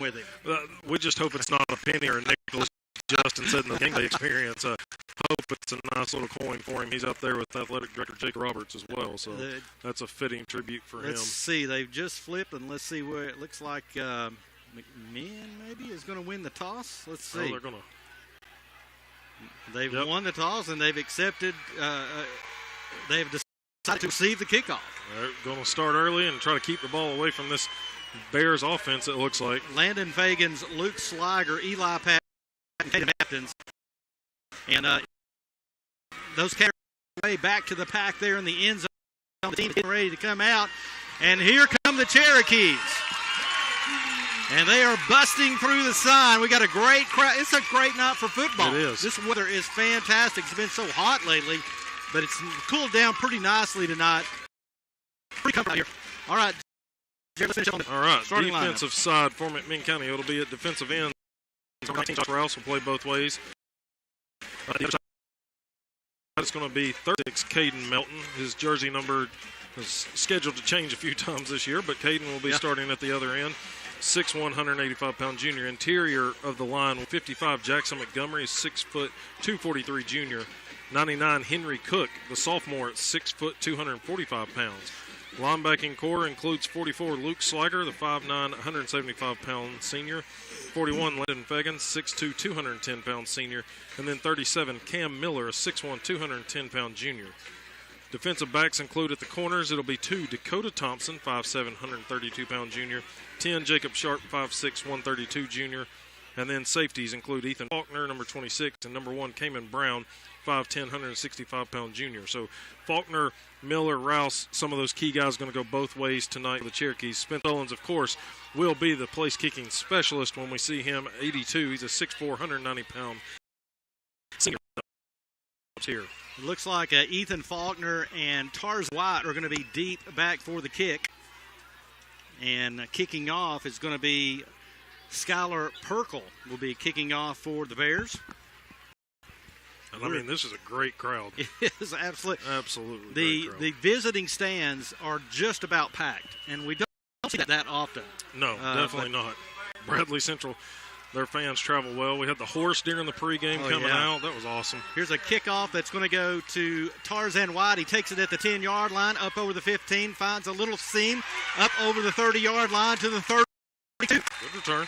with him. We just hope it's not a penny or a nickel. Justin said in the game day experience. Hope it's a nice little coin for him. He's up there with athletic director Jake Roberts as well, so that's a fitting tribute for him. Let's see. They've just flipped, and let's see where it looks like McMinn maybe is going to win the toss. Let's see. Oh, they're going to. They've won the toss, and they've accepted. They've decided to receive the kickoff. They're going to start early and try to keep the ball away from this Bears offense, it looks like. Landon Fagans, Luke Sliger, Eli Patton, and Caden Atkins. And those carry way back to the pack there in the end zone. The team is getting ready to come out. And here come the Cherokees. And they are busting through the sign. We got a great crowd. It's a great night for football. It is. This weather is fantastic. It's been so hot lately, but it's cooled down pretty nicely tonight. Pretty comfortable here. All right. All right, starting defensive lineup. Side for McMinn County. It'll be at defensive end. 19 Josh Rouse will play both ways. It's going to be 36, Caden Melton. His jersey number is scheduled to change a few times this year, but Caden will be starting at the other end. 6'1", 185-pound junior. Interior of the line, 55, Jackson Montgomery, 6 foot, 243 junior. 99, Henry Cook, the sophomore at 6 foot, 245 pounds. Linebacking core includes 44, Luke Sliger, the 5'9", 175-pound senior. 41, Landon Fagans, 6'2", 210-pound senior. And then 37, Cam Miller, a 6'1", 210-pound junior. Defensive backs include at the corners, it'll be 2, Dakota Thompson, 5'7", 132-pound junior. 10, Jacob Sharp, 5'6", 132 junior. And then safeties include Ethan Faulkner, number 26, and number 1, Cayman Brown, 5'10", 165-pound junior. So Faulkner, Miller, Rouse, some of those key guys going to go both ways tonight for the Cherokees. Spence Owens, of course, will be the place-kicking specialist when we see him, 82. He's a 6'4", 190-pound senior here. It looks like Ethan Faulkner and Tarz White are going to be deep back for the kick. And kicking off is going to be Skylar Perkle will be kicking off for the Bears. And I mean, this is a great crowd. It is absolutely. Absolutely. The visiting stands are just about packed, and we don't see that often. No, definitely not. Bradley Central, their fans travel well. We had the horse during the pregame coming out. That was awesome. Here's a kickoff that's going to go to Tarzan White. He takes it at the 10-yard line, up over the 15, finds a little seam, up over the 30-yard line to the 32. Good return.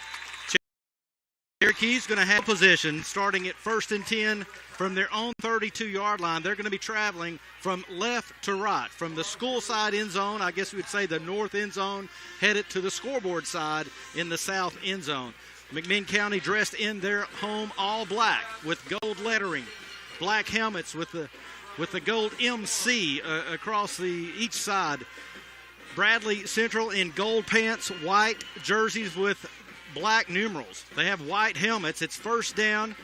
Cherokees going to have position starting at 1st and 10 from their own 32-yard line. They're going to be traveling from left to right, from the school side end zone, I guess we would say the north end zone, headed to the scoreboard side in the south end zone. McMinn County dressed in their home all black with gold lettering, black helmets with the gold MC across each side. Bradley Central in gold pants, white jerseys with black numerals. They have white helmets. It's 1st down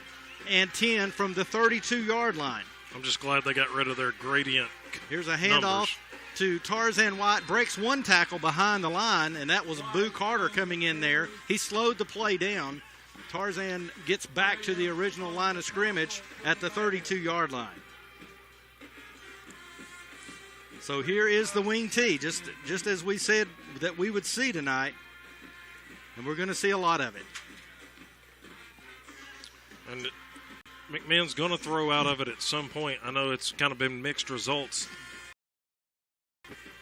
and 10 from the 32-yard line. I'm just glad they got rid of their gradient. Here's a handoff to Tarzan White. Breaks one tackle behind the line, and that was Boo Carter coming in there. He slowed the play down. Tarzan gets back to the original line of scrimmage at the 32-yard line. So here is the wing tee, just as we said that we would see tonight. And we're going to see a lot of it. And McMinn's going to throw out of it at some point. I know it's kind of been mixed results.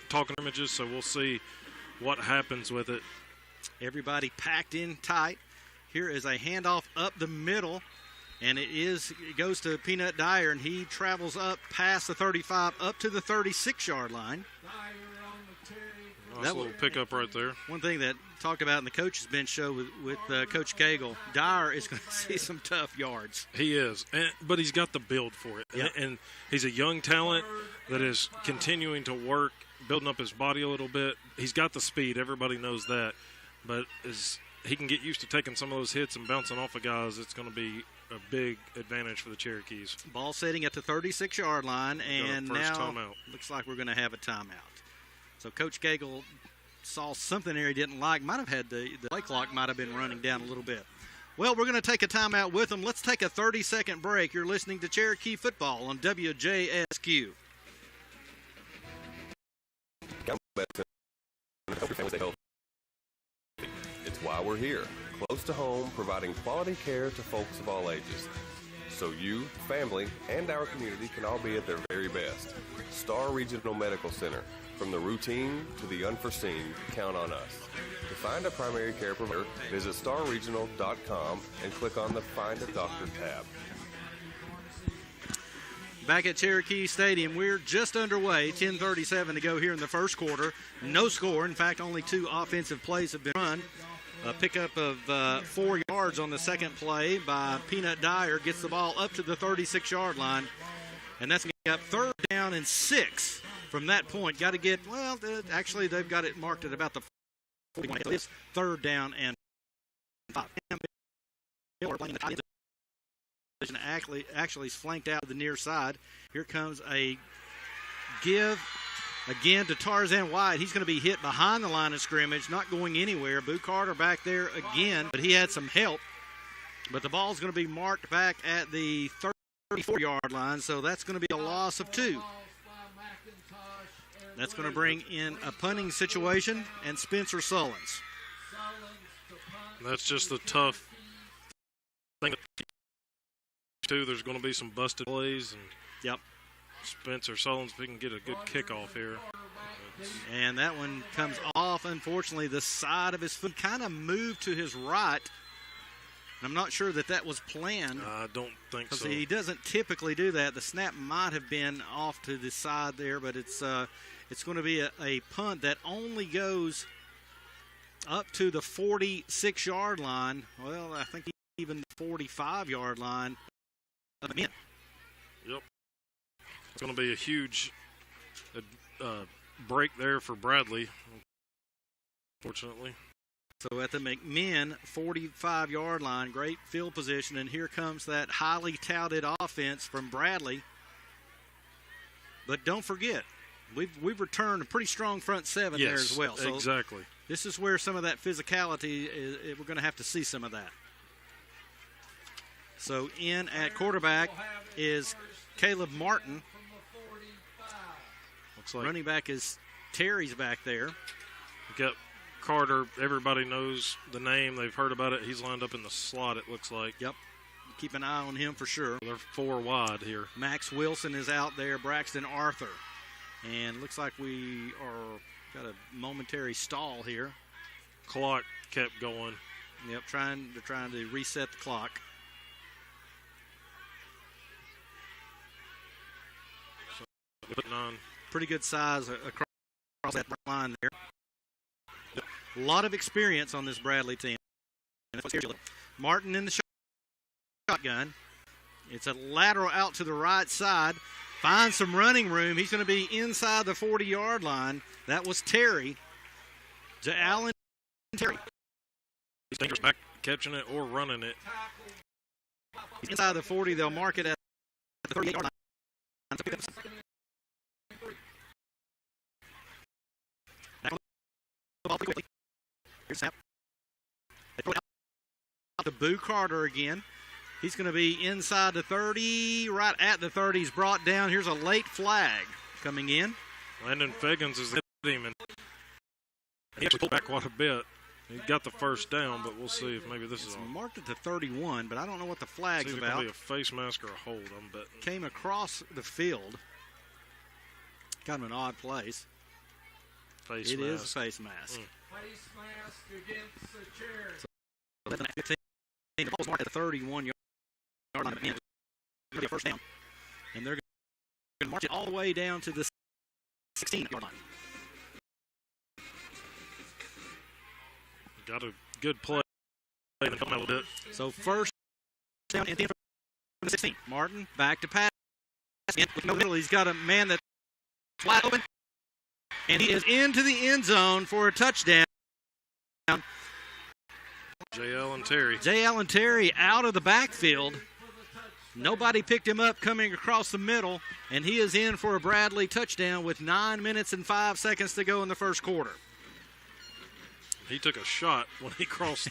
Talking images, so we'll see what happens with it. Everybody packed in tight. Here is a handoff up the middle, and it goes to Peanut Dyer, and he travels up past the 35 up to the 36-yard line. Nice little pickup right there. One thing that talked about in the coach's bench show with Coach Cagle, Dyer is going to see some tough yards. He is, but he's got the build for it. Yep. And he's a young talent that is continuing to work, building up his body a little bit. He's got the speed. Everybody knows that. But as he can get used to taking some of those hits and bouncing off of guys, it's going to be a big advantage for the Cherokees. Ball sitting at the 36-yard line, and now timeout. Looks like we're going to have a timeout. So Coach Cagle saw something there he didn't like. Might have had the play clock might have been running down a little bit. Well, we're going to take a timeout with them. Let's take a 30-second break. You're listening to Cherokee Football on WJSQ. It's why we're here. close to home, providing quality care to folks of all ages. So you, family, and our community can all be at their very best. Star Regional Medical Center. From the routine to the unforeseen, count on us. To find a primary care provider, visit starregional.com and click on the Find a Doctor tab. Back at Cherokee Stadium, we're just underway. 10:37 to go here in the first quarter. No score. In fact, only 2 offensive plays have been run. A pickup of 4 yards on the second play by Peanut Dyer gets the ball up to the 36-yard line. And that's going to get 3rd down and 6 from that point. Got to get, well, actually they've got it marked at about the 41. So it's 3rd down and 5. Actually is flanked out to the near side. Here comes a give again to Tarzan White. He's going to be hit behind the line of scrimmage, not going anywhere. Boo Carter back there again, but he had some help. But the ball's going to be marked back at the 34-yard line, so that's going to be a loss of 2. That's going to bring in a punting situation and Spencer Sullins. That's just a tough thing. There's going to be some busted plays, and yep, Spencer Sullins, if he can get a good kickoff here. And that one comes off, unfortunately, the side of his foot kind of moved to his right. I'm not sure that was planned. I don't think so. He doesn't typically do that. The snap might have been off to the side there, but it's going to be a punt that only goes up to the 46-yard line. Well, I think even the 45-yard line. Yep. It's going to be a huge break there for Bradley, unfortunately. So at the McMinn 45-yard line, great field position, and here comes that highly touted offense from Bradley. But don't forget, we've returned a pretty strong front 7 there as well. So exactly. This is where some of that physicality we're going to have to see some of that. So in at quarterback is Caleb Martin. Looks like running back is Terry's back there. We got Carter. Everybody knows the name. They've heard about it. He's lined up in the slot, it looks like. Yep. Keep an eye on him for sure. They're 4 wide here. Max Wilson is out there. Braxton Arthur. And looks like we got a momentary stall here. Clock kept going. Yep, they're trying to reset the clock. Putting on pretty good size across that line there. A lot of experience on this Bradley team. Martin in the shotgun. It's a lateral out to the right side. Finds some running room. He's going to be inside the 40-yard line. That was Terry. To Allen Terry. He's dangerous back catching it or running it. He's inside the 40. They'll mark it at the 38-yard line. Here's snap. They throw it out to Boo Carter again. He's going to be inside the 30, right at the 30. He's brought down. Here's a late flag coming in. Landon Feggins is him, and he actually pulled back quite a bit. He got the first down, but we'll see if maybe this is marked at the 31, but I don't know what the flag's about. It's going to be a face mask or a hold, I'm betting. Came across the field. Kind of an odd place. Face it mask. Is a face mask. Face mask against the chair. So 15. The ball's marked at the 31-yard line. It'll be a first down. And they're going to march it all the way down to the 16-yard line. Got a good play. So first down and 10 from the 16. Martin back to pass. With no middle, he's got a man that's wide open. And he is into the end zone for a touchdown. J. Allen Terry. J. Allen Terry out of the backfield. Nobody picked him up coming across the middle, and he is in for a Bradley touchdown with 9 minutes and 5 seconds to go in the first quarter. He took a shot when he crossed.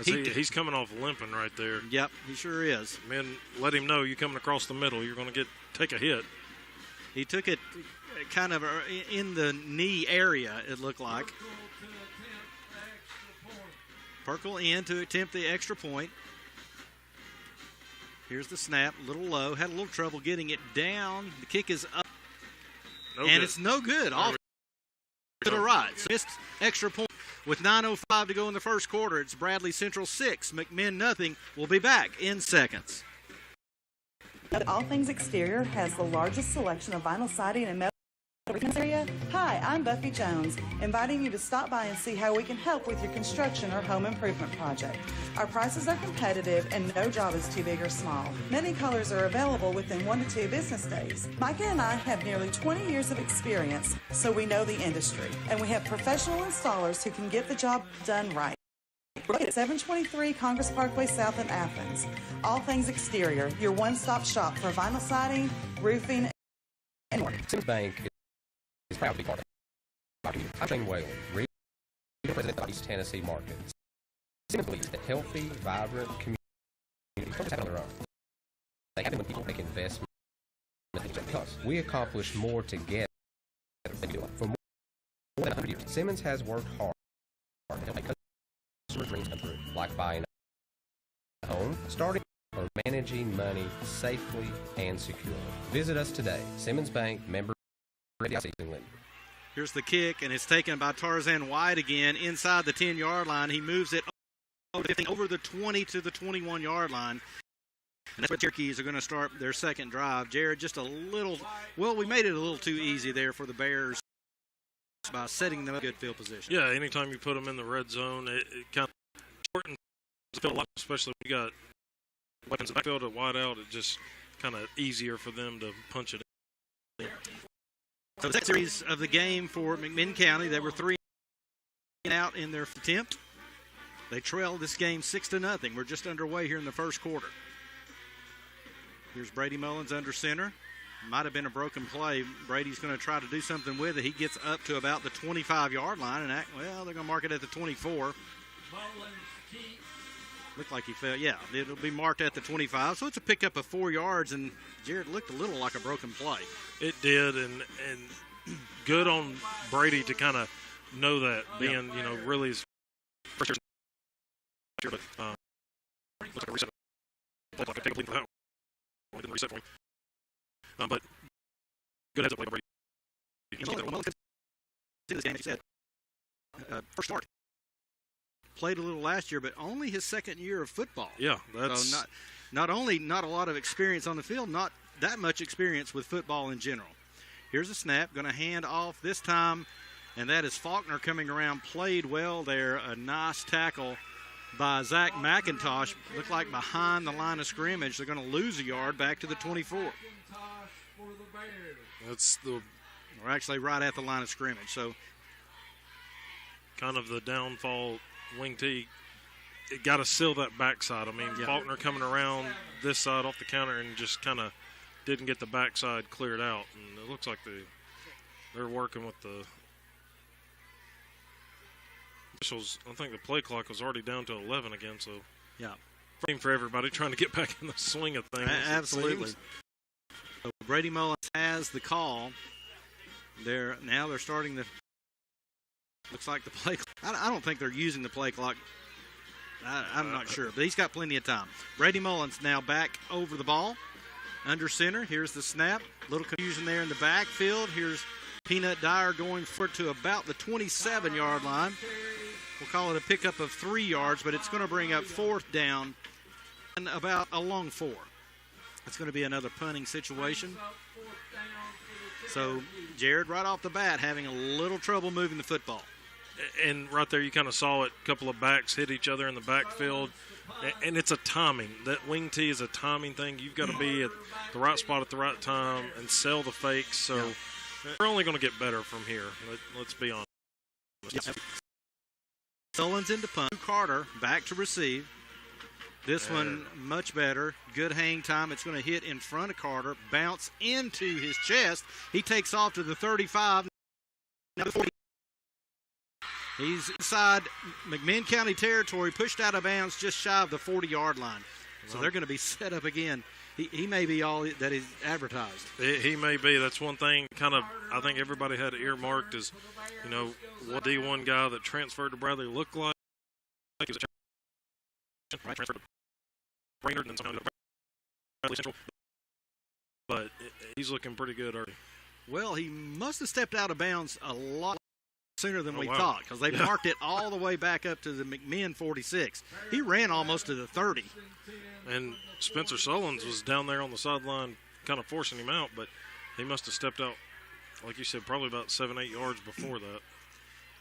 He's coming off limping right there. Yep, he sure is. Man, let him know you're coming across the middle. You're going to take a hit. He took it kind of in the knee area, it looked like. Perkle in to attempt the extra point. Here's the snap, a little low. Had a little trouble getting it down. The kick is up, it's no good. Off to the right. So missed extra point. With 9:05 to go in the first quarter, it's Bradley Central 6, McMinn nothing. We'll be back in seconds. All Things Exterior has the largest selection of vinyl siding and metal area. Hi, I'm Buffy Jones, inviting you to stop by and see how we can help with your construction or home improvement project. Our prices are competitive and no job is too big or small. Many colors are available within 1 to 2 business days. Micah and I have nearly 20 years of experience, so we know the industry, and we have professional installers who can get the job done right. We're located at 723 Congress Parkway South in Athens. All Things Exterior, your one-stop shop for vinyl siding, roofing, and more. Simmons Bank is proud to be part of our community. I'm Shane Whalen, regional president of the East Tennessee market. Simmons believes that healthy, vibrant communities don't just happen on their own. They happen when people make investments because we accomplish more together than we do for more than 100 years. Simmons has worked hard to make customer dreams come true, like buying a home, starting or managing money safely and securely. Visit us today. Simmons Bank, member FDIC. Here's the kick, and it's taken by Tarzan White again inside the 10-yard line. He moves it over the 20 to the 21-yard line. And that's where the Cherokees are going to start their second drive. Jared, just a little, well, we made it a little too easy there for the Bears by setting them up in good field position. Yeah, anytime you put them in the red zone, it kind of shortens the field a lot, especially when you got weapons in the backfield, a wide out. It just kind of easier for them to punch it in. So the second series of the game for McMinn County, they were 3 out in their attempt. They trailed this game 6-0. We're just underway here in the first quarter. Here's Brady Mullins under center. Might have been a broken play. Brady's going to try to do something with it. He gets up to about the 25-yard line, and they're going to mark it at the 24. Looked like he fell. Yeah, it'll be marked at the 25. So it's a pickup of 4 yards, and Jared looked a little like a broken play. It did, and good on Brady to kind of know that, being, really his first year. But looks like a reset. Like a take a lead for that one. Didn't reset for him. But good heads up play by Brady. This game, as you said, first start. Played a little last year, but only his second year of football. Yeah, that's so not only not a lot of experience on the field, not that much experience with football in general. Here's a snap, going to hand off this time, and that is Faulkner coming around. Played well there. A nice tackle by Zach McIntosh. Looked like behind the line of scrimmage. They're going to lose a yard back to the 24. We're actually right at the line of scrimmage. So kind of the downfall. Wing T, it got to seal that backside. I mean, Faulkner coming around this side off the counter and just kind of didn't get the backside cleared out. And it looks like they're working with the officials. I think the play clock was already down to 11 again. So, yeah, for everybody trying to get back in the swing of things. Absolutely. So Brady Mullins has the call. They're starting the. Looks like the play clock. I don't think they're using the play clock. I'm not sure, but he's got plenty of time. Brady Mullins now back over the ball, under center. Here's the snap. Little confusion there in the backfield. Here's Peanut Dyer going forward to about the 27-yard line. We'll call it a pickup of 3 yards, but it's going to bring up fourth down and about a long 4. It's going to be another punting situation. So Jared, right off the bat, having a little trouble moving the football. And right there, you kind of saw it. A couple of backs hit each other in the backfield. And it's a timing. That wing tee is a timing thing. You've got to be at the right spot at the right time and sell the fakes. So we're only going to get better from here. Let's be honest. Yep. Sullins into punt. Carter back to receive. This one much better. Good hang time. It's going to hit in front of Carter. Bounce into his chest. He takes off to the 35. Now the 40. He's inside McMinn County territory, pushed out of bounds just shy of the 40-yard line. So they're going to be set up again. He may be all that is advertised. He may be. That's one thing kind of I think everybody had earmarked is, what D1 guy that transferred to Bradley looked like. He was right, transferred to Brainerd and then somehow to Bradley Central. But he's looking pretty good already. Well, he must have stepped out of bounds a lot sooner than we wow. thought, because they marked it all the way back up to the McMinn 46. He ran almost to the 30. And Spencer Sullins was down there on the sideline kind of forcing him out, but he must have stepped out, like you said, probably about 7-8 yards before that.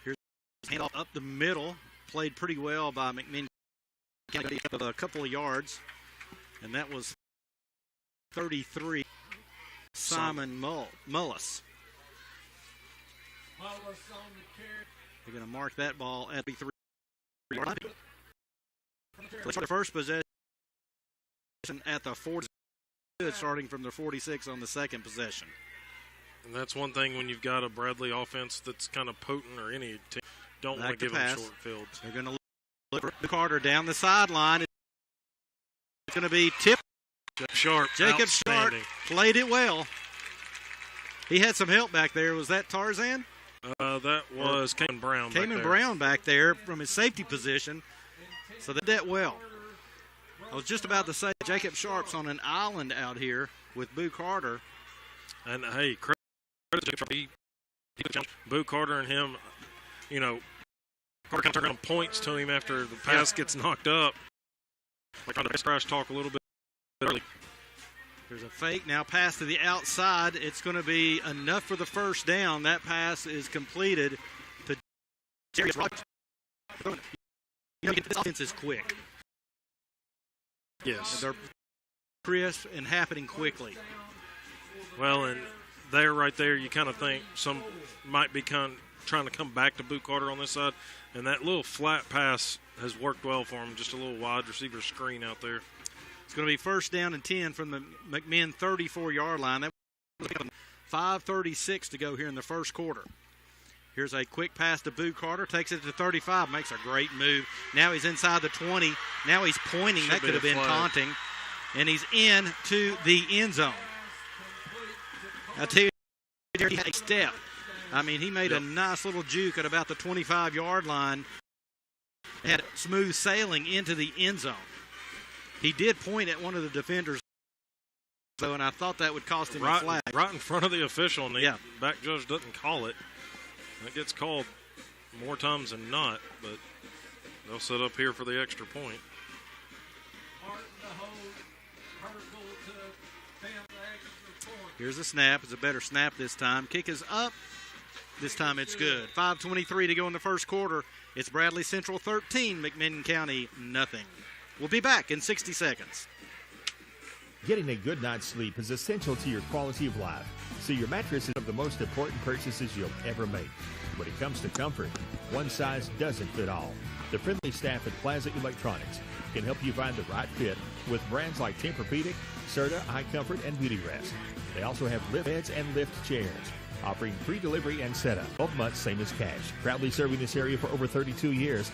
Here's handoff up the middle. Played pretty well by McMinn. A couple of yards, and that was 33. Simon Mullis. They're going to mark that ball at 33. The first possession at the 40, starting from the 46 on the second possession. And that's one thing when you've got a Bradley offense that's kind of potent, or any team, don't want to give them short fields. They're going to look for Carter down the sideline. It's going to be tipped. Jacob Sharp played it well. He had some help back there. Was that Tarzan? That was Kamen Brown. Kamen Brown back there from his safety position. So they did that well. I was just about to say Jacob Sharp's on an island out here with Boo Carter. And, hey, credit to Jacob Sharp. Boo Carter and him, you know, Carter kind of turned around and points to him after the pass gets knocked up. Like on the crash talk a little bit early. There's a fake now, pass to the outside. It's going to be enough for the first down. That pass is completed to Darius Rogers. You know, this offense is quick. Yes. And they're crisp and happening quickly. Well, and there, right there, you kind of think some might be trying to come back to Boo Carter on this side, and that little flat pass has worked well for him. Just a little wide receiver screen out there. It's going to be first down and 10 from the McMinn 34-yard line. That was 5:36 to go here in the first quarter. Here's a quick pass to Boo Carter. Takes it to 35. Makes a great move. Now he's inside the 20. Now he's pointing. That could have been taunting. And he's in to the end zone. I tell you, he had a step. I mean, he made a nice little juke at about the 25-yard line. Had smooth sailing into the end zone. He did point at one of the defenders, though, and I thought that would cost him a flag. Right in front of the official, and the back judge doesn't call it. That gets called more times than not, but they'll set up here for the extra point. Here's a snap. It's a better snap this time. Kick is up. This time it's good. 5:23 to go in the first quarter. It's Bradley Central 13, McMinn County nothing. We'll be back in 60 seconds. Getting a good night's sleep is essential to your quality of life, so your mattress is one of the most important purchases you'll ever make. When it comes to comfort, one size doesn't fit all. The friendly staff at Plaza Electronics can help you find the right fit with brands like Tempur-Pedic, Serta, iComfort, and Beauty Rest. They also have lift beds and lift chairs, offering free delivery and setup. 12 months, same as cash. Proudly serving this area for over 32 years.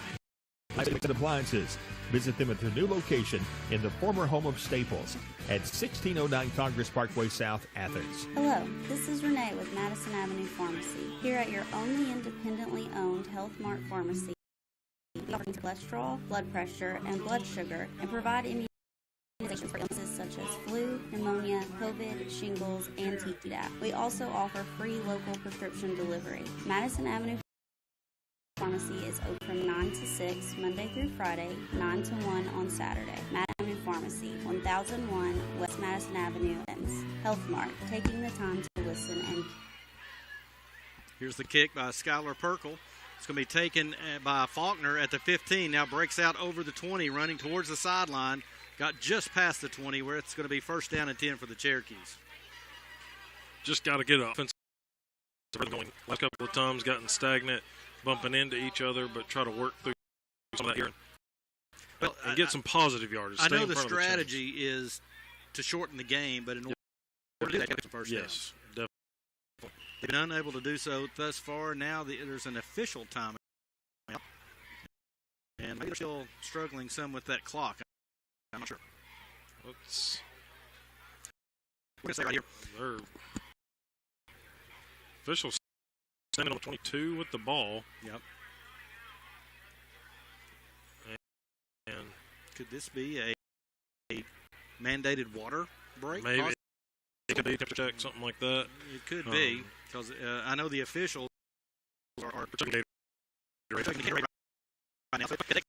Appliances. Visit them at their new location in the former home of Staples at 1609 Congress Parkway South, Athens. Hello, this is Renee with Madison Avenue Pharmacy. Here at your only independently owned Health Mart Pharmacy, we offer cholesterol, blood pressure, and blood sugar, and provide immunizations for illnesses such as flu, pneumonia, COVID, shingles, and Tdap. We also offer free local prescription delivery. Madison Avenue Pharmacy is open from 9 to 6, Monday through Friday, 9 to 1 on Saturday. Madison Avenue Pharmacy, 1001 West Madison Avenue, Health Mart, taking the time to listen. And here's the kick by Skylar Perkle. It's going to be taken by Faulkner at the 15. Now breaks out over the 20, running towards the sideline. Got just past the 20, where it's going to be first down and 10 for the Cherokees. Just got to get offense going. Last couple of times gotten stagnant, bumping into each other, but try to work through some of that here and get some positive yardage. I know the strategy is to shorten the game, but in order to do that, get some first down. Yes, definitely. They've been unable to do so thus far. Now there's an official time, and maybe they're still struggling some with that clock. I'm not sure. Let's. We're going to say right here. Their officials standing on 22 with the ball. Yep. And Could this be a mandated water break? Maybe. It could be temperature check, something like that. It could be, because I know the officials are checking the right now. So it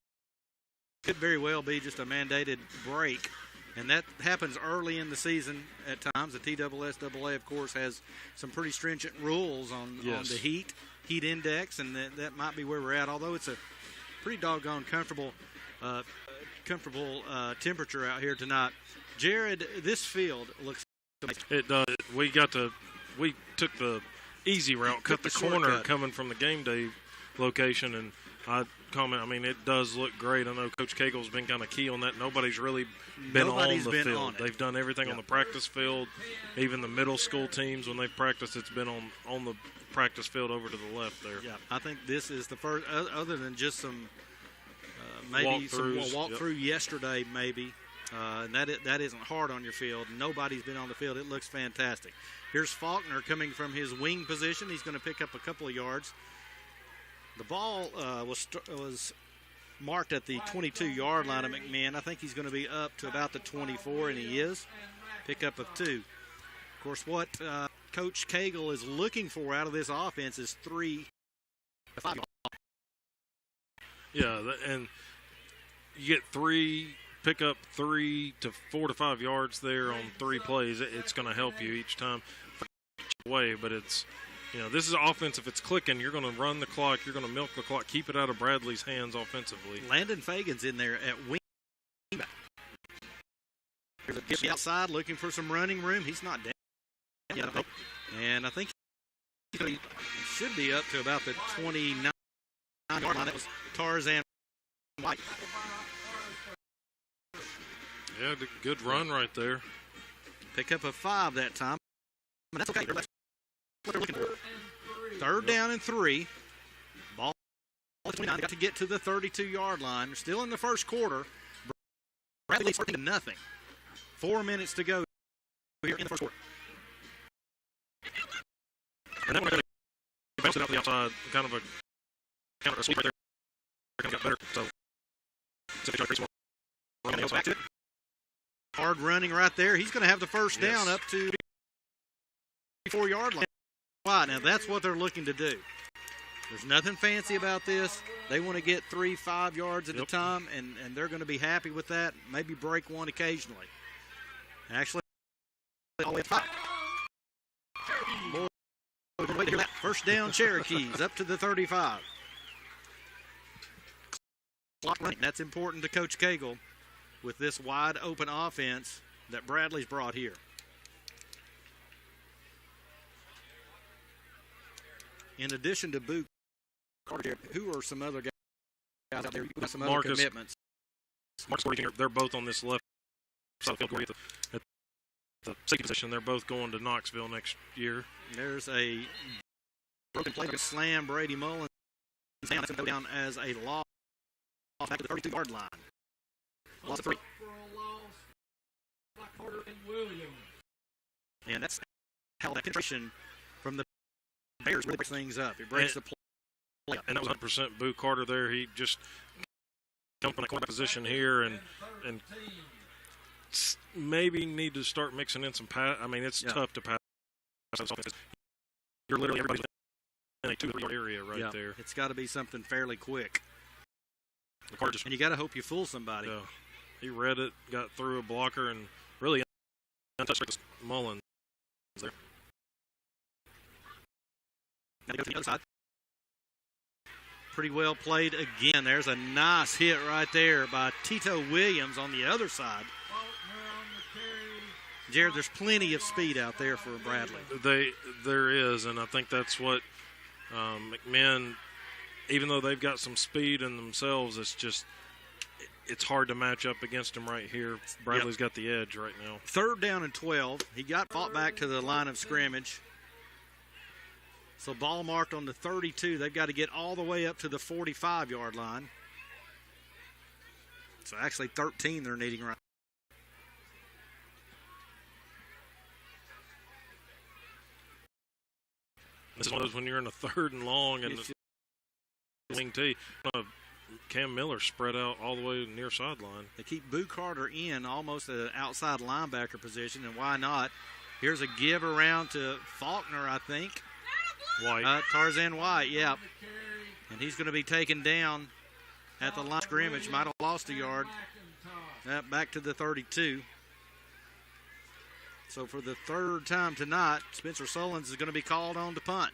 could very well be just a mandated break, and that happens early in the season at times. The TSSAA, of course, has some pretty stringent rules on the heat index, and that might be where we're at, although it's a pretty doggone comfortable temperature out here tonight. Jared, this field looks amazing. It does. We took the easy route, cut the corner shortcut coming from the game day location, and it does look great. I know Coach Cagle's been kind of key on that. Nobody's really been on the field. They've done everything on the practice field. Even the middle school teams, when they've practiced, it's been on the practice field over to the left there. Yeah, I think this is the first, other than just some maybe some walkthrough yesterday, maybe. And that isn't hard on your field. Nobody's been on the field. It looks fantastic. Here's Faulkner coming from his wing position. He's going to pick up a couple of yards. The ball was marked at the 22-yard line of McMinn. I think he's going to be up to about the 24, and he is. Pickup of 2. Of course, what Coach Cagle is looking for out of this offense is 3 to 5 yards. Yeah, and you get 3. Pick up 3 to 4 to 5 yards there on 3 plays. It's going to help you each time. But it's, this is offense. If it's clicking, you're going to run the clock. You're going to milk the clock. Keep it out of Bradley's hands offensively. Landon Fagan's in there at wing. There's a kid outside looking for some running room. He's not down yet, and I think he should be up to about the 29-yard line. That was Tarzan White. Yeah, good run right there. Pick up a 5 that time. But that's okay. That's what they're looking for. 3rd down and 3. Ball at 29. They got to get to the 32-yard line. They're still in the first quarter. Bradley leads 13-0. 4 minutes to go here in the first quarter. And then when they bounced it out to the outside, kind of a counter sweep right there. Kind of got better. So, back to it. Hard running right there. He's going to have the first down up to the 4-yard line. Now, that's what they're looking to do. There's nothing fancy about this. They want to get 3-5 yards at a time, and they're going to be happy with that. Maybe break one occasionally. Actually, all the way to 5. Boy, we've been waiting to hear that. First down, Cherokees, up to the 35. Clock running. That's important to Coach Cagle with this wide open offense that Bradley's brought here. In addition to Boot Carter, who are some other guys out there? You got some other commitments. Marcus Gordy Jr., they're both on this left side of the field at the safety position. They're both going to Knoxville next year. There's a broken play slam. Brady Mullins down. That's going to go down as a loss back to the 32-yard line. Loss of 3. And that's how that penetration from the Bears really breaks things up. It breaks the play up. And that was 100% Boo Carter there. He just come from a quarterback position here and maybe need to start mixing in some pass. I mean, it's tough to pass. You're literally everybody's in a 2-3 yard area right there. It's got to be something fairly quick. And you got to hope you fool somebody. He read it, got through a blocker, and really untouched Mullins there. Now to go to the other side. Pretty well played again. There's a nice hit right there by Tito Williams on the other side. Jared, there's plenty of speed out there for Bradley. There is, and I think that's what McMinn, even though they've got some speed in themselves, it's hard to match up against him right here. Bradley's got the edge right now. 3rd down and 12. He got fought back to the line of scrimmage. So ball marked on the 32. They've got to get all the way up to the 45-yard line. So actually 13 they're needing right. This is one of those when you're in a 3rd and long and the wing tee. Cam Miller spread out all the way near sideline. They keep Boo Carter in almost at an outside linebacker position, and why not? Here's a give around to Faulkner, I think. White. Tarzan White, yeah. And he's going to be taken down at the line of scrimmage. Might have lost a yard. Back to the 32. So for the third time tonight, Spencer Solons is going to be called on to punt.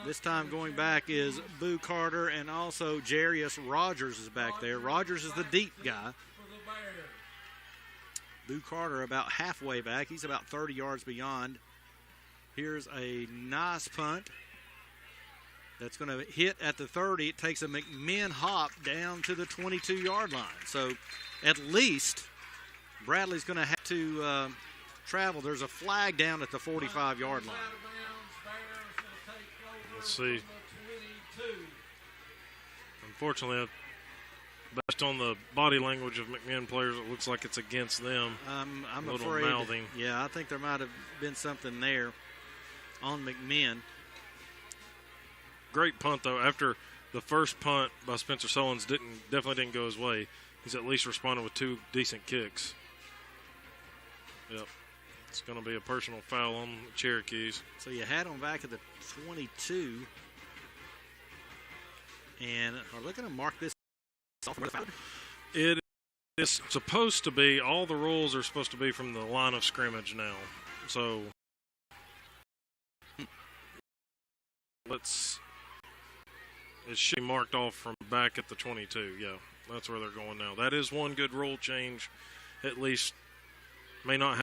This time going back is Boo Carter, and also Jarius Rogers is back there. Rogers is the deep guy. Boo Carter about halfway back. He's about 30 yards beyond. Here's a nice punt that's going to hit at the 30. It takes a McMinn hop down to the 22-yard line. So at least Bradley's going to have to travel. There's a flag down at the 45-yard line. Let's see. Unfortunately, based on the body language of McMinn players, it looks like it's against them. I'm a little afraid. mouthing. Yeah, I think there might have been something there on McMinn. Great punt, though. After the first punt by Spencer Solons definitely didn't go his way, he's at least responded with 2 decent kicks. Yep. It's going to be a personal foul on the Cherokees. So you had them back at the 22. And are they going to mark this off? It is supposed to be, all the rules are supposed to be from the line of scrimmage now. So it should be marked off from back at the 22. Yeah, that's where they're going now. That is one good rule change, at least. May not have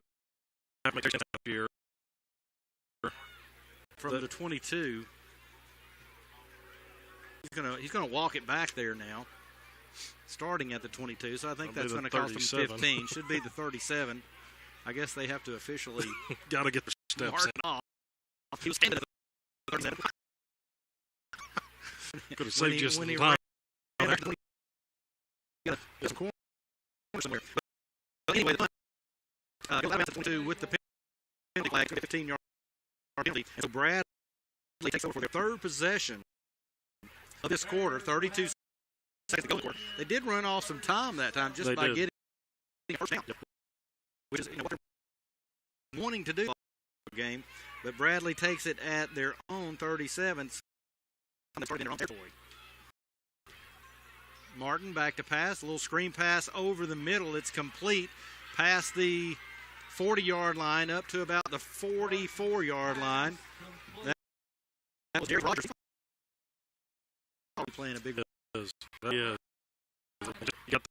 to make sense here. From the 22, he's gonna walk it back there now, starting at the 22. So I think that's going to cost him 15. Should be the 37. I guess they have to officially got to get the steps mark it off. He was standing at the 37. Could have saved you some time. Somewhere. But anyway, goes out to 22 with the penalty flag, 15-yard penalty. And so Bradley takes over for their third possession of this quarter, 32 seconds to go. They did run off some time that time just by getting a first down, which is what they're wanting to do in the game. But Bradley takes it at their own 37. They started in their own territory. Martin back to pass, a little screen pass over the middle. It's complete past the 40-yard line up to about the 44-yard line. That was Jerry Rogers. Probably playing a big role. Yeah. You got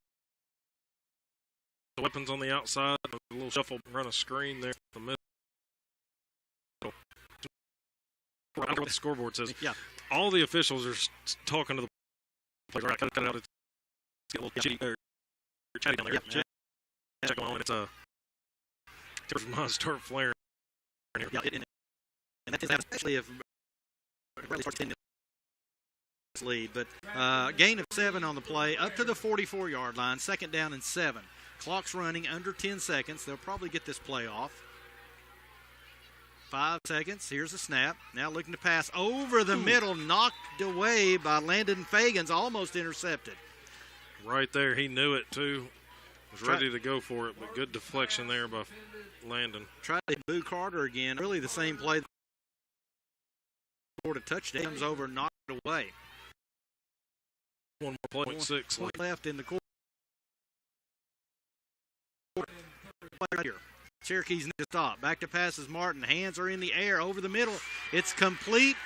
the weapons on the outside, a little shuffle, run a screen there in the middle. I don't know what the scoreboard says. Yeah. All the officials are talking to the players. All right, cut it out. It's a little chatty down there. Yeah. Check going on. It's a might start flaring. Yeah, and that is especially if Bradley starts getting this lead. But gain of 7 on the play, up to the 44-yard line, 2nd down and 7. Clock's running under 10 seconds. They'll probably get this play off. 5 seconds. Here's a snap. Now looking to pass over the middle, knocked away by Landon Fagans, almost intercepted. Right there, he knew it too. Was ready to go for it, but good deflection there by Landon. Tried to Boo Carter again. Really the same play. Scored a touchdown. Comes over, knocked it away. One more play, 0.6 left in the quarter. Here. Cherokees need to stop. Back to passes Martin. Hands are in the air over the middle. It's complete.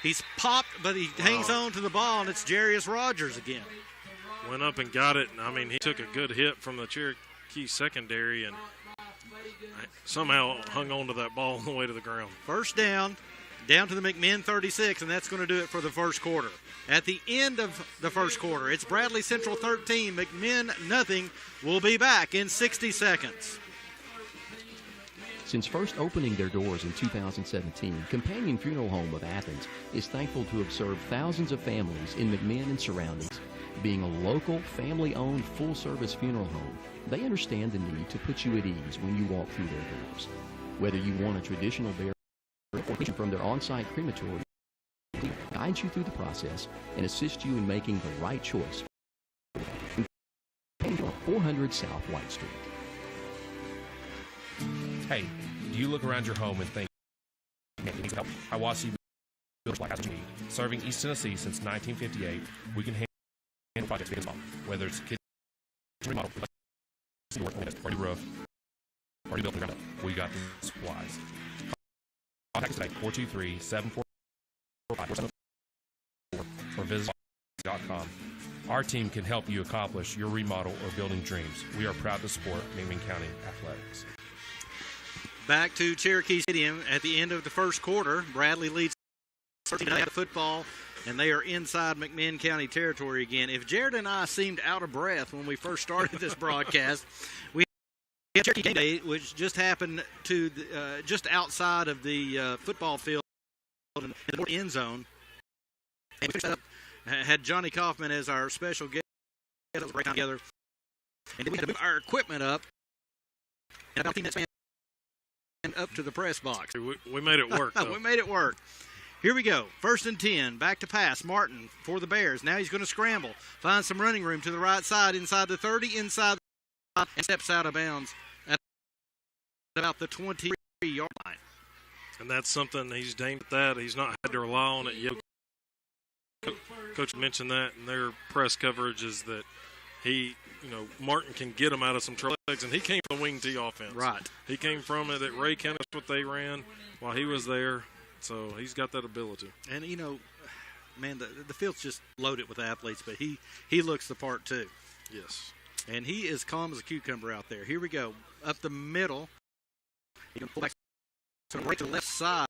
He's popped, but he hangs on to the ball, and it's Jarius Rogers again. Went up and got it. I mean, he took a good hit from the Cherokee secondary and somehow hung on to that ball on the way to the ground. First down to the McMinn 36, and that's going to do it for the first quarter. At the end of the first quarter, it's Bradley Central 13, McMinn nothing. We'll be back in 60 seconds. Since first opening their doors in 2017, Companion Funeral Home of Athens is thankful to have served thousands of families in McMinn and surroundings. Being a local, family-owned, full-service funeral home, they understand the need to put you at ease when you walk through their doors. Whether you want a traditional burial or from their on-site crematory, guide you through the process and assist you in making the right choice. 400 South White Street. Hey, do you look around your home and think, man, you need help? Hiwassee Builders like us need. Serving East Tennessee since 1958, we can handle projects big and small. Whether it's kitchen remodel, or new roof, or new built from the ground up, we got the supplies. Contact us today, 423-745-4744, or visit .com. Our team can help you accomplish your remodel or building dreams. We are proud to support McMinn County Athletics. Back to Cherokee Stadium at the end of the first quarter. Bradley leads 13-0 football, and they are inside McMinn County territory again. If Jared and I seemed out of breath when we first started this broadcast, we had Cherokee Game Day, which just happened to just outside of the football field in the end zone. And we finished up. Had Johnny Kaufman as our special guest. It was a great time together. And then we had to move our equipment up. And about 15 minutes up to the press box. We made it work, though. We made it work. Here we go. 1st and 10. Back to pass. Martin for the Bears. Now he's going to scramble. Find some running room to the right side. Inside the 30. Inside the 5. And steps out of bounds at about the 23-yard line. And that's something he's aimed at that. He's not had to rely on it yet. Coach mentioned that in their press coverage is that Martin can get him out of some trouble. And he came from the wing T offense. Right. He came from it at Ray County. That's what they ran while he was there. So he's got that ability. And, man, the field's just loaded with athletes, but he looks the part too. Yes. And he is calm as a cucumber out there. Here we go. Up the middle. He can pull back right to the left side.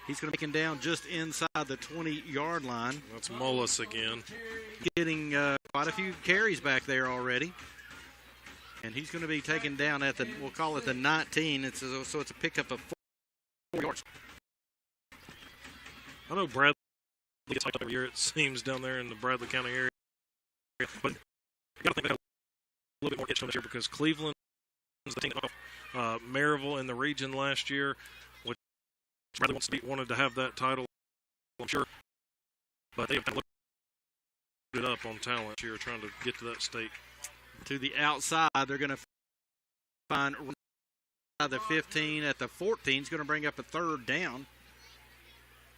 He's going to make him down just inside the 20-yard line. That's Mullis again. Getting quite a few carries back there already. And he's going to be taken down at we'll call it the 19. So it's a pickup of 4 yards. I know Bradley gets hyped up every year, it seems, down there in the Bradley County area. But you got to think they got a little bit more itch this year because Cleveland was the team that off Maryville in the region last year. Bradley wanted to have that title, I'm sure, but they have looked it up on talent here, trying to get to that state. To the outside, they're going to find the 15 at the 14. Is going to bring up a 3rd down.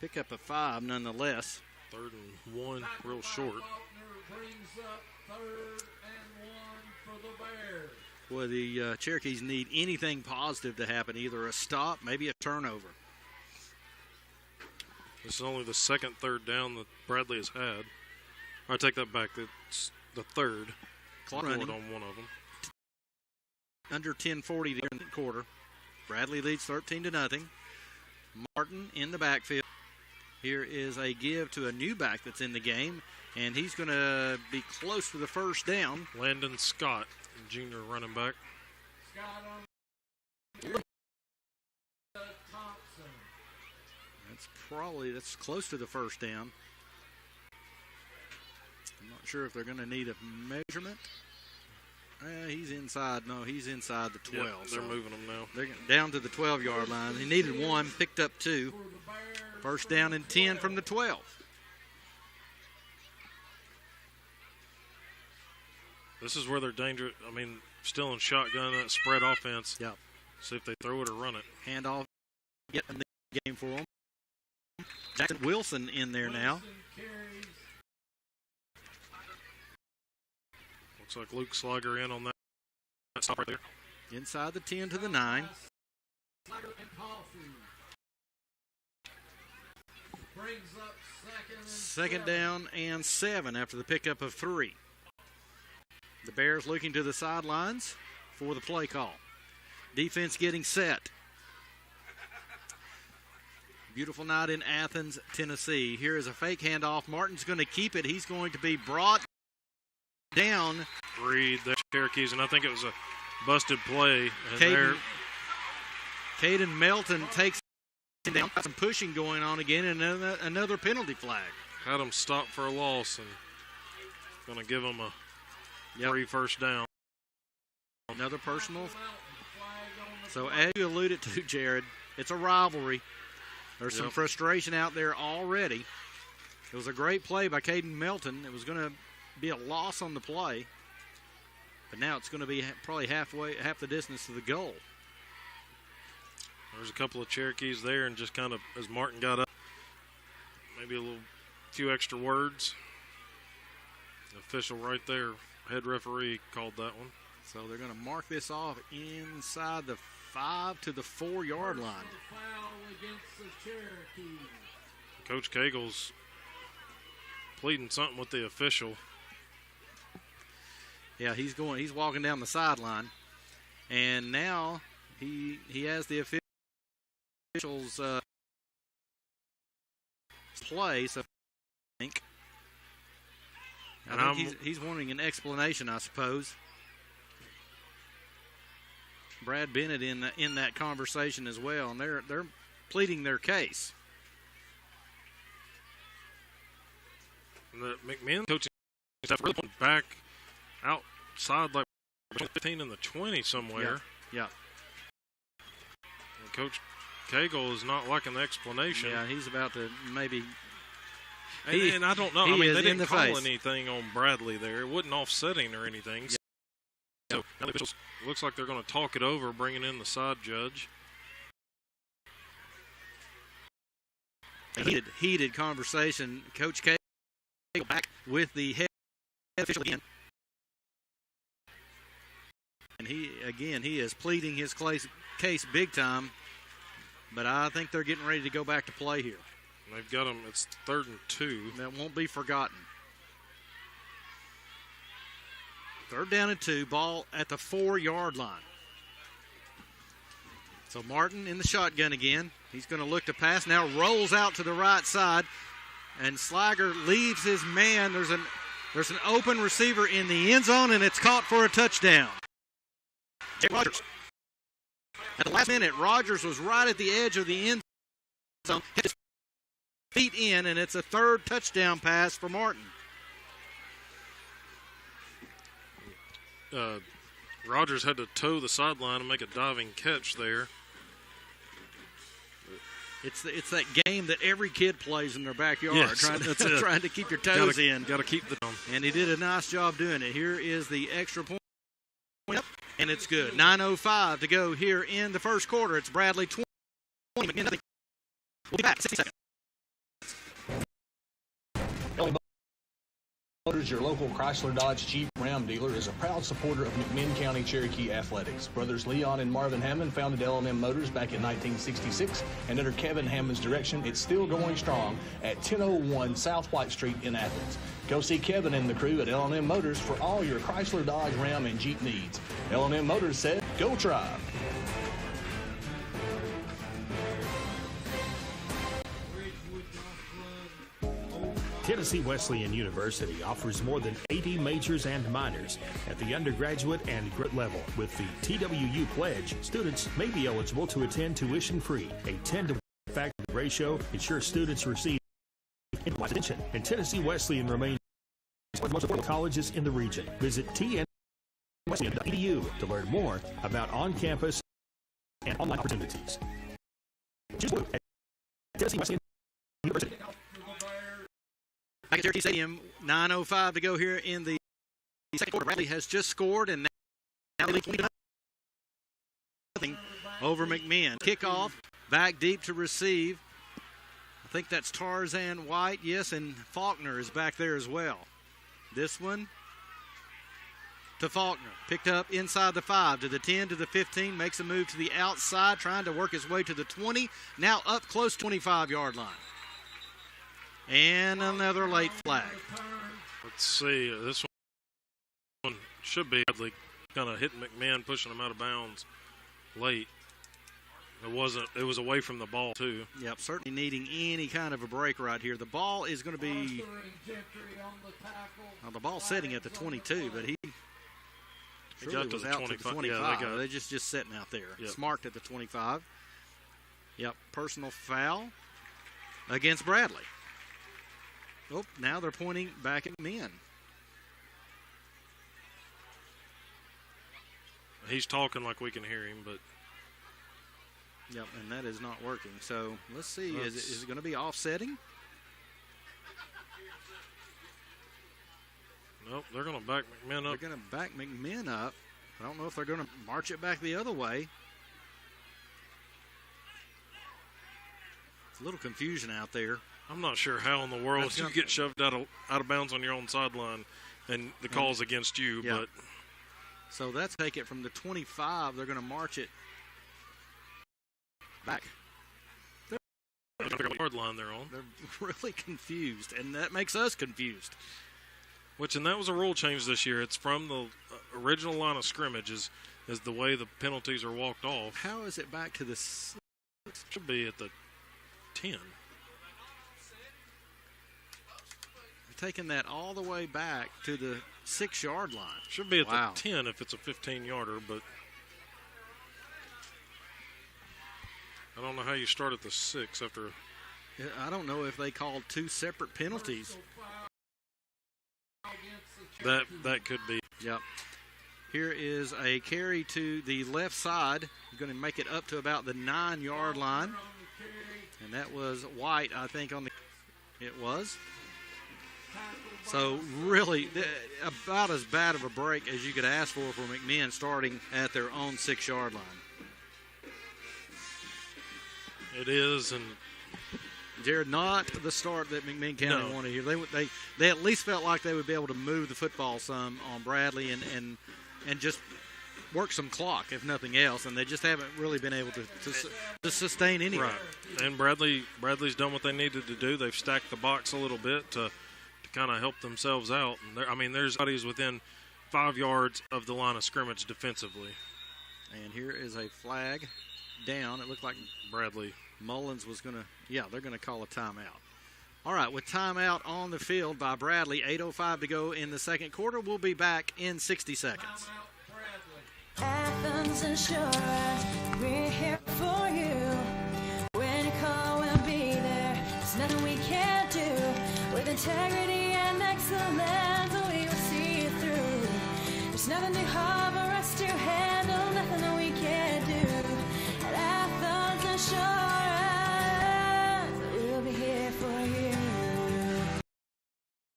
Pick up a 5, nonetheless. 3rd and 1, real short. Well, the Cherokees need anything positive to happen, either a stop, maybe a turnover. This is only the 2nd 3rd down that Bradley has had. I take that back. It's the 3rd. Clock running running. On one of them. Under 10:40 there in the quarter. Bradley leads 13-0. Martin in the backfield. Here is a give to a new back that's in the game, and he's going to be close to the 1st down. Landon Scott, junior running back. That's close to the 1st down. I'm not sure if they're going to need a measurement. He's inside. No, he's inside the 12. Yep, they're moving him now. They're down to the 12-yard line. He needed 1, picked up 2. 1st down and 10 from the 12. This is where they're dangerous. I mean, still in shotgun, that spread offense. Yep. See if they throw it or run it. Handoff. Get in the game for them. Jackson Wilson in there now. Looks like Luke Slager in on that stop right there. Inside the 10 to the 9. Second down and 7 after the pickup of 3. The Bears looking to the sidelines for the play call. Defense getting set. Beautiful night in Athens, Tennessee. Here is a fake handoff. Martin's going to keep it. He's going to be brought down. Reed, the Cherokees, and I think it was a busted play. Caden Melton takes him down. Got some pushing going on again, and another penalty flag. Had him stopped for a loss, and going to give him a free 1st down. Another personal. So as you alluded to, Jared, it's a rivalry. There's some frustration out there already. It was a great play by Caden Melton. It was going to be a loss on the play, but now it's going to be probably half the distance to the goal. There's a couple of Cherokees there, and just kind of as Martin got up, maybe a few extra words. The official right there, head referee, called that one. So they're going to mark this off inside the 5 to the 4-yard line. Foul against the Cherokees. Coach Cagle's pleading something with the official. Yeah, he's walking down the sideline, and now he has the officials play. So I think he's wanting an explanation, I suppose. Brad Bennett in that conversation as well, and they're pleading their case. The McMinn coaching staff really went back outside like 15 and the 20 somewhere. Yeah. And Coach Cagle is not liking the explanation. Yeah, he's about to maybe. And I don't know. I mean, they didn't call face. anything on Bradley there. It wasn't offsetting or anything. Yeah. So now the officials looks like they're going to talk it over, bringing in the side judge. Heated conversation. Coach Cagle back with the head official again. And he is pleading his case big time. But I think they're getting ready to go back to play here. They've got them. It's 3rd and 2. That won't be forgotten. 3rd down and 2. Ball at the 4-yard line. So Martin in the shotgun again. He's going to look to pass. Now rolls out to the right side. And Slager leaves his man. There's an open receiver in the end zone, and it's caught for a touchdown. Rogers. At the last minute, Rogers was right at the edge of the end zone. Hit his feet in, and it's a 3rd touchdown pass for Martin. Rogers had to toe the sideline and make a diving catch there. It's that game that every kid plays in their backyard, yes, trying to keep your toes in. Got to keep the. And he did a nice job doing it. Here is the extra point, and it's good. 9:05 to go here in the first quarter. It's Bradley 20. We'll be back. 60 seconds. Motors, your local Chrysler Dodge Jeep Ram dealer, is a proud supporter of McMinn County Cherokee athletics. Brothers Leon and Marvin Hammond founded L&M Motors back in 1966, and under Kevin Hammond's direction, it's still going strong at 1001 South White Street in Athens. Go see Kevin and the crew at L&M Motors for all your Chrysler, Dodge, Ram, and Jeep needs. L&M Motors said, go Tribe. Tennessee Wesleyan University offers more than 80 majors and minors at the undergraduate and grad level. With the TWU pledge, students may be eligible to attend tuition-free. A 10-to-1 faculty ratio ensures students receive attention, and Tennessee Wesleyan remains one of the most important colleges in the region. Visit tnwesleyan.edu to learn more about on-campus and online opportunities. Choose blue at Tennessee Wesleyan University. Back at Cherokee Stadium, 9:05 to go here in the second quarter. Bradley has just scored, and now they lead 20-0 over McMinn. Kickoff, back deep to receive. I think that's Tarzan White, yes, and Faulkner is back there as well. This one to Faulkner. Picked up inside the 5 to the 10 to the 15. Makes a move to the outside, trying to work his way to the 20. Now up close 25-yard line. And another late flag. Let's see. This one should be Bradley kind of hitting McMinn, pushing him out of bounds late. It wasn't. It was away from the ball, too. Yep, certainly needing any kind of a break right here. The ball is going to be. Well, the ball's sitting at the 22, but he got to was the out 25. to the 25. Yeah, They're just sitting out there. Yep. It's marked at the 25. Yep, personal foul against Bradley. Oh, now they're pointing back at McMinn. He's talking like we can hear him, but Yep, and that is not working. So let's see. Is it going to be offsetting? Nope, they're going to back McMinn up. They're going to back McMinn up. I don't know if they're going to march it back the other way. It's a little confusion out there. I'm not sure how in the world you get shoved out of bounds on your own sideline and the call's against you. Yeah. But so that's take it from the 25. They're going to march it back. I don't know what yard line they're on. They're really confused, and that makes us confused. And that was a rule change this year. It's from the original line of scrimmage is the way the penalties are walked off. How is it back to the 6? Should be at the 10. You're taking that all the way back to the 6-yard line. Should be at the 10 if it's a 15-yarder, but I don't know how you start at the 6 after. I don't know if they called 2 separate penalties. That could be. Yep. Here is a carry to the left side. You're going to make it up to about the 9-yard line. And that was White, I think, on the. It was. So really, about as bad of a break as you could ask for McMinn, starting at their own 6-yard line. It is, and Jared, not the start that McMinn County wanted here. They at least felt like they would be able to move the football some on Bradley and just work some clock, if nothing else, and they just haven't really been able to sustain anything. Right. And Bradley's done what they needed to do. They've stacked the box a little bit to kind of help themselves out. And there's bodies within 5 yards of the line of scrimmage defensively. And here is a flag down. It looked like Bradley Mullins was going to, they're going to call a timeout. All right, with timeout on the field by Bradley, 8:05 to go in the second quarter. We'll be back in 60 seconds. Athens Insurance, we're here for you. When you call, we'll be there. There's nothing we can't do. With integrity and excellence, we will see you through. There's nothing too hard for us to handle, nothing that we can't do. At Athens Insurance, we'll be here for you.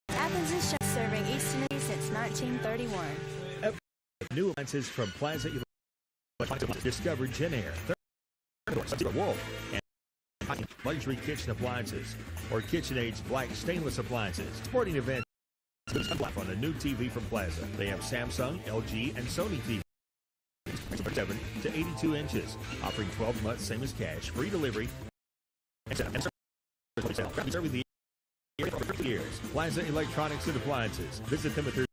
Athens Insurance, serving East Tennessee since 1931. New appliances from Plaza Electronics. Discover Gen Air, World, and luxury kitchen appliances or KitchenAid's black stainless appliances. Sporting events on a new TV from Plaza. They have Samsung, LG, and Sony TVs. 7 to 82 inches, offering 12 months, same as cash, free delivery, and serving the area for years. Plaza Electronics and Appliances. Visit them at their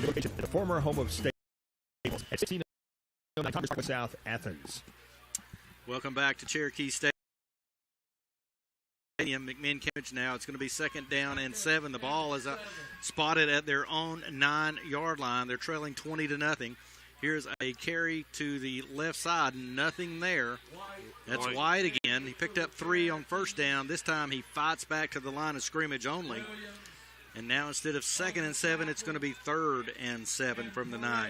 location at the former home of State. At 1609 South Athens. Welcome back to Cherokee Stadium. McMinn County now. It's going to be 2nd down and 7. The ball is spotted at their own 9-yard line. They're trailing 20-0. Here's a carry to the left side. Nothing there. That's White again. He picked up 3 on first down. This time he fights back to the line of scrimmage only. And now instead of 2nd and 7, it's going to be 3rd and 7 from the 9.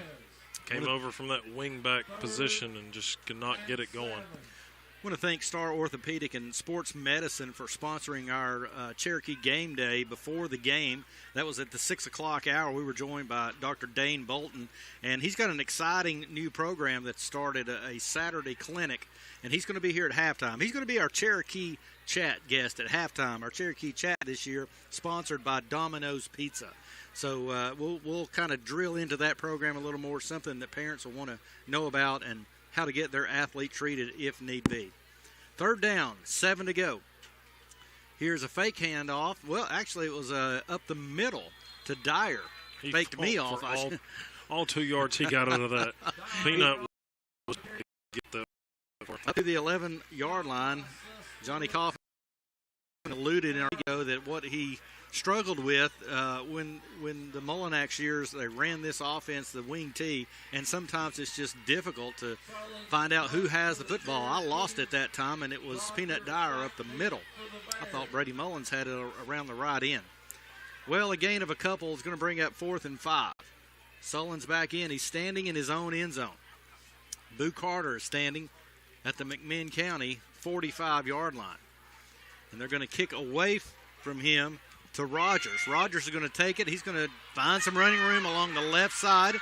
Came over from that wing-back position and just could not get it going. I want to thank Star Orthopedic and Sports Medicine for sponsoring our Cherokee Game Day before the game. That was at the 6 o'clock hour. We were joined by Dr. Dane Bolton, and he's got an exciting new program that started a Saturday clinic, and he's going to be here at halftime. He's going to be our Cherokee Chat guest at halftime. Our Cherokee Chat this year, sponsored by Domino's Pizza. So we'll kind of drill into that program a little more, something that parents will want to know about and how to get their athlete treated if need be. 3rd down, 7 to go. Here's a fake handoff. Well, actually, it was up the middle to Dyer. He faked me off. All 2 yards he got out of that. Peanut was get the up to the 11-yard line. Johnny Coffin alluded in our video that what he struggled with when the Mullinax years, they ran this offense, the wing T, and sometimes it's just difficult to find out who has the football. I lost it that time, and it was Peanut Dyer up the middle. I thought Brady Mullins had it around the right end. Well, a gain of a couple is going to bring up 4th and 5. Sullen's back in. He's standing in his own end zone. Boo Carter is standing at the McMinn County 45-yard line. And they're going to kick away from him to Rogers. Rogers is going to take it. He's going to find some running room along the left side.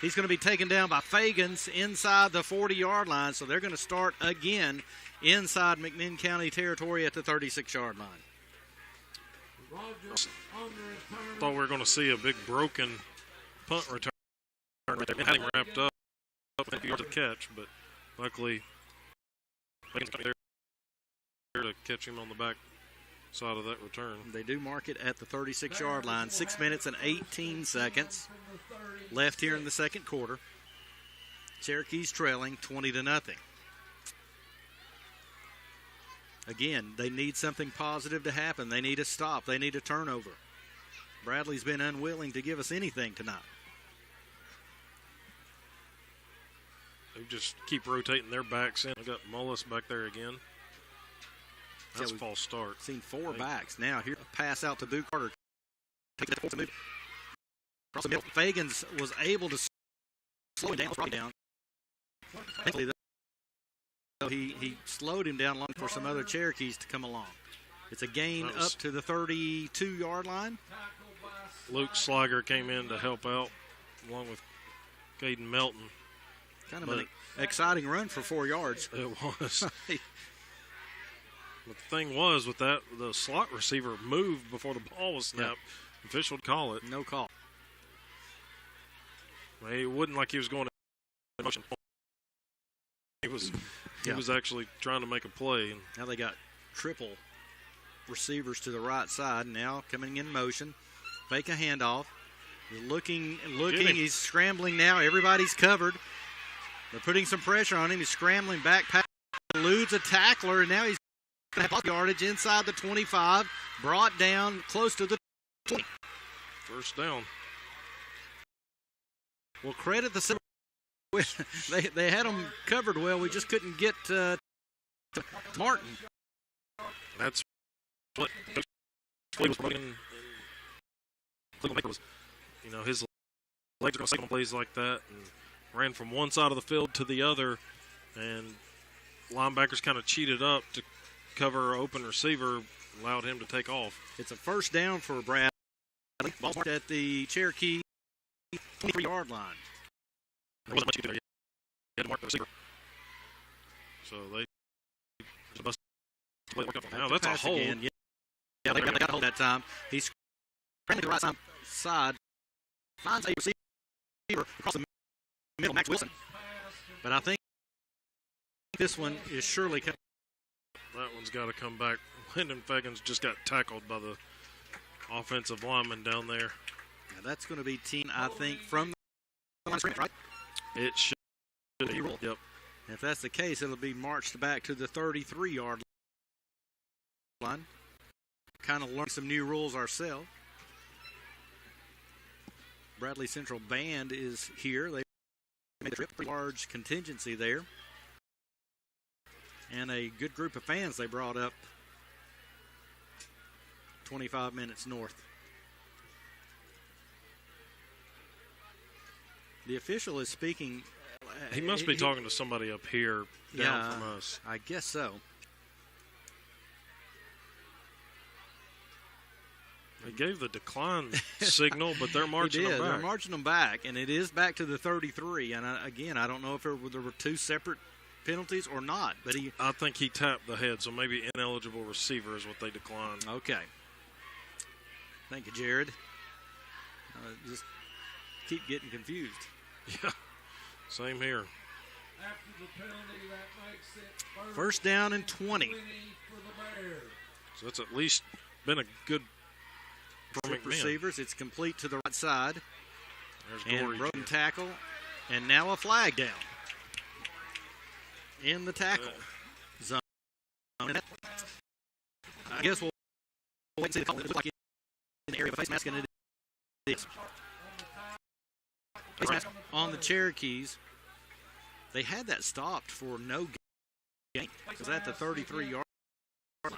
He's going to be taken down by Fagans inside the 40-yard line. So they're going to start again inside McMinn County territory at the 36-yard line. Thought we were going to see a big broken punt return right there. Having wrapped up a few yards of catch, but luckily Fagans got there to catch him on the back side of that return. They do mark it at the 36-yard line. 6 minutes and 18 seconds left here in the second quarter. Cherokees trailing 20-0. Again, they need something positive to happen. They need a stop. They need a turnover. Bradley's been unwilling to give us anything tonight. They just keep rotating their backs in. I got Mullis back there again. That's a false start. Seen four backs. Now here a pass out to Boo Carter. Fagans was able to slow him down. Thankfully, though, he slowed him down long for some other Cherokees to come along. It's a gain up to the 32-yard line. Luke Slager came in to help out along with Caden Melton. Kind of an exciting run for 4 yards. It was. But the thing was with that, the slot receiver moved before the ball was snapped. Yeah. Official would call it. No call. It wasn't like he was going to motion. He was actually trying to make a play. Now they got triple receivers to the right side. Now coming in motion. Fake a handoff. You're looking. He's scrambling now. Everybody's covered. They're putting some pressure on him. He's scrambling back. Eludes a tackler, and now he's going to have yardage inside the 25. Brought down close to the 20. First down. Well, credit the center. They had them covered well. We just couldn't get to Martin. That's what was broken. You know, his legs are going to stay on plays like that, and ran from one side of the field to the other, and linebackers kind of cheated up to cover an open receiver, allowed him to take off. It's a first down for Brad. Ball marked at the Cherokee 23-yard line. There wasn't much you could do there. You had to mark the receiver. So they bust play work up. Now that's a hold. Again. Yeah, they got a hold that time. He's scrambling to the right side. Finds a receiver across the middle, Max Wilson. But I think this one is surely coming. That one's got to come back. Lyndon Fagans just got tackled by the offensive lineman down there. Now that's going to be team, I think, from the line scrimmage, right? It should be. Yep. If that's the case, it'll be marched back to the 33-yard line. Kind of learned some new rules ourselves. Bradley Central Band is here. They made a trip, pretty large contingency there. And a good group of fans they brought up 25 minutes north. The official is speaking. He must be talking to somebody up here down from us. I guess so. They gave the decline signal, but they're marching them back. They're marching them back, and it is back to the 33. And again, I don't know if there were two separate penalties or not. But I think he tapped the head, so maybe ineligible receiver is what they declined. Okay. Thank you, Jared. Just keep getting confused. Yeah, same here. After the penalty, that makes it first down and 20. So that's at least been a good receivers. It's complete to the right side. There's and broken tackle. And now a flag down in the tackle zone. I guess we'll wait and see the call. It looks like in the area of face mask, and it is. Face mask on the Cherokees. They had that stopped for no gain. It was at the 33-yard line.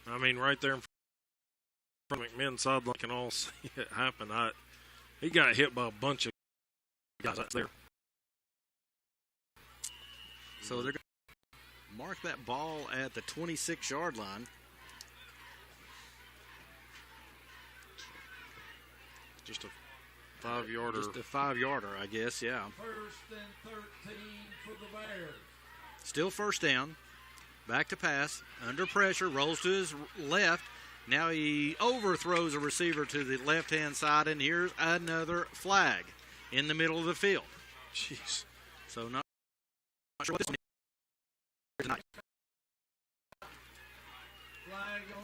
I mean, right there in front of McMinn sideline, can all see it happen. He got hit by a bunch of guys out there. So they're going to mark that ball at the 26-yard line. Just a 5-yarder. Just a 5-yarder, I guess, yeah. First and 13 for the Bears. Still first down. Back to pass. Under pressure. Rolls to his left. Now he overthrows a receiver to the left-hand side, and here's another flag in the middle of the field. Jeez. So not sure what this one is tonight.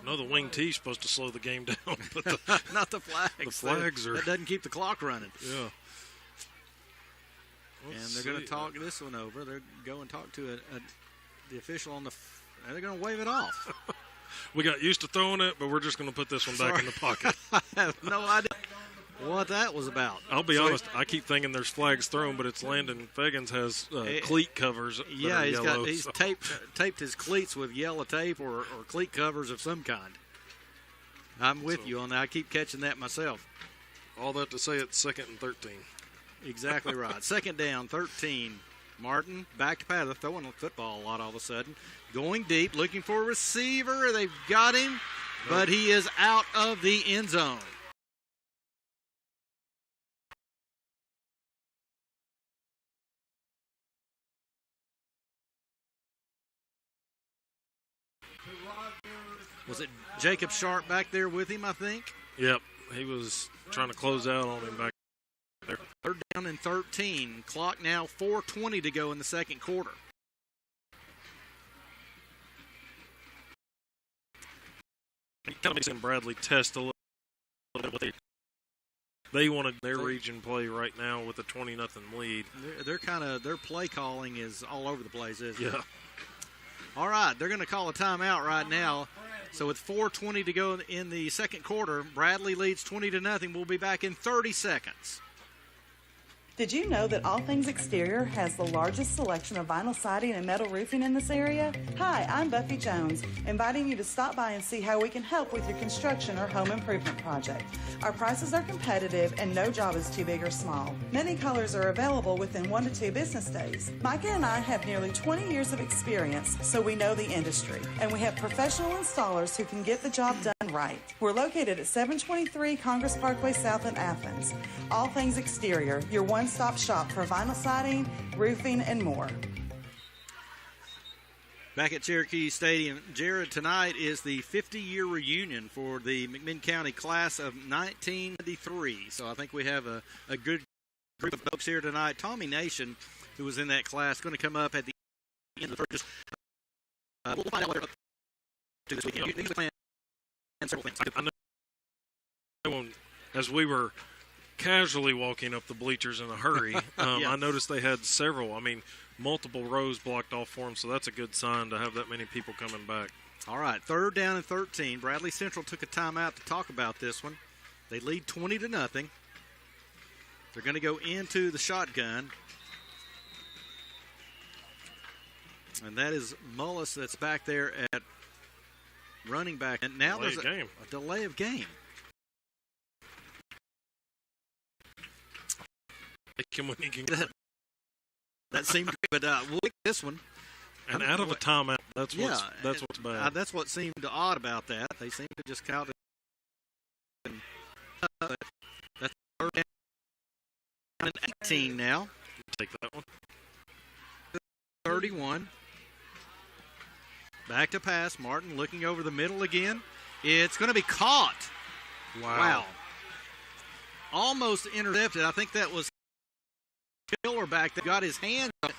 No, the wing T's supposed to slow the game down, but not the flags. The flags are. That doesn't keep the clock running. Yeah. And they're going to talk this one over. They're going to talk to the official on the. And they're going to wave it off. We got used to throwing it, but we're just going to put this one back in the pocket. I have no idea what that was about. I'll be honest. I keep thinking there's flags thrown, but it's Landon Feggins has cleat covers. Yeah, he's so. taped his cleats with yellow tape or cleat covers of some kind. I'm with you on that. I keep catching that myself. All that to say, it's 2nd and 13. Exactly right. 2nd down, 13. Martin back to pass, throwing the football a lot all of a sudden. Going deep, looking for a receiver. They've got him, but he is out of the end zone. Was it Jacob Sharp back there with him, I think? Yep. He was trying to close out on him back there. 3rd down and 13. Clock now 4:20 to go in the second quarter. Kind of makes Bradley test a little bit what they wanted their region play right now with a 20-0 lead. Their play calling is all over the place, isn't it? Yeah. All right, they're going to call a timeout right now. So with 4:20 to go in the second quarter, Bradley leads 20-0. We'll be back in 30 seconds. Did you know that All Things Exterior has the largest selection of vinyl siding and metal roofing in this area? Hi, I'm Buffy Jones, inviting you to stop by and see how we can help with your construction or home improvement project. Our prices are competitive and no job is too big or small. Many colors are available within 1 to 2 business days. Micah and I have nearly 20 years of experience, so we know the industry. And we have professional installers who can get the job done right. We're located at 723 Congress Parkway South in Athens. All Things Exterior, your one-stop shop for vinyl siding, roofing, and more. Back at Cherokee Stadium, Jared, tonight is the 50-year reunion for the McMinn County class of 1993. So I think we have a good group of folks here tonight. Tommy Nation, who was in that class, going to come up at the end of the first. We'll find out what they're up to this weekend. He's playing several things. I know as we were casually walking up the bleachers in a hurry, Yeah. I noticed they had multiple rows blocked off for them, so that's a good sign to have that many people coming back. All right, 3rd down and 13. Bradley Central took a timeout to talk about this one. They lead 20-0. They're going to go into the shotgun. And that is Mullis that's back there at running back. And now there's a delay of game. When he can get that seemed good, but we'll take this one. And out of a timeout, that's what's bad. That's what seemed odd about that. They seem to just count it. That's 3rd down and 18 now. Take that one. 31. Back to pass. Martin looking over the middle again. It's going to be caught. Wow. Almost intercepted. I think that was Killer back that got his hands on it.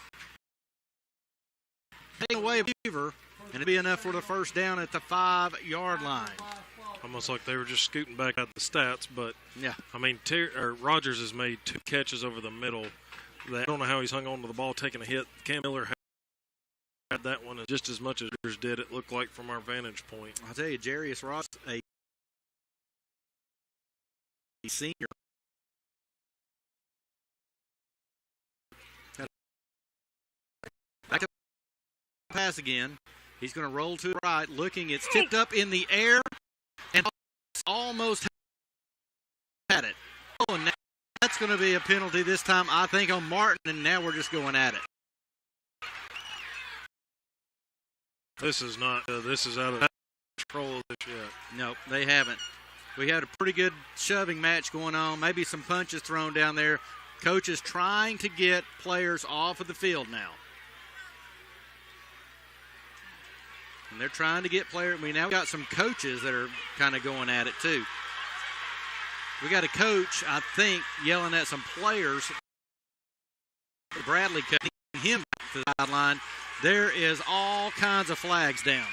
Taking away Beaver, and it'd be enough for the first down at the 5-yard line. Almost like they were just scooting back at the stats, but yeah. I mean, Rogers has made 2 catches over the middle. I don't know how he's hung on to the ball, taking a hit. Cam Miller had that one just as much as yours did, it looked like, from our vantage point. I'll tell you, Jarius Ross, a senior. Back to pass again. He's going to roll to the right, looking. It's tipped up in the air, and almost had it. Oh, and that's going to be a penalty this time, I think, on Martin, and now we're just going at it. This is not. This is out of control of this yet. No, they haven't. We had a pretty good shoving match going on. Maybe some punches thrown down there. Coach is trying to get players off of the field now. And they're trying to get players. We now got some coaches that are kind of going at it too. We got a coach, I think, yelling at some players. Bradley cutting him to the sideline. There is all kinds of flags down.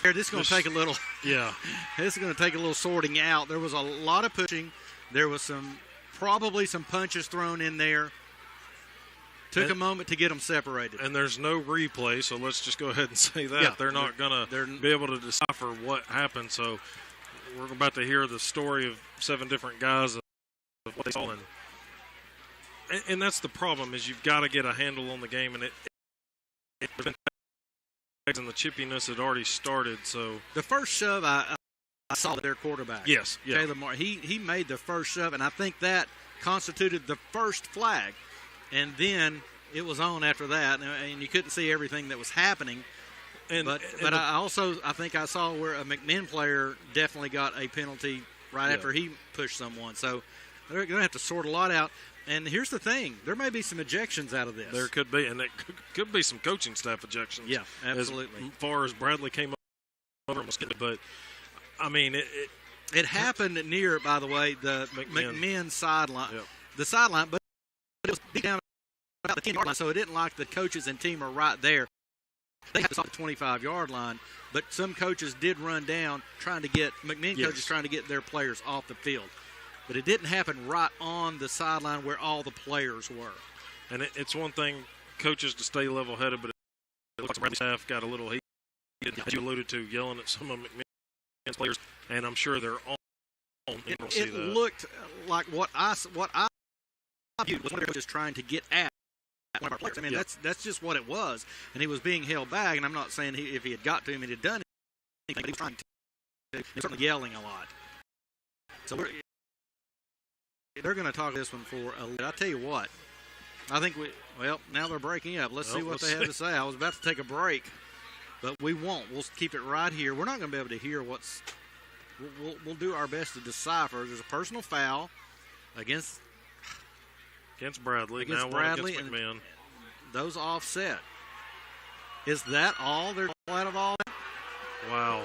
This is going to take a little. Yeah. This is going to take a little sorting out. There was a lot of pushing. There was probably some punches thrown in there. Took a moment to get them separated. And there's no replay, so let's just go ahead and say that. Yeah, they're not going to be able to decipher what happened. So we're about to hear the story of 7 different guys of what they saw. And that's the problem, is you've got to get a handle on the game. And and the chippiness had already started. So the first shove, I saw their quarterback. Yes. Yeah. Caleb Moore. He made the first shove, and I think that constituted the first flag. And then it was on after that, and you couldn't see everything that was happening. But I think I saw where a McMinn player definitely got a penalty right after he pushed someone. So they're going to have to sort a lot out. And here's the thing. There may be some ejections out of this. There could be, and there could be some coaching staff ejections. Yeah, absolutely. As far as Bradley came over, but, I mean, it happened near, by the way, the McMinn sideline. Yeah. The sideline, but it was down about the 10-yard line, so it didn't like the coaches and team are right there. They had to stop the 25-yard line, but some coaches did run down McMinn coaches trying to get their players off the field. But it didn't happen right on the sideline where all the players were. And it's one thing, coaches, to stay level-headed, but it looks like Bradley staff got a little heat, as you alluded to, yelling at some of McMinn's players, and I'm sure they're on. It looked like what I viewed was one of the coaches trying to get at one of our players. I mean, that's just what it was, and he was being held back. And I'm not saying if he had got to him, he'd have done anything. He was trying to. He was certainly yelling a lot. So they're going to talk this one for a little. I tell you what, I think now they're breaking up. Let's see what they have to say. I was about to take a break, but we won't. We'll keep it right here. We're not going to be able to hear what's. We'll do our best to decipher. There's a personal foul against Bradley. Against now Bradley against McMinn. And those offset. Is that all? They're out of all that? Wow.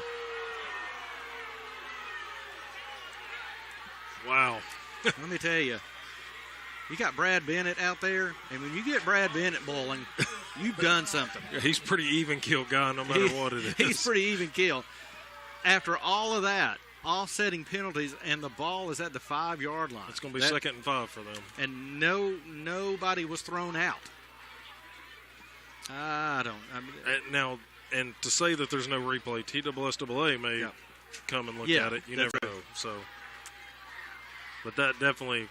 Wow. Let me tell you, you got Brad Bennett out there, and when you get Brad Bennett bowling, you've done something. He's pretty even kill guy no matter what it is. He's pretty even kill. After all of that, offsetting penalties, and the ball is at the 5-yard line. It's going to be 2nd and 5 for them. And nobody was thrown out. Now, and to say that there's no replay, TSSAA may come and look at it. You never know. So, but that definitely.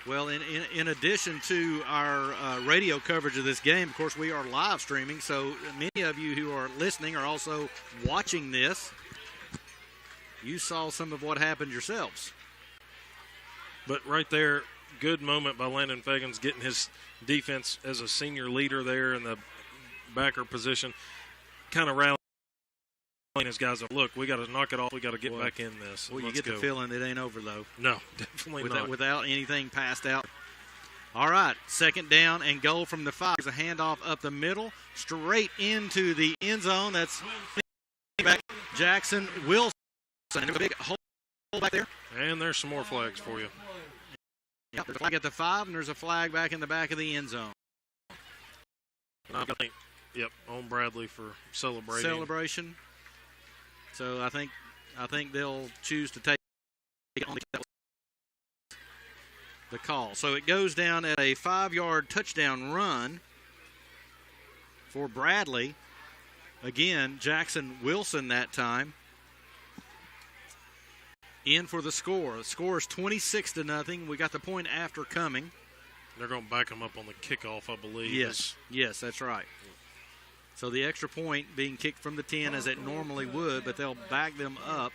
Well, in addition to our radio coverage of this game, of course, we are live streaming. So many of you who are listening are also watching this. You saw some of what happened yourselves. But right there, good moment by Landon Fagans getting his defense as a senior leader there in the backer position, kind of rallying his guys up. Look, we got to knock it off. We got to get back in this. Well, you get the feeling it ain't over, though. No, definitely not. Without anything passed out. All right, 2nd down and goal from the 5. There's a handoff up the middle, straight into the end zone. That's back Jackson Wilson. There's a big hole back there. And there's some more flags for you. Yep, there's a flag at the 5, and there's a flag back in the back of the end zone. On Bradley for celebration. So I think they'll choose to take on the call. So it goes down at a 5-yard touchdown run for Bradley. Again, Jackson Wilson that time. In for the score. The score is 26-0. We got the point after coming. They're going to back them up on the kickoff, I believe. Yes, that's right. So the extra point being kicked from the 10 as it normally would, but they'll back them up.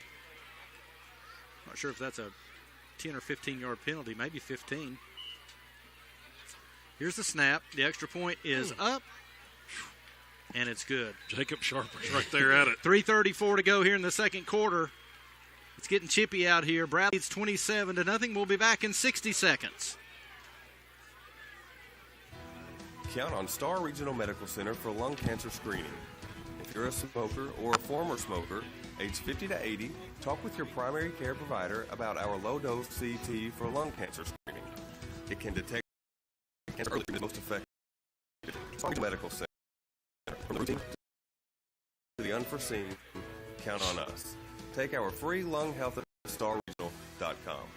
Not sure if that's a 10 or 15-yard penalty, maybe 15. Here's the snap. The extra point is up. And it's good. Jacob Sharper's right there at it. 3:34 to go here in the second quarter. It's getting chippy out here. Bradley leads 27-0. We'll be back in 60 seconds. Count on Star Regional Medical Center for lung cancer screening. If you're a smoker or a former smoker, age 50 to 80, talk with your primary care provider about our low-dose CT for lung cancer screening. It can detect cancer early and is most effective. Star Regional Medical Center. From the routine to the unforeseen, count on us. Take our free lung health at starregional.com.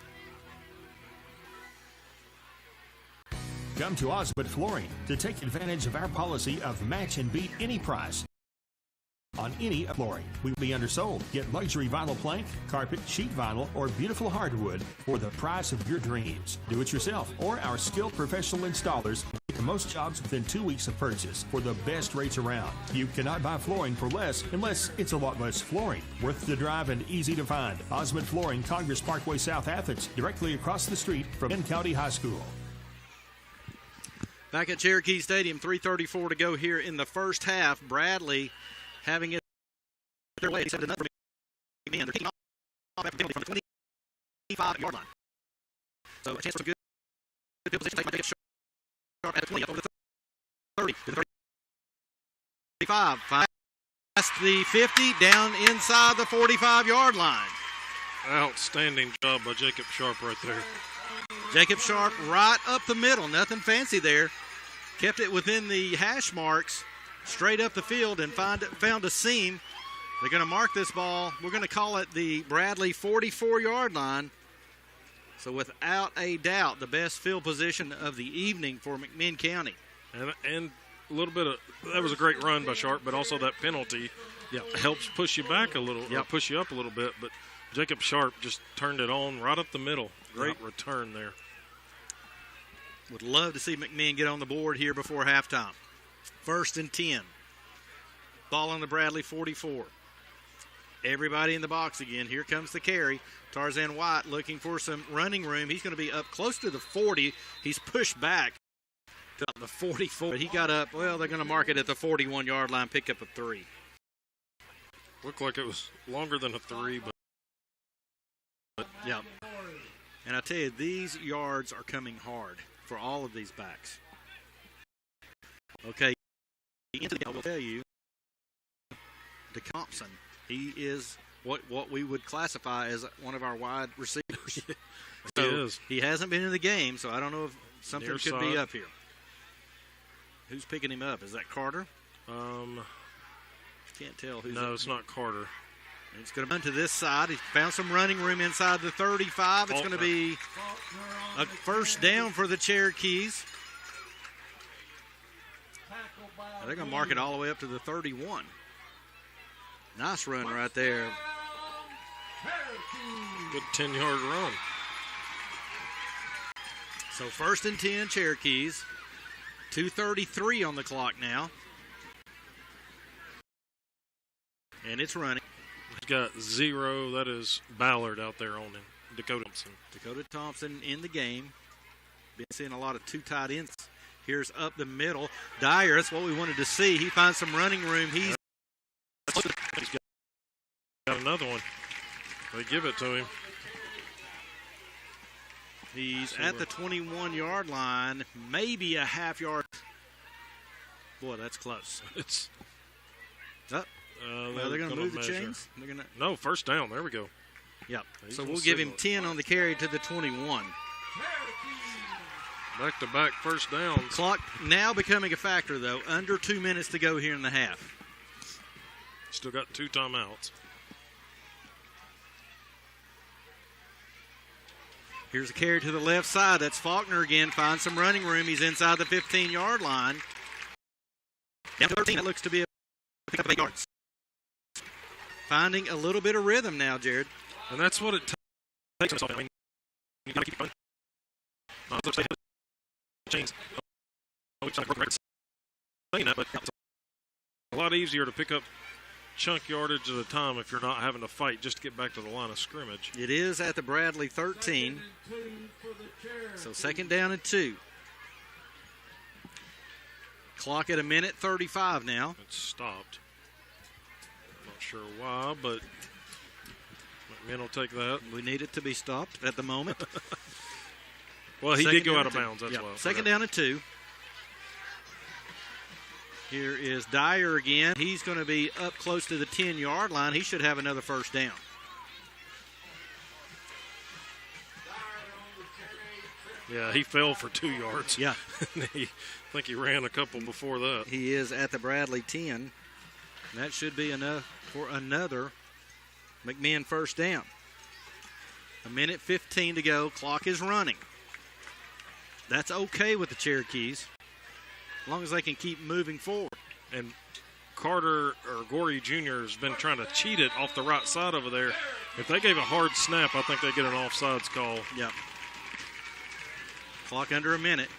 Come to Osmond Flooring to take advantage of our policy of match and beat any price on any flooring. We will be undersold. Get luxury vinyl plank, carpet, sheet vinyl, or beautiful hardwood for the price of your dreams. Do it yourself or our skilled professional installers get most jobs within 2 weeks of purchase for the best rates around. You cannot buy flooring for less unless it's a lot less flooring. Worth the drive and easy to find. Osmond Flooring, Congress Parkway, South Athens, directly across the street from Penn County High School. Back at Cherokee Stadium, 3:34 to go here in the first half. Bradley having it their way, 7-0 from McMinn. They're kicking off after penalty from the 25-yard line. So a chance for some good field position. Take my Jacob Sharp at the 20, up over the 30, to the 35. Past the 50, down inside the 45-yard line. Outstanding job by Jacob Sharp right there. Jacob Sharp right up the middle. Nothing fancy there. Kept it within the hash marks, straight up the field, and found a seam. They're going to mark this ball. We're going to call it the Bradley 44-yard line. So without a doubt, the best field position of the evening for McMinn County. And a little bit of that was a great run by Sharp, but also that penalty helps push you back a little, or push you up a little bit. But Jacob Sharp just turned it on right up the middle. Great return there. Would love to see McMinn get on the board here before halftime. 1st and 10. Ball on the Bradley 44. Everybody in the box again. Here comes the carry. Tarzan White looking for some running room. He's going to be up close to the 40. He's pushed back to the 44. But he got up. Well, they're going to mark it at the 41-yard line, pick up a 3. Looked like it was longer than a 3, but yeah. And I tell you, these yards are coming hard for all of these backs. Okay, I will tell you, DeCompson, he is what we would classify as one of our wide receivers. So he hasn't been in the game, so I don't know if something could be up here. Who's picking him up? Is that Carter? Can't tell who's. No, it's not Carter. It's going to run to this side. He found some running room inside the 35. It's going to be a first down for the Cherokees. They're going to mark it all the way up to the 31. Nice run right there. Good 10-yard run. So 1st and 10, Cherokees. 2:33 on the clock now. And it's running. He's got 0. That is Ballard out there on him. Dakota Thompson. Dakota Thompson in the game. Been seeing a lot of two tight ends. Here's up the middle. Dyer, that's what we wanted to see. He finds some running room. He's got another one. They give it to him. He's at the 21-yard line, maybe a half yard. Boy, that's close. It's up. Well, they're going to move the chains. No, first down. There we go. Yep. So we'll give him 10 on the carry to the 21. Back-to-back first downs. Clock now becoming a factor, though. Under 2 minutes to go here in the half. Still got 2 timeouts. Here's a carry to the left side. That's Faulkner again. Finds some running room. He's inside the 15-yard line. Down to 13. That looks to be a pick up 8 yards. Finding a little bit of rhythm now, Jared. And that's what it takes. I mean, you got to keep going. Chains. But it's a lot easier to pick up chunk yardage at a time if you're not having to fight just to get back to the line of scrimmage. It is at the Bradley 13. So 2nd down and 2. Clock at 1:35 now. It's stopped. Not sure why, but McMinn will take that. We need it to be stopped at the moment. Well, he Second did go down out of and 2. bounds. That's why. Second down and 2. Here is Dyer again. He's going to be up close to the 10-yard line. He should have another first down. Yeah, he fell for 2 yards. Yeah. I think he ran a couple before that. He is at the Bradley 10. That should be enough for another McMinn first down. 1:15 to go. Clock is running. That's okay with the Cherokees, as long as they can keep moving forward. And Carter or Gorey Jr. has been trying to cheat it off the right side over there. If they gave a hard snap, I think they get an offsides call. Yep. Clock under a minute.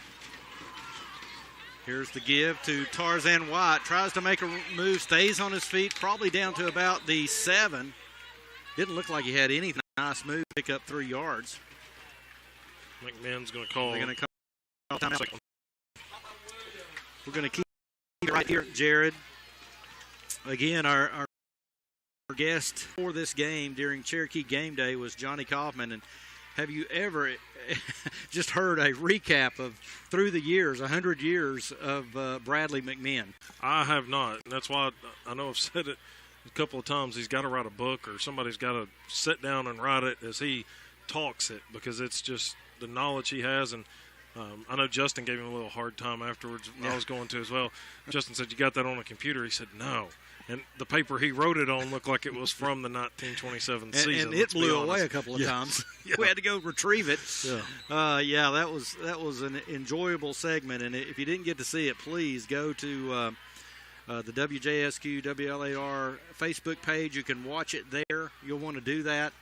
Here's the give to Tarzan White. Tries to make a move, stays on his feet, probably down to about the 7. Didn't look like he had anything. Nice move, pick up 3 yards. McMinn's going to call. They're going to call timeout. We're going to keep it right here, Jared. Again, our guest for this game during Cherokee Game Day was Johnny Kaufman. And have you ever just heard a recap of through the years, 100 years of Bradley McMinn? I have not. And that's why I know I've said it a couple of times. He's got to write a book, or somebody's got to sit down and write it as he talks it, because it's just the knowledge he has. And I know Justin gave him a little hard time afterwards. Yeah. I was going to as well. Justin said, "You got that on a computer?" He said, "No." And the paper he wrote it on looked like it was from the 1927 season. And it blew away a couple of times. Yeah. We had to go retrieve it. Yeah. That was an enjoyable segment. And if you didn't get to see it, please go to the WJSQ WLAR Facebook page. You can watch it there. You'll want to do that.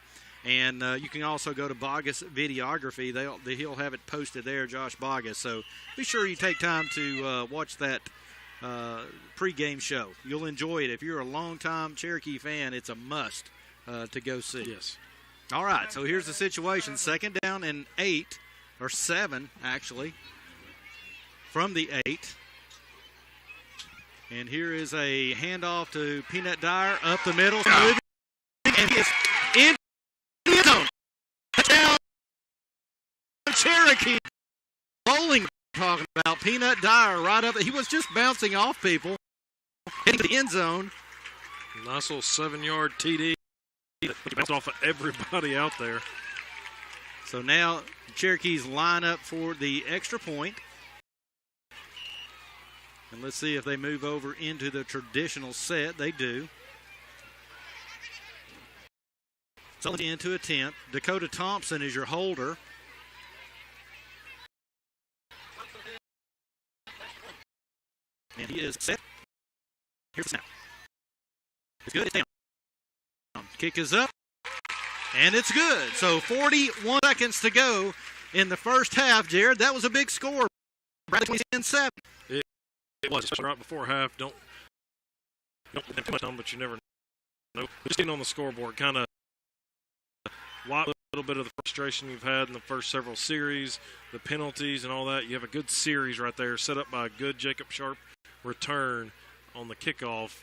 And you can also go to Bogus Videography. He'll have it posted there, Josh Bogus. So be sure you take time to watch that pregame show. You'll enjoy it. If you're a longtime Cherokee fan, it's a must to go see. Yes. All right, so here's the situation. Second down and 8, or 7, actually, from the 8. And here is a handoff to Peanut Dyer up the middle. Moving, and he is in the end zone. Touchdown, Cherokee. Bowling, talking about Peanut Dyer right up. He was just bouncing off people into the end zone. Nice little 7-yard TD. Bounced off of everybody out there. So now Cherokees line up for the extra point. And let's see if they move over into the traditional set. They do. So into attempt. Dakota Thompson is your holder. And he is set. Here's the snap. It's good. It's down. Kick is up. And it's good. So 41 seconds to go in the first half, Jared. That was a big score. Bradley 10-7. It was, especially right before half. Don't have too much time, but you never know. Just getting on the scoreboard, kind of wipe a little bit of the frustration you've had in the first several series, the penalties and all that. You have a good series right there, set up by a good Jacob Sharp return on the kickoff,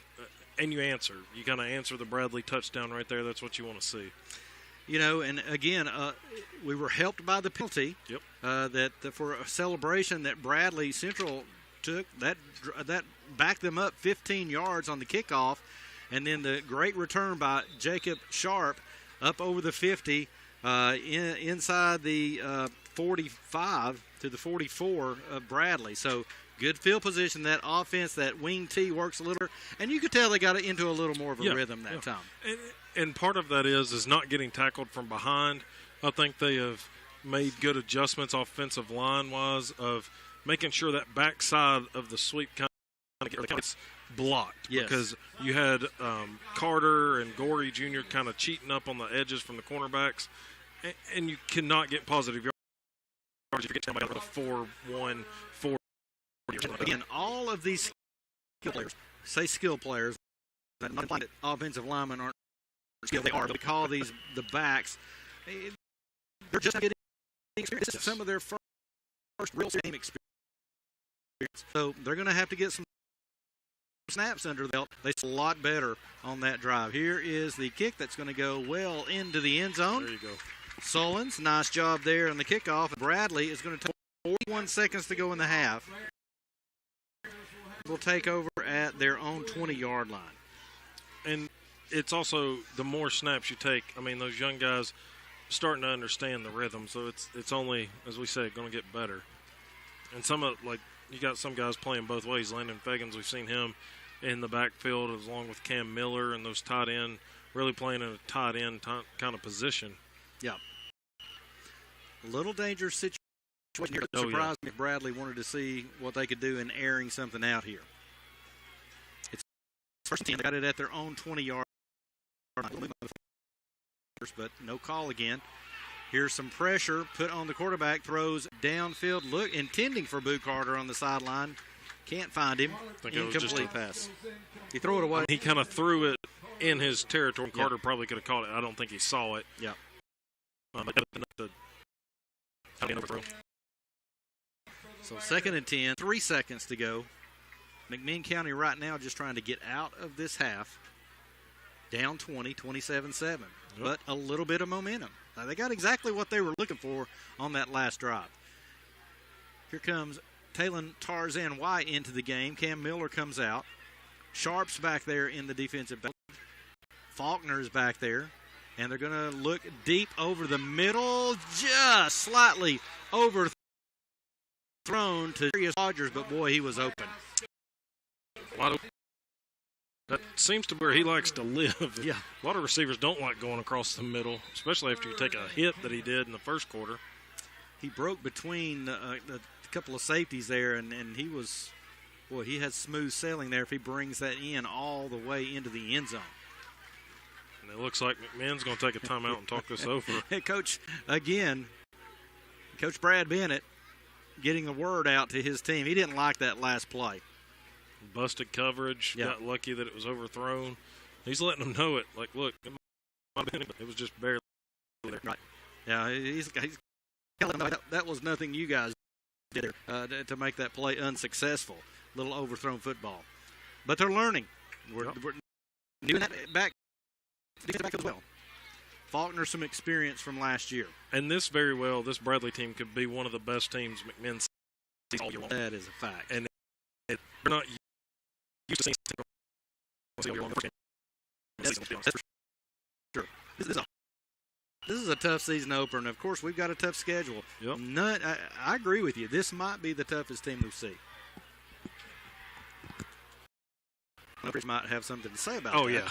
and you answer. You kind of answer the Bradley touchdown right there. That's what you want to see. You know, and again, we were helped by the penalty. Yep. For a celebration that Bradley Central took, that backed them up 15 yards on the kickoff, and then the great return by Jacob Sharp up over the 50, inside the 45 to the 44 of Bradley. So good field position. That offense, that wing T works a little, and you could tell they got into a little more of a rhythm that time. And part of that is not getting tackled from behind. I think they have made good adjustments offensive line-wise of making sure that backside of the sweep kind of gets blocked. Yes. Because you had Carter and Gorey Jr. kind of cheating up on the edges from the cornerbacks, and you cannot get positive yards if you get somebody with a 4-1, 4. Again, all of these skill players, say skill players, that not implying that offensive linemen aren't skilled. They are. But we call these the backs. They're just getting experience. This is some of their first real game experience. So they're going to have to get some snaps under the belt. They a lot better on that drive. Here is the kick that's going to go well into the end zone. There you go. Sullins, nice job there on the kickoff. Bradley is going to take 41 seconds to go in the half. Will take over at their own 20-yard line. And it's also the more snaps you take, I mean, those young guys starting to understand the rhythm, so it's only, as we say, going to get better. And some of, like, you got some guys playing both ways. Landon Fagans, we've seen him in the backfield along with Cam Miller and those tight end, really playing in a tight end kind of position. Yeah. A little dangerous situation here. Surprised me if Bradley wanted to see what they could do in airing something out here. It's first team. They got it at their own 20-yard line. But no call again. Here's some pressure put on the quarterback. Throws downfield. Look, intending for Boo Carter on the sideline. Can't find him. Incomplete pass. He threw it away. He kind of threw it in his territory. Carter probably could have caught it. I don't think he saw it. Yeah. So 2nd and 10, 3 seconds to go. McMinn County right now just trying to get out of this half. Down 20, 27-7. Yep. But a little bit of momentum. They got exactly what they were looking for on that last drive. Here comes Talon Tarzan White into the game. Cam Miller comes out. Sharp's back there in the defensive back. Faulkner's back there. And they're going to look deep over the middle. Just slightly overthrown to Darius Rogers, but boy, he was open. That seems to be where he likes to live. Yeah. A lot of receivers don't like going across the middle, especially after you take a hit that he did in the first quarter. He broke between a couple of safeties there, and he was, boy, he has smooth sailing there if he brings that in all the way into the end zone. And it looks like McMinn's going to take a timeout and talk this over. Hey, Coach, again, Coach Brad Bennett getting the word out to his team. He didn't like that last play. Busted coverage, got lucky that it was overthrown. He's letting them know it. Like, look, it was just barely there. Right. Yeah, he's telling them that was nothing you guys did to make that play unsuccessful. Little overthrown football. But they're learning. We're doing that back as well. Faulkner some experience from last year. And this Bradley team could be one of the best teams McMinn sees all year long. That is a fact. And they're not used to seeing all year long. That's for sure. This is a tough season opener, and of course we've got a tough schedule. Yep. I agree with you. This might be the toughest team we see. Chris might have something to say about that. Oh, yeah.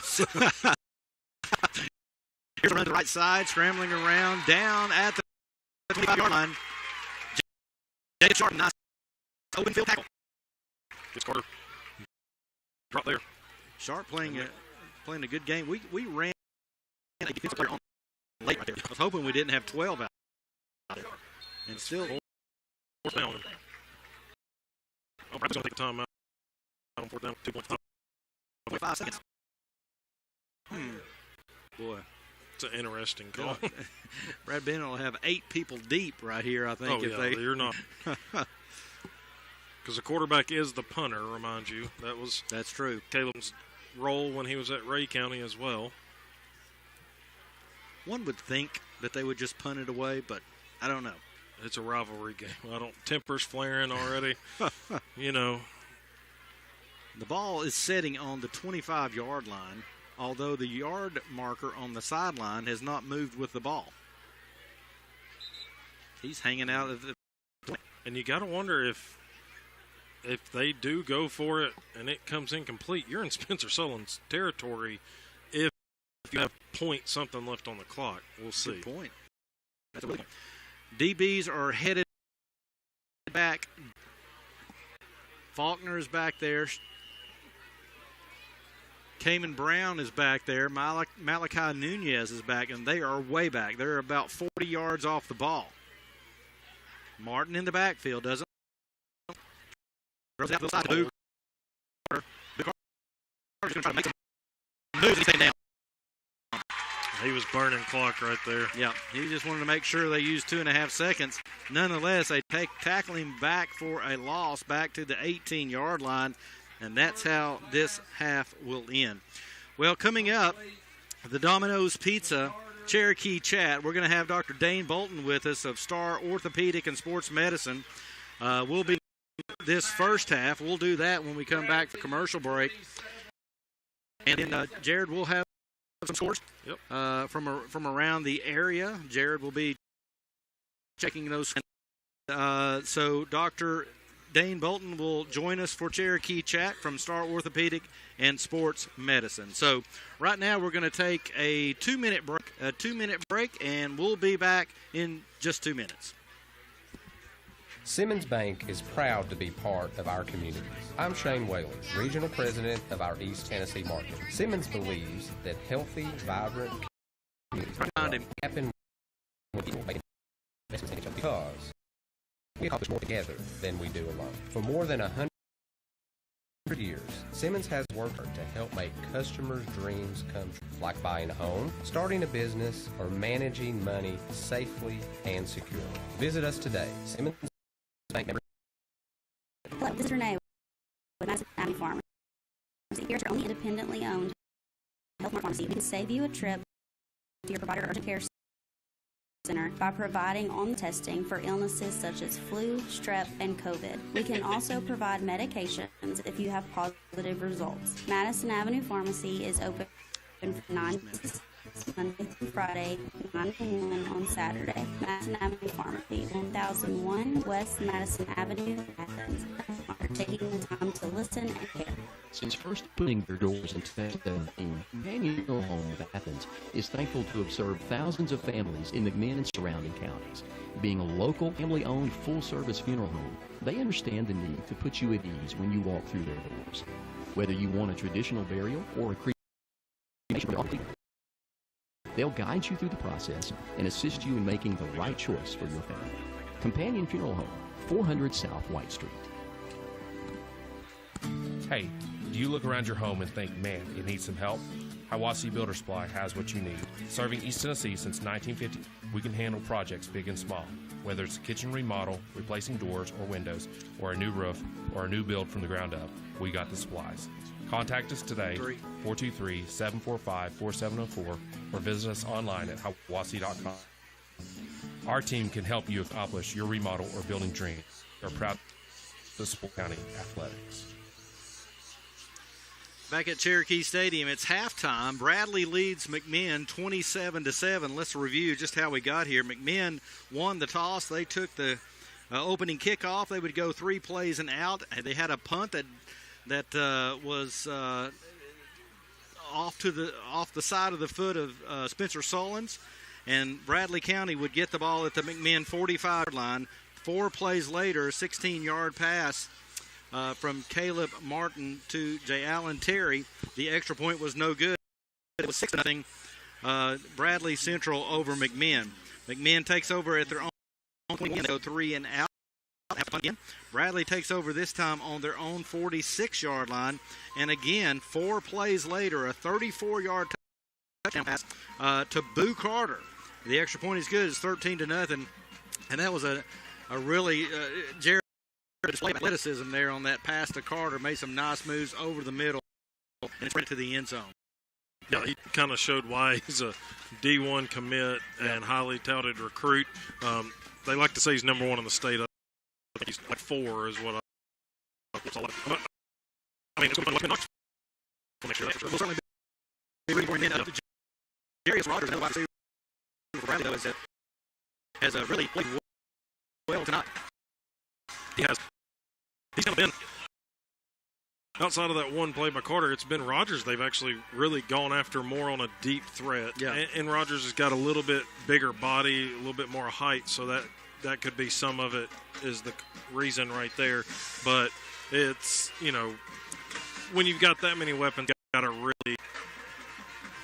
Here's around the right side, scrambling around, down at the 25-yard line. Jay Sharp, nice open field tackle. Gets Carter. Right there. Sharp playing a good game. We ran a defensive player on late right there. I was hoping we didn't have 12 out there. And still. Fourth down. Brad's going to take the time out. On fourth down, 2.5. 5 seconds. Boy. It's an interesting call. Brad Bennett will have 8 people deep right here, I think. You're not. Because the quarterback is the punter, remind you. That's true. Caleb's role when he was at Ray County as well. One would think that they would just punt it away, but I don't know. It's a rivalry game. Tempers flaring already. The ball is setting on the 25-yard line, although the yard marker on the sideline has not moved with the ball. He's hanging out of the. And you got to wonder if they do go for it and it comes incomplete, you're in Spencer Sullivan's territory if you have point something left on the clock. We'll see. Good point. That's a good point. DBs are headed back. Faulkner is back there. Cayman Brown is back there. Malachi Nunez is back, and they are way back. They're about 40 yards off the ball. Martin in the backfield doesn't. Throws out the side to Boo. The Carter's going to try to make some moves and he's taken down. He was burning clock right there. Yeah, he just wanted to make sure they used 2.5 seconds. Nonetheless, they tackle him back for a loss back to the 18-yard line, and that's how this half will end. Well, coming up, the Domino's Pizza Cherokee Chat. We're going to have Dr. Dane Bolton with us of Star Orthopedic and Sports Medicine. We'll be this first half. We'll do that when we come back for commercial break. And then, Jared, we'll have some scores from around the area. Jared will be checking those. So Dr. Dane Bolton will join us for Cherokee Chat from Star Orthopedic and Sports Medicine. So right now we're going to take a 2-minute break, and we'll be back in just 2 minutes. Simmons Bank is proud to be part of our community. I'm Shane Whalen, Regional President of our East Tennessee market. Simmons believes that healthy, vibrant communities happen when people make investments in each other, because we accomplish more together than we do alone. For more than 100 years, Simmons has worked to help make customers' dreams come true, like buying a home, starting a business, or managing money safely and securely. Visit us today. Simmons Bank member. Hello, this is Renee with Madison Avenue Pharmacy. Here's your only independently owned health pharmacy. We can save you a trip to your provider urgent care center by providing on testing for illnesses such as flu, strep, and COVID. We can also provide medications if you have positive results. Madison Avenue Pharmacy is open from 9 to 6 Monday through Friday, 9 to 1 on Saturday. Madison Avenue Pharmacy, 1001 West Madison Avenue, Athens. For taking the time to listen and care. Since first putting their doors in 2017, Companion Funeral Home of Athens is thankful to have served thousands of families in McMinn and surrounding counties. Being a local, family-owned, full-service funeral home, they understand the need to put you at ease when you walk through their doors. Whether you want a traditional burial or a cremation, they'll guide you through the process and assist you in making the right choice for your family. Companion Funeral Home, 400 South White Street. Hey, do you look around your home and think, man, it needs some help? Hiwassee Builder Supply has what you need. Serving East Tennessee since 1950, we can handle projects big and small. Whether it's a kitchen remodel, replacing doors or windows, or a new roof, or a new build from the ground up, we got the supplies. Contact us today, 423-745-4704, or visit us online at hiwassee.com. Our team can help you accomplish your remodel or building dream. We're proud to support County Athletics. Back at Cherokee Stadium, it's halftime. Bradley leads McMinn 27-7. Let's review just how we got here. McMinn won the toss. They took the opening kickoff. They would go 3 plays and out. They had a punt that was off the side of the foot of Spencer Solons, and Bradley County would get the ball at the McMinn 45-yard line. 4 plays later, a 16-yard pass from Caleb Martin to J. Allen Terry. The extra point was no good. It was 6-0. Bradley Central over McMinn. McMinn takes over at their own 20. They go 3 and out. Again, Bradley takes over this time on their own 46-yard line. And again, 4 plays later, a 34-yard touchdown pass to Boo Carter. The extra point is good. It's 13-0. And that was a really Jared display of athleticism there on that pass to Carter. Made some nice moves over the middle and spread it to the end zone. Yeah, he kind of showed why he's a D1 commit and highly touted recruit. They like to say he's number 1 in the state. I think he's like 4 is what I mean, it's going to be next year. We'll certainly be rooting for him. Jarius Rogers, another wide receiver for Bradley, though, has really played well tonight. He's kind of been outside of that one play by Carter. It's been Rogers. They've actually really gone after more on a deep threat. Yeah. And Rogers has got a little bit bigger body, a little bit more height, so that could be some of it is the reason right there. But it's, when you've got that many weapons, you've got to really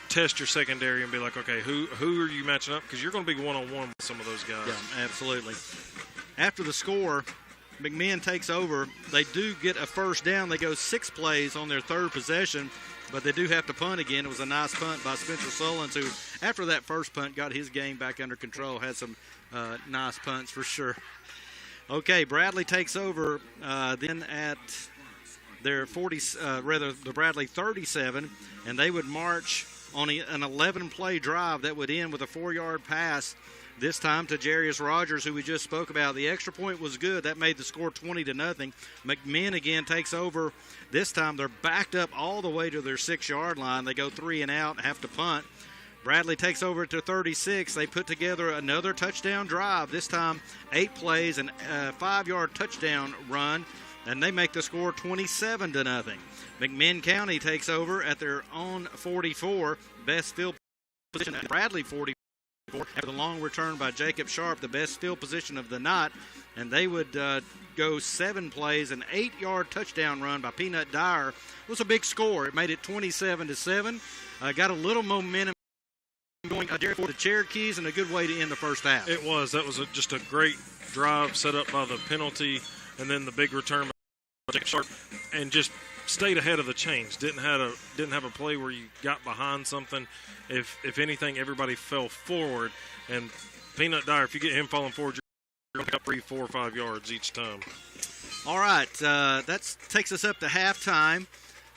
test your secondary and be like, okay, who are you matching up? Because you're going to be one-on-one with some of those guys. Yeah, absolutely. After the score, McMinn takes over. They do get a first down. They go 6 plays on their third possession. But they do have to punt again. It was a nice punt by Spencer Sullins, who, after that first punt, got his game back under control. Had some nice punts for sure. Okay, Bradley takes over then at their the Bradley 37, and they would march on an 11-play drive that would end with a 4-yard pass. This time to Jarius Rogers, who we just spoke about. The extra point was good. That made the score 20-0. McMinn again takes over. This time they're backed up all the way to their 6-yard line. They go 3 and out, have to punt. Bradley takes over to 36. They put together another touchdown drive. This time 8 plays and a 5-yard touchdown run, and they make the score 27-0. McMinn County takes over at their own 44. Best field position at Bradley 44. After the long return by Jacob Sharp, the best field position of the night, and they would go 7 plays, an 8-yard touchdown run by Peanut Dyer. It was a big score. It made it 27-7. Got a little momentum going for the Cherokees, and a good way to end the first half. It was. That was just a great drive set up by the penalty, and then the big return by Jacob Sharp, and just stayed ahead of the chains. Didn't have a play where you got behind something. If anything, everybody fell forward. And Peanut Dyer, if you get him falling forward, you're going to pick up 3, 4, 5 yards each time. All right, that takes us up to halftime.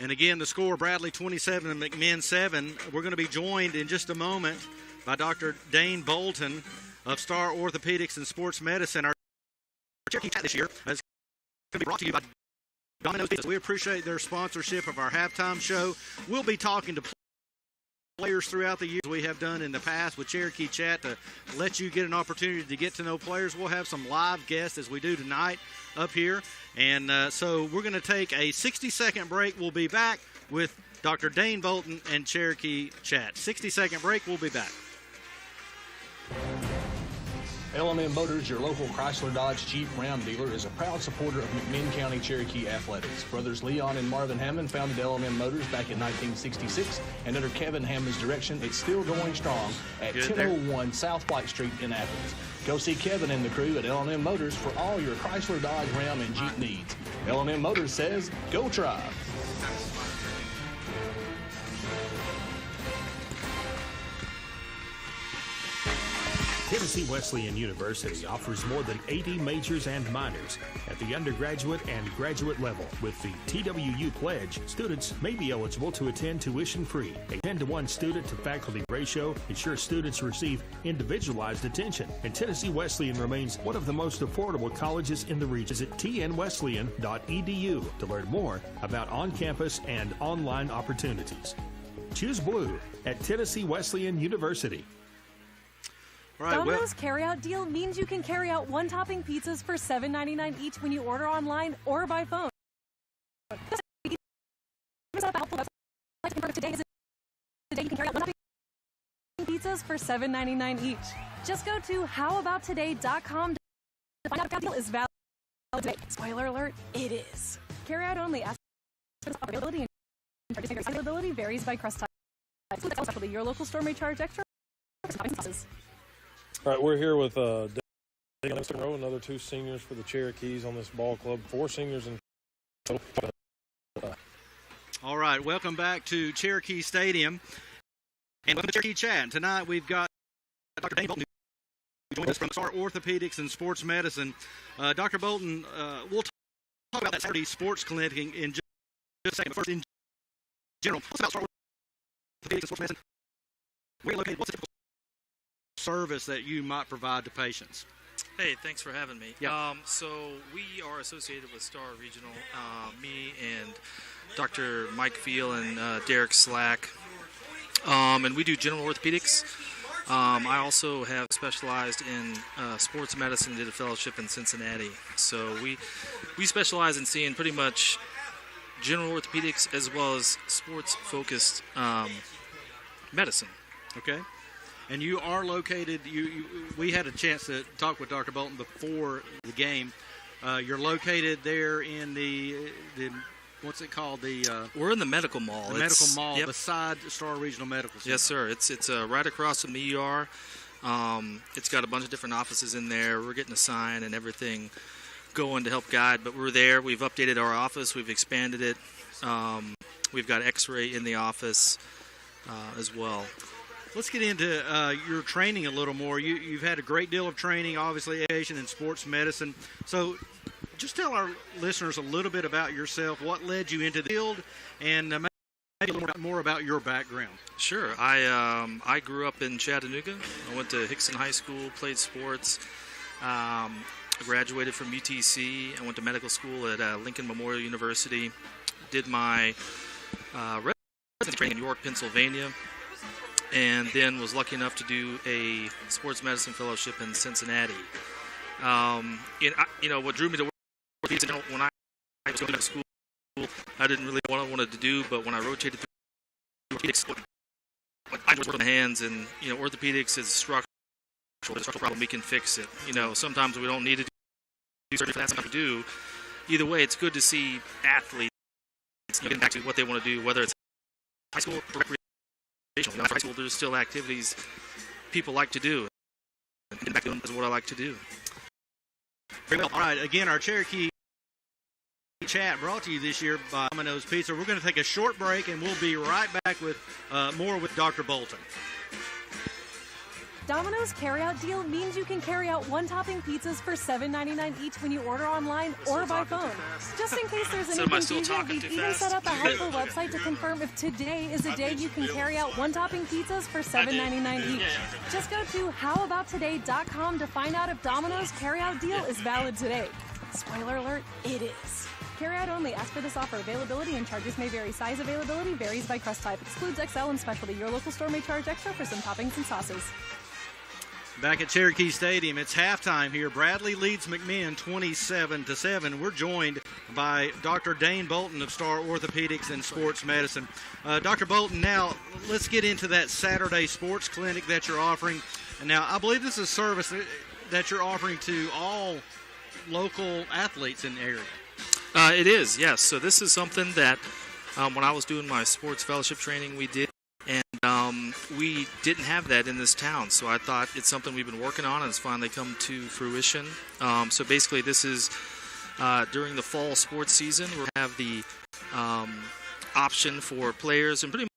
And again, the score, Bradley 27 and McMinn 7. We're going to be joined in just a moment by Dr. Dane Bolton of Star Orthopedics and Sports Medicine. Our Cherokee chat this year is going to be brought to you by Domino's Pizza. We appreciate their sponsorship of our halftime show. We'll be talking to players throughout the years we have done in the past with Cherokee Chat to let you get an opportunity to get to know players. We'll have some live guests as we do tonight up here. And so we're going to take a 60-second break. We'll be back with Dr. Dane Bolton and Cherokee Chat. 60-second break. We'll be back. L&M Motors, your local Chrysler Dodge Jeep Ram dealer, is a proud supporter of McMinn County Cherokee athletics. Brothers Leon and Marvin Hammond founded L&M Motors back in 1966, and under Kevin Hammond's direction, it's still going strong at 1001 South White Street in Athens. Go see Kevin and the crew at L&M Motors for all your Chrysler, Dodge, Ram, and Jeep needs. L&M Motors says, go try. Tennessee Wesleyan University offers more than 80 majors and minors at the undergraduate and graduate level. With the TWU Pledge, students may be eligible to attend tuition-free. A 10-to-1 student-to-faculty ratio ensures students receive individualized attention, and Tennessee Wesleyan remains one of the most affordable colleges in the region. Visit tnwesleyan.edu to learn more about on-campus and online opportunities. Choose blue at Tennessee Wesleyan University. Right, Domino's carryout deal means you can carry out one-topping pizzas for $7.99 each when you order online or by phone. Today is the day you can carry out one-topping pizzas for $7.99 each. Just go to howaboutoday.com to find out if that deal is valid today. Spoiler alert, it is. Carry out only. Ask for availability and availability varies by crust type. Your local store may charge extra. All right, we're here with Dave Rowe, another 2 seniors for the Cherokees on this ball club. 4 seniors in total. All right, welcome back to Cherokee Stadium. And welcome to Cherokee Chat. And tonight we've got Dr. Dane Bolton, who joins us from Star Orthopedics and Sports Medicine. Dr. Bolton, we'll talk about that Saturday sports clinic in just a second. But first, in general, what's about Star Orthopedics and Sports Medicine? Where you're located, what's the typical service that you might provide to patients? Hey, thanks for having me. Yeah. So we are associated with Star Regional, me and Dr. Mike Veal and Derek Slack, and we do general orthopedics. I also have specialized in sports medicine, did a fellowship in Cincinnati. So we specialize in seeing pretty much general orthopedics as well as sports-focused medicine. Okay. And you are located, we had a chance to talk with Dr. Bolton before the game. You're located there in the what's it called? We're in the medical mall. The medical mall beside Star Regional Medical Center. Yes, sir. It's right across from the ER. It's got a bunch of different offices in there. We're getting a sign and everything going to help guide, but we're there. We've updated our office. We've expanded it. We've got X-ray in the office as well. Let's get into your training a little more. You've had a great deal of training, obviously, education in sports medicine. So just tell our listeners a little bit about yourself, what led you into the field, and maybe a little more about your background. Sure. I grew up in Chattanooga. I went to Hickson High School, played sports. I graduated from UTC. I went to medical school at Lincoln Memorial University. Did my residency training in York, Pennsylvania, and then was lucky enough to do a sports medicine fellowship in Cincinnati. What drew me to work when I was going to school, I didn't really know what I wanted to do, but when I rotated through orthopedics, I was working on the hands, and orthopedics is structural. It's a structural problem, we can fix it. Sometimes we don't need to do surgery for that. Sometimes we do. Either way, it's good to see athletes getting back to what they want to do, whether it's high school or recreational. High school, there's still activities people like to do, and getting back to them is what I like to do. Very well. All right. Again, our Cherokee Chat brought to you this year by Domino's Pizza. We're going to take a short break, and we'll be right back with more with Dr. Bolton. Domino's carryout deal means you can carry out one-topping pizzas for $7.99 each when you order online or by phone. Just in case there's any confusion, we've even set up a helpful website to confirm if today is a day you can carry out one-topping pizzas for $7.99 each. Just go to howaboutotoday.com to find out if Domino's carryout deal is valid today. Spoiler alert, it is. Carryout only. Ask for this offer. Availability and charges may vary. Size availability varies by crust type. Excludes XL and specialty. Your local store may charge extra for some toppings and sauces. Back at Cherokee Stadium, it's halftime here. Bradley leads McMinn 27-7. We're joined by Dr. Dane Bolton of Star Orthopedics and Sports Medicine. Dr. Bolton, now let's get into that Saturday sports clinic that you're offering. And now, I believe this is a service that you're offering to all local athletes in the area. It is, yes. So this is something that when I was doing my sports fellowship training, we did. And we didn't have that in this town, so I thought it's something we've been working on, and it's finally come to fruition. So basically, this is during the fall sports season. We'll have the option for players and pretty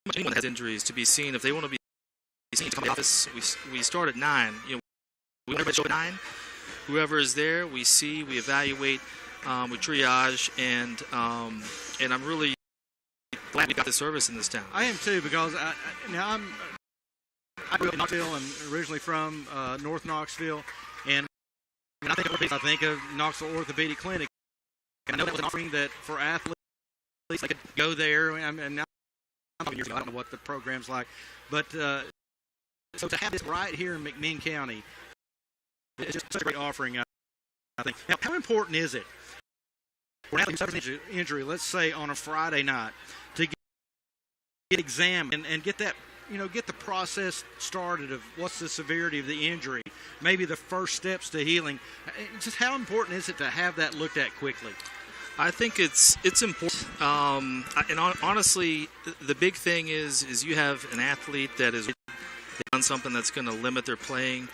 much anyone that has injuries to be seen. If they want to be seen, to come to the office. We start at 9. We want everybody to show at 9. Whoever is there, we see, we evaluate, we triage, and I'm really glad we got this service in this town. I am too, because I grew up in Knoxville and originally from North Knoxville, and when I think of Knoxville Orthopedic Clinic. And I know that was an offering that for athletes they could go there. And now I don't know what the program's like, but so to have this right here in McMinn County, it's just such a great offering. I think. Now, how important is it for an athlete who suffers an injury, let's say on a Friday night, to get examined and get that, get the process started of what's the severity of the injury, maybe the first steps to healing? Just how important is it to have that looked at quickly? I think it's important. And honestly, the big thing is you have an athlete that has done something that's going to limit their playing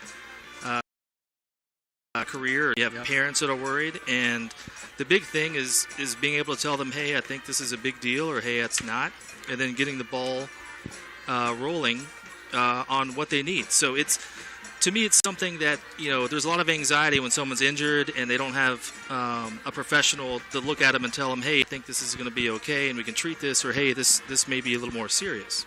career. You have parents that are worried, and the big thing is being able to tell them, hey, I think this is a big deal, or hey, it's not, and then getting the ball rolling on what they need. So to me, it's something that, there's a lot of anxiety when someone's injured and they don't have a professional to look at them and tell them, hey, I think this is going to be okay and we can treat this, or hey, this may be a little more serious.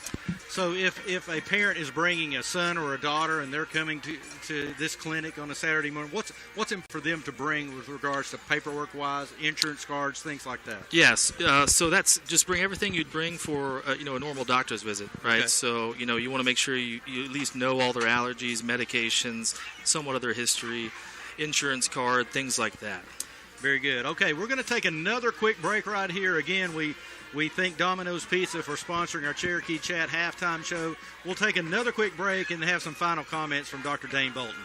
So if a parent is bringing a son or a daughter and they're coming to this clinic on a Saturday morning, what's important for them to bring with regards to paperwork-wise, insurance cards, things like that? Yes. So that's just bring everything you'd bring for a normal doctor's visit, right? Okay. So you want to make sure you at least know all their allergies, medications, somewhat of their history, insurance card, things like that. Very good. Okay, we're going to take another quick break right here. Again, we thank Domino's Pizza for sponsoring our Cherokee Chat halftime show. We'll take another quick break and have some final comments from Dr. Dane Bolton.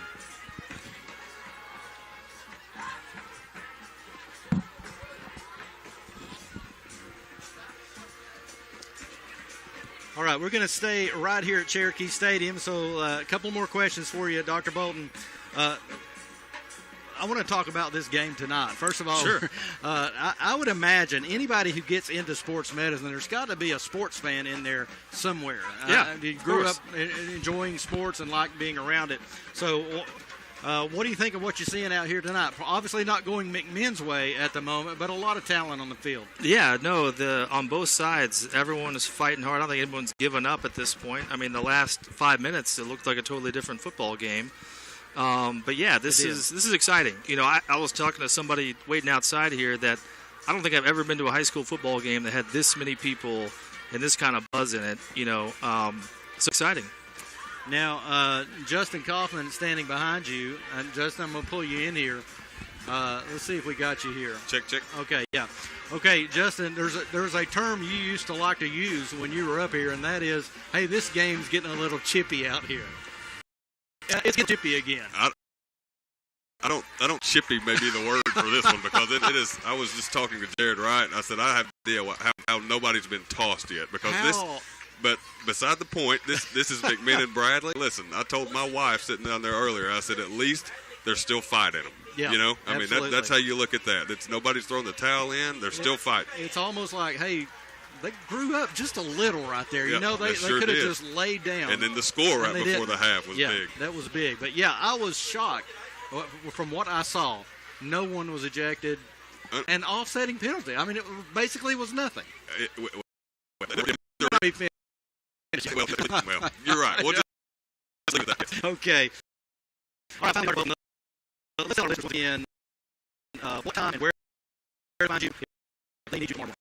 All right, we're going to stay right here at Cherokee Stadium. So a couple more questions for you, Dr. Bolton. want to talk about this game tonight. First of all, Sure. I would imagine anybody who gets into sports medicine, there's got to be a sports fan in there somewhere. Yeah, You of grew course. up enjoying sports and like being around it. So what do you think of what you're seeing out here tonight? Obviously not going McMinn's way at the moment, but a lot of talent on the field. Yeah, no, on both sides, everyone is fighting hard. I don't think anyone's given up at this point. I mean, the last 5 minutes, it looked like a totally different football game. But yeah, this is exciting. You know, I was talking to somebody waiting outside here that I don't think I've ever been to a high school football game that had this many people and this kind of buzz in it. You know, it's exciting. Now, Justin Kaufman standing behind you. Justin, I'm going to pull you in here. Let's see if we got you here. Check. Okay, yeah. Okay, Justin, there's a term you used to like to use when you were up here, and that is, hey, this game's getting a little chippy out here. It's getting chippy again. I don't chippy may be the word for this one because it is. I was just talking to Jared Wright, and I said I have no idea how nobody's been tossed yet because this. But beside the point, this is McMinn and Bradley. Listen, I told my wife sitting down there earlier, I said at least they're still fighting them. Yeah, you know, I absolutely. mean that's how you look at that. It's nobody's throwing the towel in. They're still fighting. It's almost like, hey, they grew up just a little right there. You know, they sure could have did. just laid down. And then the score right before the half was big. That was big. But yeah, I was shocked from what I saw. No one was ejected. An offsetting penalty. I mean, it basically was nothing. Well, you're right. We'll just leave it at that. Okay. All right, let's start this again. What time and where to find you if they need you tomorrow morning?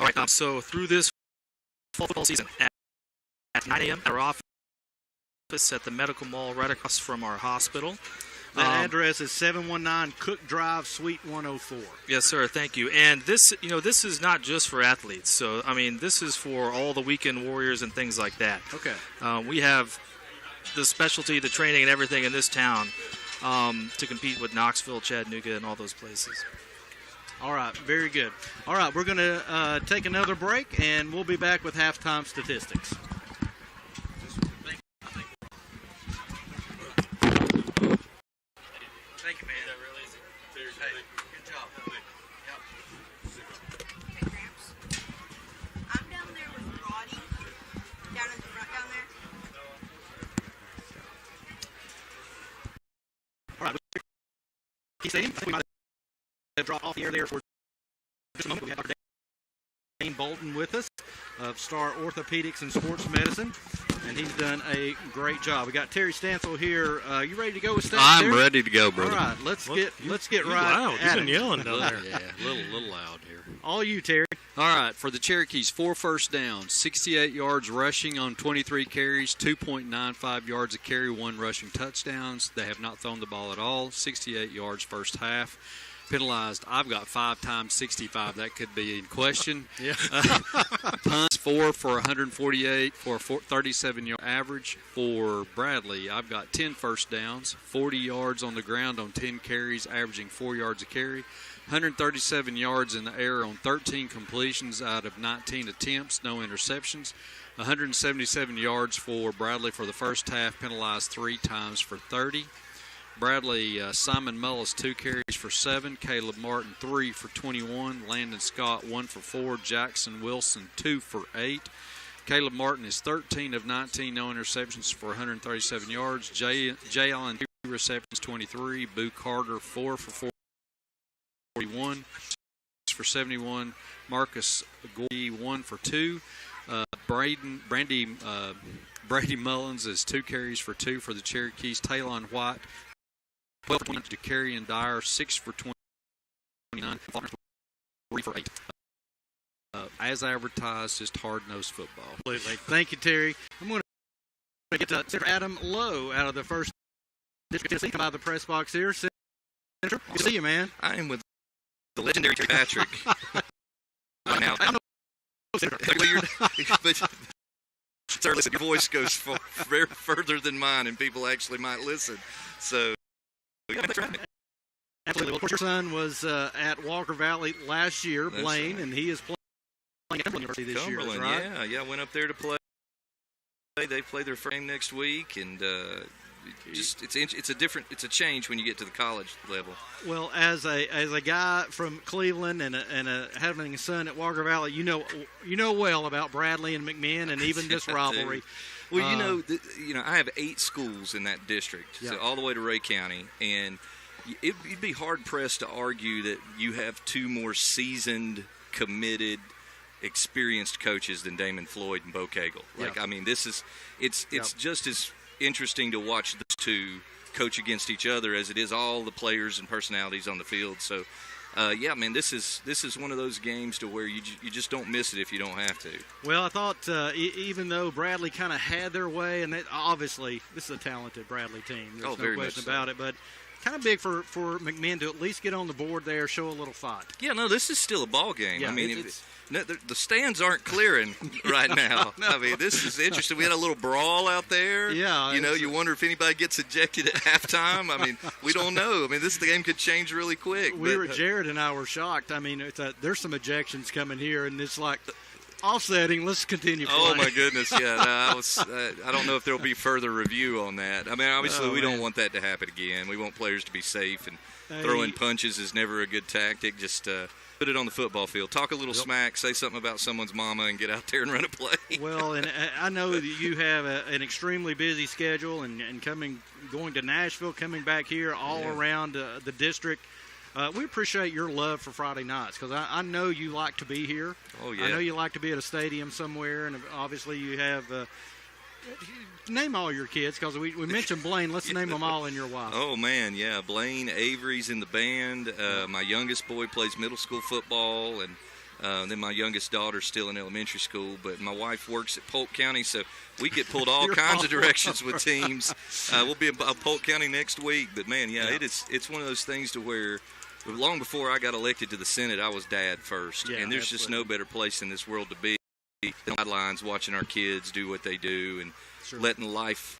All right, so through this fall football season at 9 a.m. at our office at the Medical Mall right across from our hospital. That address is 719 Cook Drive, Suite 104. Yes, sir. Thank you. And this is not just for athletes. So, I mean, this is for all the weekend warriors and things like that. Okay. We have the specialty, the training, and everything in this town to compete with Knoxville, Chattanooga, and all those places. All right. Very good. All right. We're going to take another break, and we'll be back with halftime statistics. Thank you, man. Hey, good job. I'm down there with Roddy, down in the front down there. All right. Stadium. I think we might have dropped off the air there for just a moment. We have Dr. Dane Bolton with us of Star Orthopedics and Sports Medicine, and he's done a great job. We got Terry Stansel here. You ready to go with Stansel? I'm ready to go, brother. All right, let's get right loud. at You've been yelling down there. Yeah, a little loud here. All you, Terry. All right, for the Cherokees, 4 first downs, 68 yards rushing on 23 carries, 2.95 yards a carry, 1 rushing touchdowns. They have not thrown the ball at all, 68 yards first half. Penalized, I've got 5 times 65. That could be in question. Yeah. Punts, 4 for 148 for a 37-yard average. For Bradley, I've got 10 first downs, 40 yards on the ground on 10 carries, averaging 4 yards a carry. 137 yards in the air on 13 completions out of 19 attempts, no interceptions. 177 yards for Bradley for the first half, penalized 3 times for 30. Bradley, Simon Mullis, 2 carries for 7. Caleb Martin, 3 for 21. Landon Scott, 1 for 4. Jackson Wilson, 2 for 8. Caleb Martin is 13 of 19, no interceptions for 137 yards. Jay Allen, 2 receptions, 23. Boo Carter, 4 for 41 for 71. Marcus Gordy, 1 for 2. Brady Mullins is 2 carries for 2 for the Cherokees. Talon White, 12 for 20 to Carrie and Dyer, 6 for 29. 3 for 8. As advertised, just hard-nosed football. Absolutely. Thank you, Terry. I'm going to get to Senator Adam Lowe out of the 1st District of Tennessee. Come out of the press box here. Senator, good to see you, man. I am with the legendary Terry Patrick. Now, I know, Senator. but, sir, listen, your voice goes very further than mine, and people actually might listen. So, yeah, thanks for having me. Absolutely. Well, of course, your son was at Walker Valley last year, That's Blaine, right. and he is playing at Cumberland University this year, right? Yeah, went up there to play. They play their first game next week, and it's a change when you get to the college level. Well, as a guy from Cleveland and having a son at Walker Valley, you know well about Bradley and McMinn and even this rivalry. Well, I have 8 schools in that district, so all the way to Ray County, and you'd be hard pressed to argue that you have 2 more seasoned, committed, experienced coaches than Damon Floyd and Bo Cagle. I mean, it's just as interesting to watch those 2 coach against each other as it is all the players and personalities on the field. So, this is one of those games to where you just don't miss it if you don't have to. Well, I thought even though Bradley kind of had their way, and obviously this is a talented Bradley team. There's no question about it, but kind of big for McMinn to at least get on the board there, show a little fight. Yeah, no, this is still a ball game. Yeah, I mean, the stands aren't clearing right now. No. I mean, this is interesting. We had a little brawl out there. Yeah. You wonder if anybody gets ejected at halftime. I mean, we don't know. I mean, this game could change really quick. Jared and I were shocked. I mean, there's some ejections coming here, and it's like offsetting. Let's continue playing. Oh, my goodness, yeah. No, I don't know if there will be further review on that. I mean, obviously, we don't want that to happen again. We want players to be safe, and throwing punches is never a good tactic. Just put it on the football field. Talk a little smack, say something about someone's mama, and get out there and run a play. Well, and I know that you have an extremely busy schedule and going to Nashville, coming back here all around the district. We appreciate your love for Friday nights because I know you like to be here. Oh, yeah. I know you like to be at a stadium somewhere, and obviously you have name all your kids because we mentioned Blaine. Let's name them all in your wife. Oh, man, yeah. Blaine, Avery's in the band. My youngest boy plays middle school football, and then my youngest daughter's still in elementary school. But my wife works at Polk County, so we get pulled all kinds of directions with teams. We'll be in Polk County next week. But, man, it's one of those things to where long before I got elected to the Senate, I was dad first. And there's just no better place in this world to be. Sidelines, watching our kids do what they do, and letting life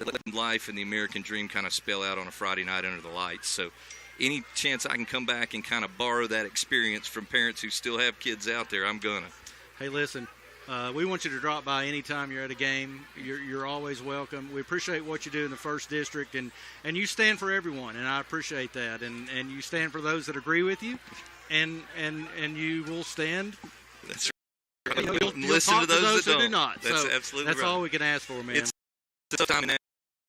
and the American dream kind of spell out on a Friday night under the lights. So any chance I can come back and kind of borrow that experience from parents who still have kids out there, I'm gonna. Hey, listen, we want you to drop by anytime you're at a game. You're always welcome. We appreciate what you do in the 1st District, and you stand for everyone, and I appreciate that. And you stand for those that agree with you, and you will stand. That's right. You'll listen to those that who do not. That's so absolutely that's right. all we can ask for, man. It's a tough time in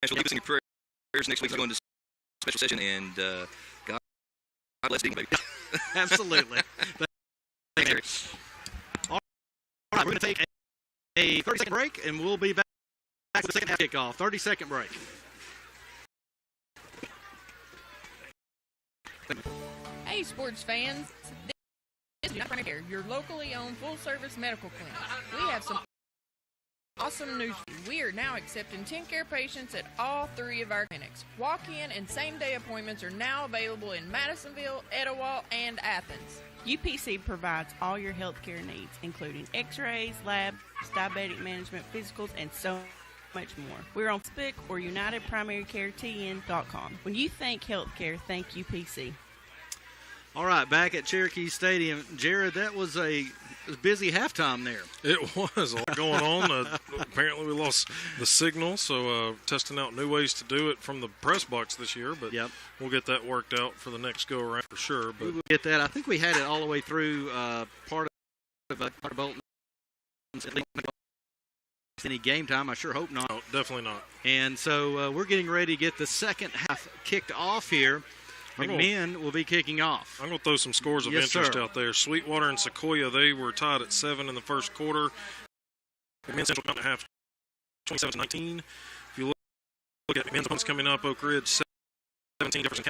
Nashville. Keep us in your prayers. Next week's going to special session, and God bless you, baby. Absolutely. All right, we're going to take a 30-second break, and we'll be back for the second half kickoff. 30-second break. Hey, sports fans. This is Primary Care, your locally owned full-service medical clinic. We have some awesome news. We are now accepting TennCare patients at all 3 of our clinics. Walk-in and same-day appointments are now available in Madisonville, Etowah, and Athens. UPC provides all your healthcare needs, including x-rays, labs, diabetic management, physicals, and so much more. We're on Facebook or UnitedPrimaryCareTN.com. When you think healthcare, think UPC. All right, back at Cherokee Stadium. Jared, that was a busy halftime there. It was a lot going on. Apparently we lost the signal, so testing out new ways to do it from the press box this year. But we'll get that worked out for the next go-around for sure. But we will get that. I think we had it all the way through part of Bolton. Any game time? I sure hope not. No, definitely not. And so we're getting ready to get the second half kicked off here. McMinn will be kicking off. I'm going to throw some scores of interest out there. Sweetwater and Sequoia, they were tied at 7 in the first quarter. McMinn Central Mountain half 27-19. If you look at McMinn's opponents coming up, Oak Ridge 17, Jefferson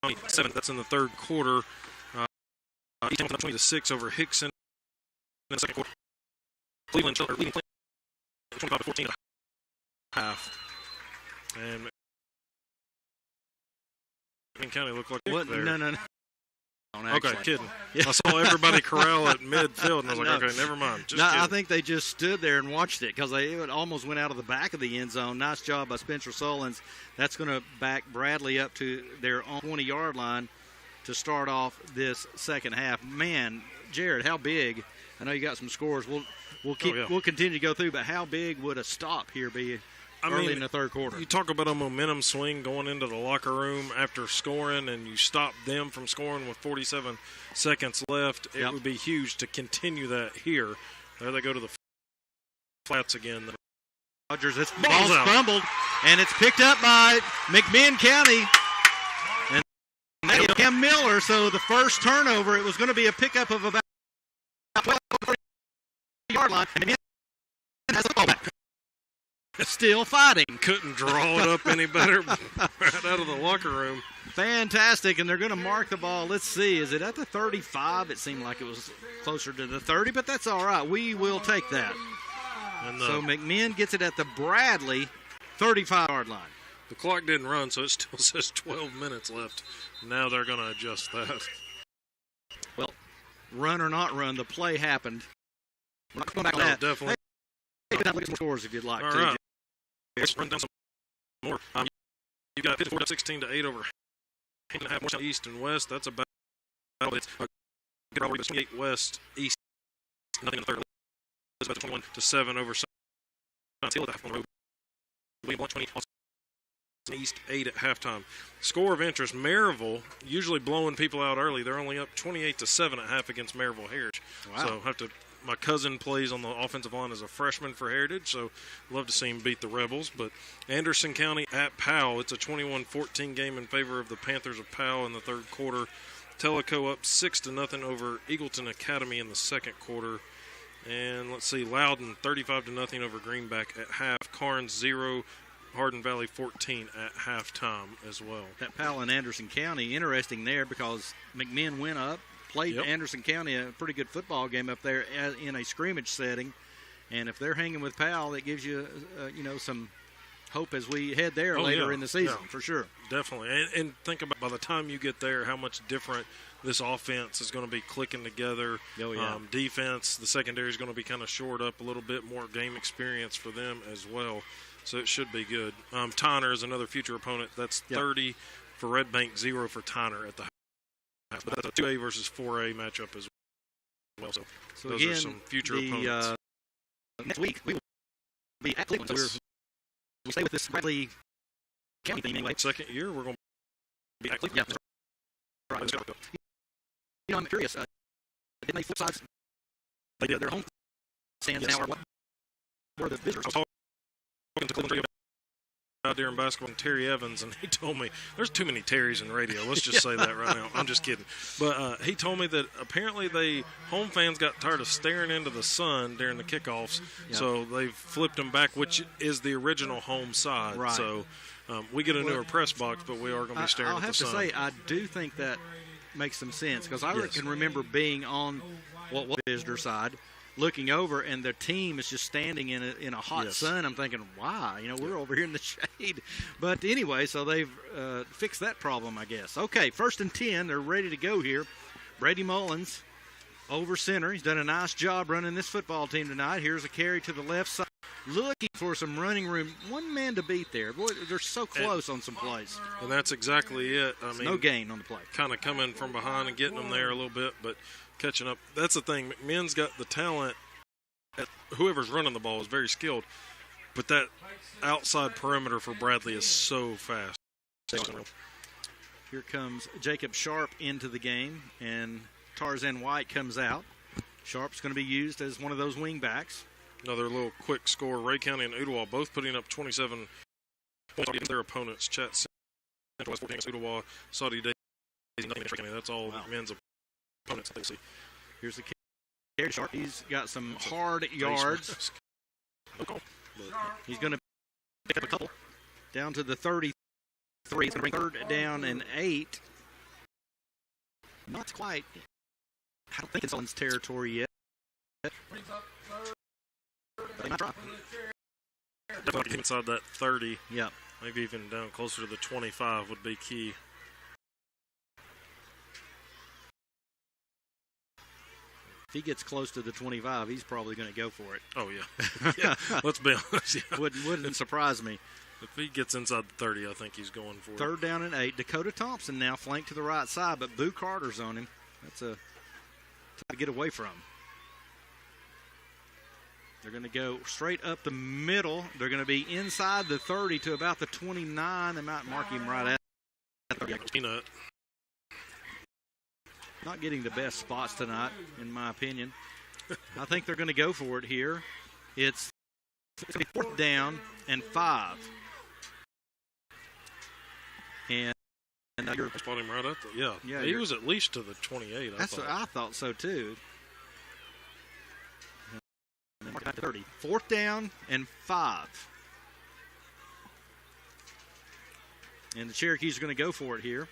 County 7. That's in the third quarter. East Hamilton up 20-6 over Hickson in the second quarter. Cleveland leading 25-14 at half. And McMinn County looked like what? There. No. Okay, kidding. I saw everybody corral at midfield, and I was like, okay, never mind. Just kidding. I think they just stood there and watched it because it almost went out of the back of the end zone. Nice job by Spencer Solins. That's going to back Bradley up to their own 20-yard line to start off this second half. Man, Jared, how big? I know you got some scores. We'll continue to go through, but how big would a stop here be? early in the third quarter. You talk about a momentum swing going into the locker room after scoring, and you stop them from scoring with 47 seconds left. It would be huge to continue that here. There they go to the flats again. Rogers, it's ball's fumbled, and it's picked up by McMinn County. And Cam Miller, so the first turnover, it was going to be a pickup of about 12-yard line. And McMinn has the ball back. Still fighting. Couldn't draw it up any better right out of the locker room. Fantastic, and they're going to mark the ball. Let's see, is it at the 35? It seemed like it was closer to the 30, but that's all right. We will take that. And so McMinn gets it at the Bradley 35-yard line. The clock didn't run, so it still says 12 minutes left. Now they're going to adjust that. Well, run or not run, the play happened. We're not going back on that. Definitely. Hey, look at some scores if you'd like all to. Right. Let's run down some more. You've got 54 to 16-8 over 8.5 more east and west. That's about it. Good already 28 west, east, nothing in the third. Elizabeth 21 to 7 over Hill at the half on the road. William 120 east 8 at halftime. Score of interest: Maryville usually blowing people out early. They're only up 28 to 7 at half against Maryville Heritage. Wow. So have to. My cousin plays on the offensive line as a freshman for Heritage, so love to see him beat the Rebels. But Anderson County at Powell, it's a 21-14 game in favor of the Panthers of Powell in the third quarter. Tellico up 6-0 over Eagleton Academy in the second quarter. And let's see, Loudon 35-0 over Greenback at half. Carnes 0, Hardin Valley 14 at halftime as well. That Powell and Anderson County, interesting there because McMinn went up. Played Anderson County a pretty good football game up there in a scrimmage setting, and if they're hanging with Powell, that gives you, some hope as we head there later in the season for sure. Definitely, and think about by the time you get there, how much different this offense is going to be clicking together. Defense, the secondary is going to be kind of shored up a little bit, more game experience for them as well, so it should be good. Tyner is another future opponent. That's 30 for Red Bank, 0 for Tyner at the. But that's a 2A versus 4A matchup as well. So those again, are some future opponents. Next week, we will be at Cleveland. So we stay with this Bradley County theme anyway. Second year, we're going to be at Cleveland. Yeah. Right. I'm curious. Didn't they flip sides? They did. Their home stands now are what? Where the visitors? I was talking to Cleveland during basketball and Terry Evans, and he told me there's too many Terrys in radio. Let's just say that right now. I'm just kidding. But he told me that apparently home fans got tired of staring into the sun during the kickoffs, so they've flipped them back, which is the original home side. Right. So we get a newer press box, but we are going to be staring at the sun. I'll have to say, I do think that makes some sense because I can remember being on what was the visitor side, looking over, and the team is just standing in a hot sun. I'm thinking, why? We're over here in the shade. But anyway, so they've fixed that problem, I guess. Okay, 1st and 10. They're ready to go here. Brady Mullins over center. He's done a nice job running this football team tonight. Here's a carry to the left side. Looking for some running room. One man to beat there. Boy, they're so close on some plays. And that's exactly it. I mean, no gain on the play. Kind of coming from behind and getting them there a little bit, but catching up. That's the thing. McMinn's got the talent. Whoever's running the ball is very skilled, but that outside perimeter for Bradley is so fast. Here comes Jacob Sharp into the game, and Tarzan White comes out. Sharp's going to be used as one of those wing backs. Another little quick score. Ray County and Ooltewah both putting up 27 points against their opponents. Chat Central West 14 against Ooltewah, Saudi Daisy, nothing against Ray County. That's all men's opponents they see. Here's the carry Sharp. He's got some hard yards. He's going to pick up a couple. Down to the 33. He's going to bring 3rd down and 8. Not quite. I don't think it's on his territory yet. They might try. Definitely inside that 30. Yeah. Maybe even down closer to the 25 would be key. If he gets close to the 25, he's probably going to go for it. Oh, yeah. Let's be honest. Yeah. Wouldn't surprise me. If he gets inside the 30, I think he's going for it. 3rd down and 8. Dakota Thompson now flanked to the right side, but Boo Carter's on him. That's a tough to get away from. They're going to go straight up the middle. They're going to be inside the 30 to about the 29. They might mark him right at the Peanut. Not getting the best spots tonight, in my opinion. I think they're going to go for it here. It's 4th down and 5. And you're spot him right at the, yeah, he was at least to the 28. That's what I thought so too. 30. 4th down and 5. And the Cherokees are going to go for it here.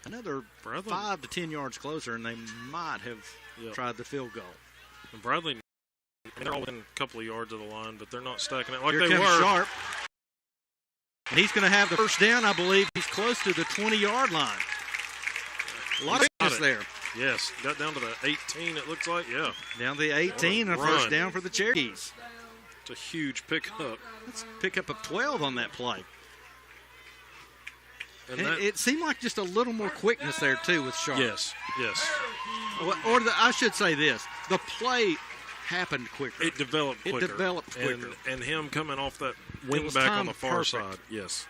Another Bradley. 5 to 10 yards closer, and they might have tried the field goal. And Bradley, they're all within a couple of yards of the line, but they're not stacking it like Here they comes were. Sharp. And he's going to have the first down, I believe. He's close to the 20-yard line. A lot of space there. Yes, got down to the 18, it looks like, yeah. Down to the 18, a first down for the Cherokees. It's a huge pickup. Let's pick up a 12 on that play. And it seemed like just a little more quickness there, too, with Sharp. Yes. Or I should say this. The play happened quicker. It developed quicker. And him coming off that wing back on the far side. Yes.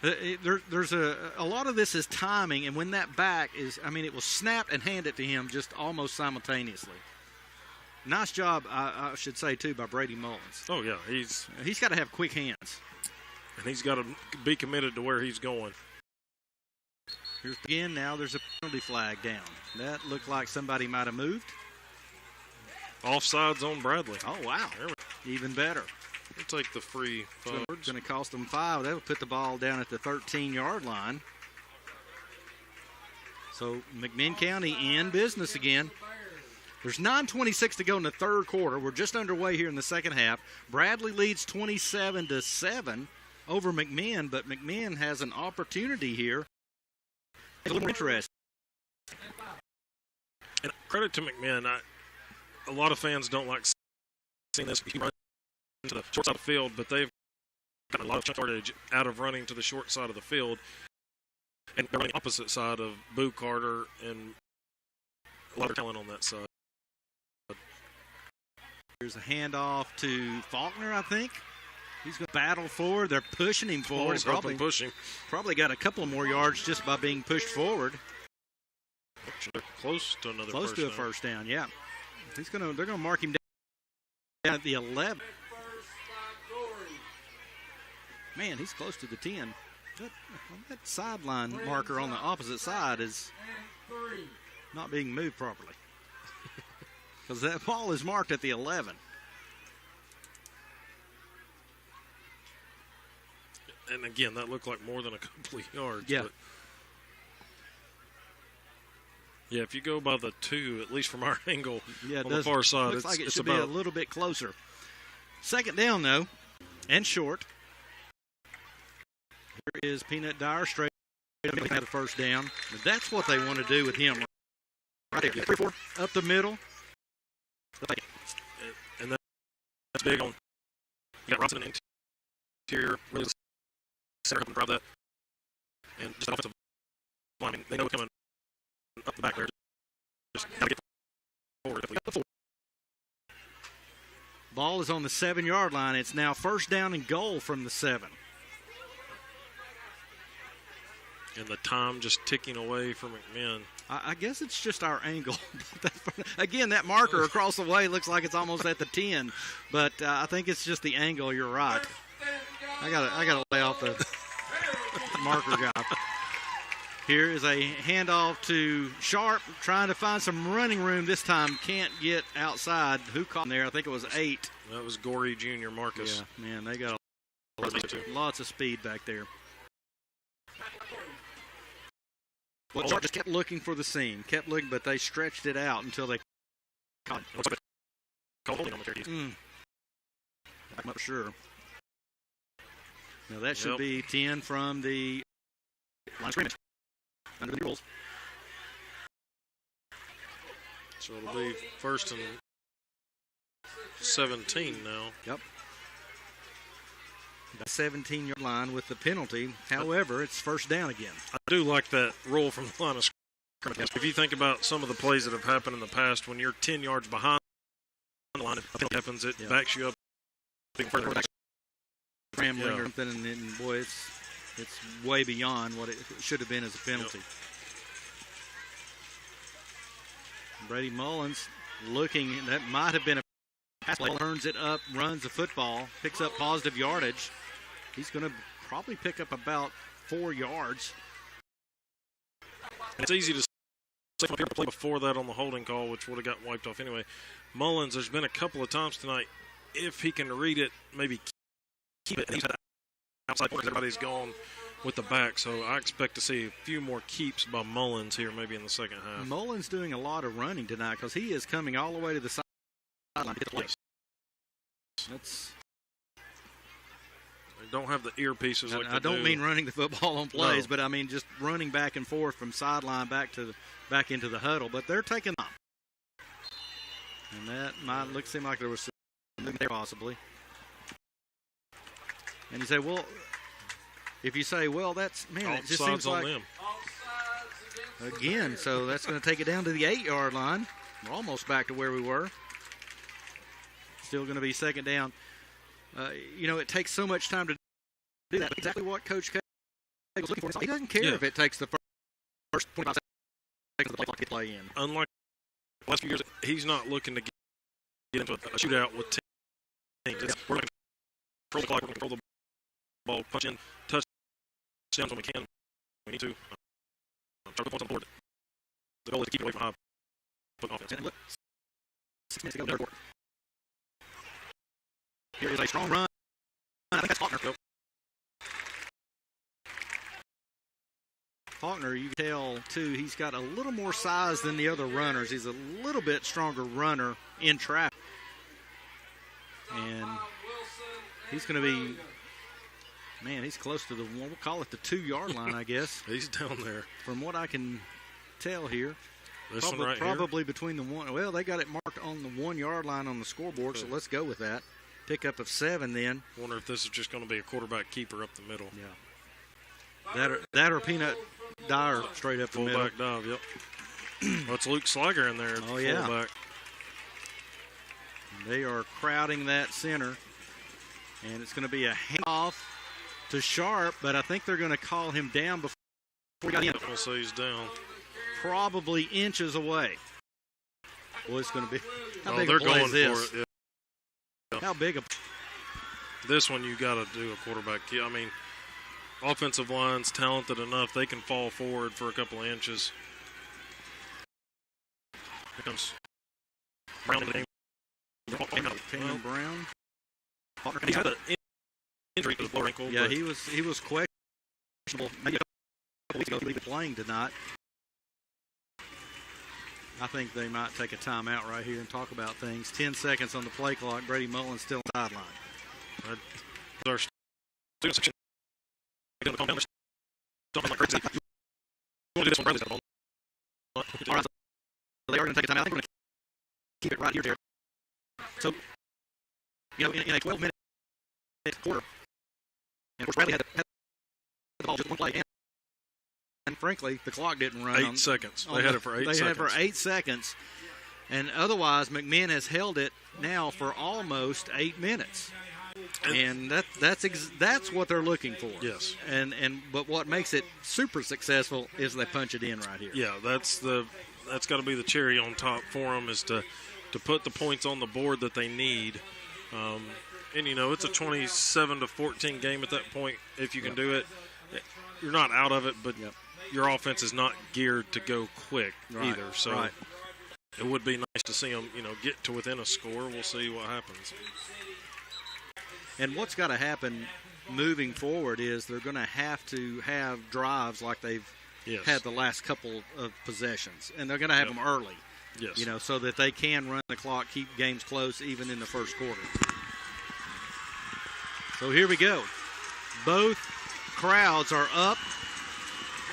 There's a lot of this is timing, and when that back is, it was snapped and handed to him just almost simultaneously. Nice job, I should say, too, by Brady Mullins. Oh, yeah. He's got to have quick hands. And he's got to be committed to where he's going. Here's again. Now there's a penalty flag down. That looked like somebody might have moved. Offsides on Bradley. Oh, wow. Even better. We'll take the free 5. It's going to cost them 5. That will put the ball down at the 13-yard line. So McMinn County in business again. There's 9:26 to go in the third quarter. We're just underway here in the second half. Bradley leads 27-7 over McMinn, but McMinn has an opportunity here. A little more interesting. And credit to McMinn. A lot of fans don't like seeing this. He runs to the short side of the field, but they've got a lot of yardage out of running to the short side of the field. And they're running opposite side of Boo Carter and a lot of talent on that side. Here's a handoff to Faulkner, I think. He's going to battle forward. They're pushing him forward. Probably got a couple more yards just by being pushed forward. They're close to another Close to a first down, yeah. They're going to mark him down at the 11. Man, he's close to the 10. That sideline marker on the opposite side is not being moved properly. Because that ball is marked at the 11. And again, that looked like more than a couple of yards. Yeah. But yeah, if you go by the 2, at least from our angle on the far side, looks like it should about be a little bit closer. Second down, though, and short. Here is Peanut Dyer straight up the first down. That's what they want to do with him. Right there. 3-4 up the middle. And that's big on. You got Robinson in the interior, really center up and grab that. And just an offensive line. They know it's coming up the back there. Just got to get forward. Ball is on the 7-yard line. It's now first down and goal from the 7. And the time just ticking away for McMinn. I guess it's just our angle. Again, that marker across the way looks like it's almost at the 10, but I think it's just the angle. You're right. I gotta lay off the marker guy. Here is a handoff to Sharp, trying to find some running room. This time can't get outside. Who caught him there? I think it was 8. That was Gorey Jr. Marcus. Yeah, man, they got lots of speed back there. Well, Sharp just kept looking for the seam, but they stretched it out until they caught it. I'm not sure. Now that should be 10 from the line of scrimmage. Under the rules. So it'll be first and 17 now. Yep. The 17-yard line with the penalty. However, it's first down again. I do like that roll from the line of scrimmage. If you think about some of the plays that have happened in the past, when you're 10 yards behind the line, if it happens, it backs you up. Scrambling or something, and boy, it's way beyond what it should have been as a penalty. Brady Mullins looking, that might have been a pass play, turns it up, runs the football, picks up positive yardage. He's going to probably pick up about 4 yards. It's easy to say from here play before that on the holding call, which would have got wiped off anyway. Mullins, there's been a couple of times tonight, if he can read it, maybe keep it. He's had outside because everybody's gone with the back, so I expect to see a few more keeps by Mullins here maybe in the second half. Mullins doing a lot of running tonight because he is coming all the way to the sideline. Yes. They don't have the earpieces like I don't mean running the football on plays, but I mean just running back and forth from sideline back into the huddle. But they're taking them. And that might seem like there was something there possibly. And you say, well, if you say, well, that's, man, it just seems like, them. Again, so that's going to take it down to the 8-yard line. We're almost back to where we were. Still going to be second down. It takes so much time to do that. Exactly what Coach K was looking for. He doesn't care if it takes the first 25 seconds of the play to play in. Unlike the last few years, he's not looking to get into a shootout with teams. We're going to control the clock, we're going to control the ball, punch in, touchdowns when we can. We need to try to put points on the board. The goal is to keep it away from high-foot offense. 6 minutes to go. Here is a strong run. I think that's Faulkner. Yep. Faulkner, you can tell, too, he's got a little more size than the other runners. He's a little bit stronger runner in traffic. And he's going to be, man, he's close to we'll call it the 2-yard line, I guess. He's down there. From what I can tell here. This one right probably here? Between the one. Well, they got it marked on the 1-yard line on the scoreboard, so let's go with that. Pickup of 7 then. Wonder if this is just going to be a quarterback keeper up the middle. Yeah. That or Peanut Dyer straight up the middle. Fullback dive, yep. Well, it's Luke Slager in there. Oh, yeah. Fullback. They are crowding that center. And it's going to be a handoff to Sharp, but I think they're going to call him down before he got in. We'll say he's down. Probably inches away. Well, it's going to be. How big they're a play going is this? for it. Yeah. How big a? This one you got to do a quarterback. I mean, offensive line's talented enough; they can fall forward for a couple of inches. Here comes Brown in the game. Cam Brown. He had an injury to the lower ankle. Yeah, he was questionable. Maybe a couple weeks ago, he'll be playing tonight. I think they might take a timeout right here and talk about things. 10 seconds on the play clock. Brady Mullins still on the sideline. Our student section. Calm down. Like crazy. You want to do this one, Bradley's got the ball. All right, so they are going to take a timeout. I think we're going to keep it right here, Jared. So, in a 12-minute quarter, and of course Bradley had the ball just one play, and frankly, the clock didn't run. 8 seconds. They had it for 8 seconds. They had it for 8 seconds, and otherwise McMinn has held it now for almost 8 minutes. And that's what they're looking for. Yes. But what makes it super successful is they punch it in right here. Yeah, that's got to be the cherry on top for them, is to put the points on the board that they need. And it's a 27-14 game at that point. If you can do it, you're not out of it, but your offense is not geared to go quick either. So it would be nice to see them, get to within a score. We'll see what happens. And what's got to happen moving forward is they're going to have drives like they've had the last couple of possessions, and they're going to have them early. Yes. So that they can run the clock, keep games close even in the first quarter. So here we go. Both crowds are up.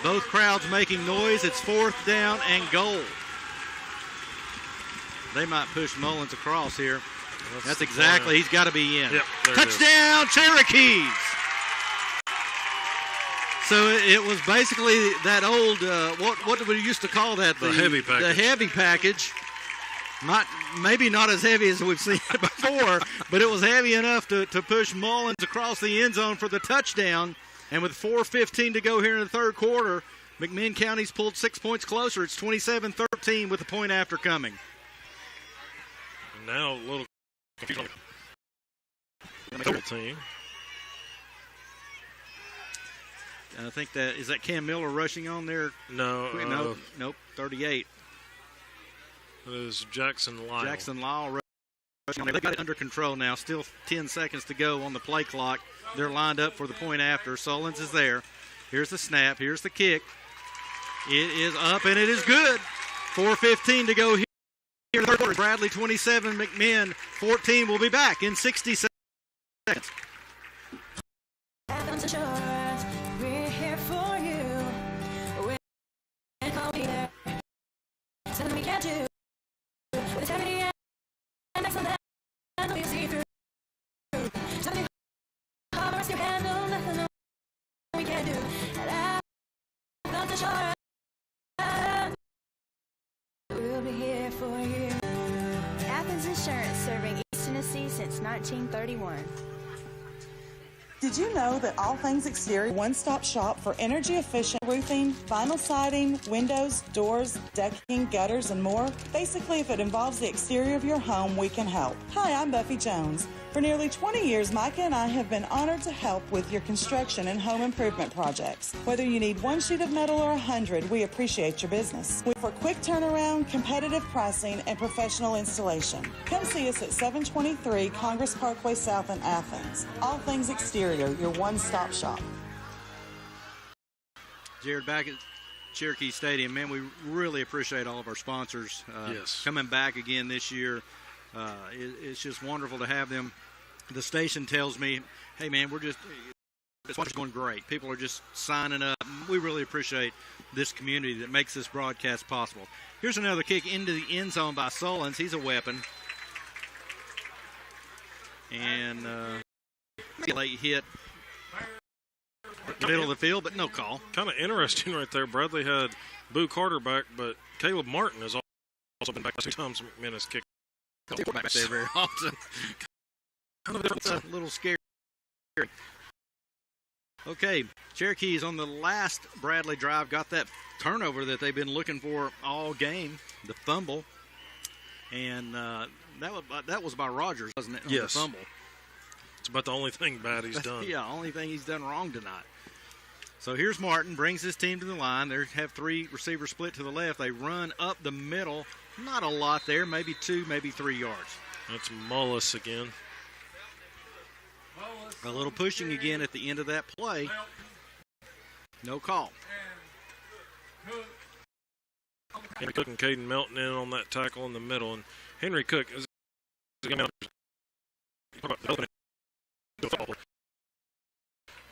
Both crowds making noise. It's 4th down and goal. They might push Mullins across here. That's exactly. He's got to be in. Yep, touchdown, Cherokees. So it was basically that old, what we used to call that? The heavy package. The heavy package. Maybe not as heavy as we've seen it before, but it was heavy enough to push Mullins across the end zone for the touchdown. And with 4:15 to go here in the third quarter, McMinn County's pulled 6 points closer. It's 27-13 with the point after coming. And now a little confusion on the team. I think is that Cam Miller rushing on there? No. Nope, 38. It is Jackson Lyle. Jackson Lyle rushing on there. They got it under control now. Still 10 seconds to go on the play clock. They're lined up for the point after. Solons is there. Here's the snap. Here's the kick. It is up, and it is good. 4:15 to go here in the third quarter. Bradley 27, McMinn 14. We'll be back in 60 seconds. We're here for you. We're call me there. Something we can't do. With eternity and excellent, we see through. Something hard to handle, nothing we can't do. And I'm not sure. We'll be here for you. Athens Insurance, serving East Tennessee since 1931. Did you know that All Things Exterior one-stop shop for energy-efficient roofing, vinyl siding, windows, doors, decking, gutters, and more? Basically, if it involves the exterior of your home, we can help. Hi, I'm Buffy Jones. For nearly 20 years, Micah and I have been honored to help with your construction and home improvement projects. Whether you need one sheet of metal or 100, we appreciate your business. We offer quick turnaround, competitive pricing, and professional installation. Come see us at 723 Congress Parkway South in Athens. All Things Exterior, your one-stop shop. Jared, back at Cherokee Stadium, man, we really appreciate all of our sponsors coming back again this year. It's just wonderful to have them. The station tells me, hey, man, this is going great. People are just signing up. We really appreciate this community that makes this broadcast possible. Here's another kick into the end zone by Solons. He's a weapon. And late hit middle of the field, but no call. Kind of interesting right there. Bradley had Boo Carter back, but Caleb Martin has also been back 2 times. McMinn has kicked. Back there very often. It's a little scary. Okay, Cherokees on the last Bradley drive got that turnover that they've been looking for all game, the fumble, and that was by Rogers, wasn't it? Yes. The fumble. It's about the only thing bad he's done. Yeah, only thing he's done wrong tonight. So here's Martin, brings his team to the line. They have 3 receivers split to the left. They run up the middle. Not a lot there, maybe 2, maybe 3 yards. That's Mullis again. A little pushing again at the end of that play. No call. Henry Cook and Caden Melton in on that tackle in the middle. And Henry Cook is going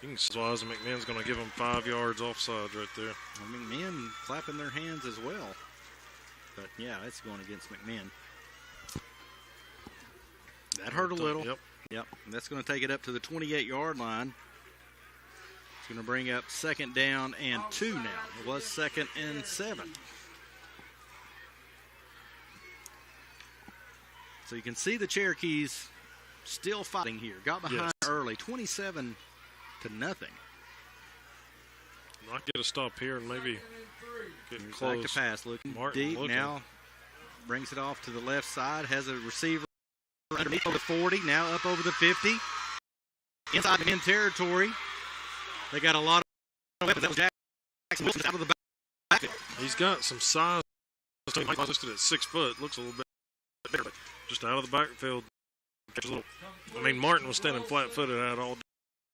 McMinn's going to give him 5 yards offside right there. Well, McMinn clapping their hands as well. But, yeah, it's going against McMinn. That hurt a little. Yep. And that's going to take it up to the 28-yard line. It's going to bring up 2nd down and 2 now. It was 2nd and 7. So you can see the Cherokees still fighting here. Got behind early, 27-0. Might get a stop here and maybe get close. Back to pass, looking Martin deep looking. now. Brings it off to the left side. Has a receiver underneath over the 40. Now up over the 50. Inside the in territory. They got a lot of weapons. That was Jackson Wilson out of the backfield. He's got some size. He's listed at 6 foot. Looks a little bit bigger, but just out of the backfield. Martin was standing flat-footed out all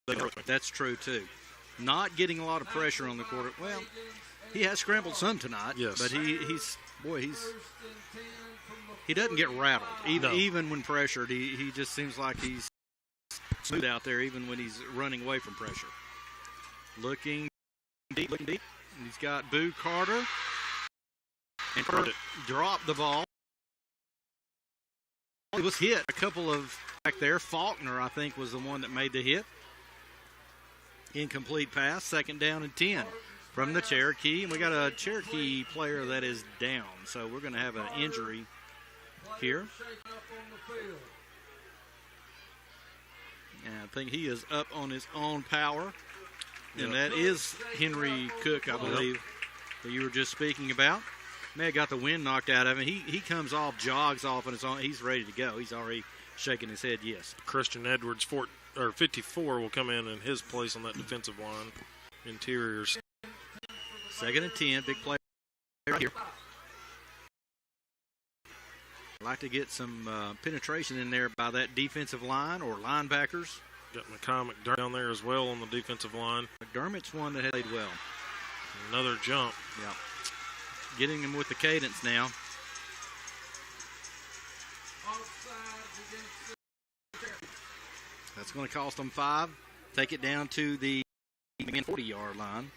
day. That's true, too. Not getting a lot of pressure on the quarter. Well, he has scrambled some tonight. Yes. But he doesn't get rattled. Even when pressured, he just seems like he's smooth out there even when he's running away from pressure. Looking deep. He's got Boo Carter. And Carter dropped the ball. He was hit a couple of back there. Faulkner, I think, was the one that made the hit. Incomplete pass, 2nd down and 10 from the Cherokee. And we got a Cherokee player that is down, so we're going to have an injury here. And I think he is up on his own power. And that is Henry Cook, I believe, that you were just speaking about. May have got the wind knocked out of him. He comes off, jogs off on his own. He's ready to go. He's already shaking his head, yes. Christian Edwards, 54, will come in his place on that defensive line. Interiors. 2nd and 10, big play right here. I'd like to get some penetration in there by that defensive line or linebackers. Got McDermott down there as well on the defensive line. McDermott's one that has played well. Another jump. Yeah. Getting him with the cadence now. That's going to cost them 5. Take it down to the 40-yard line.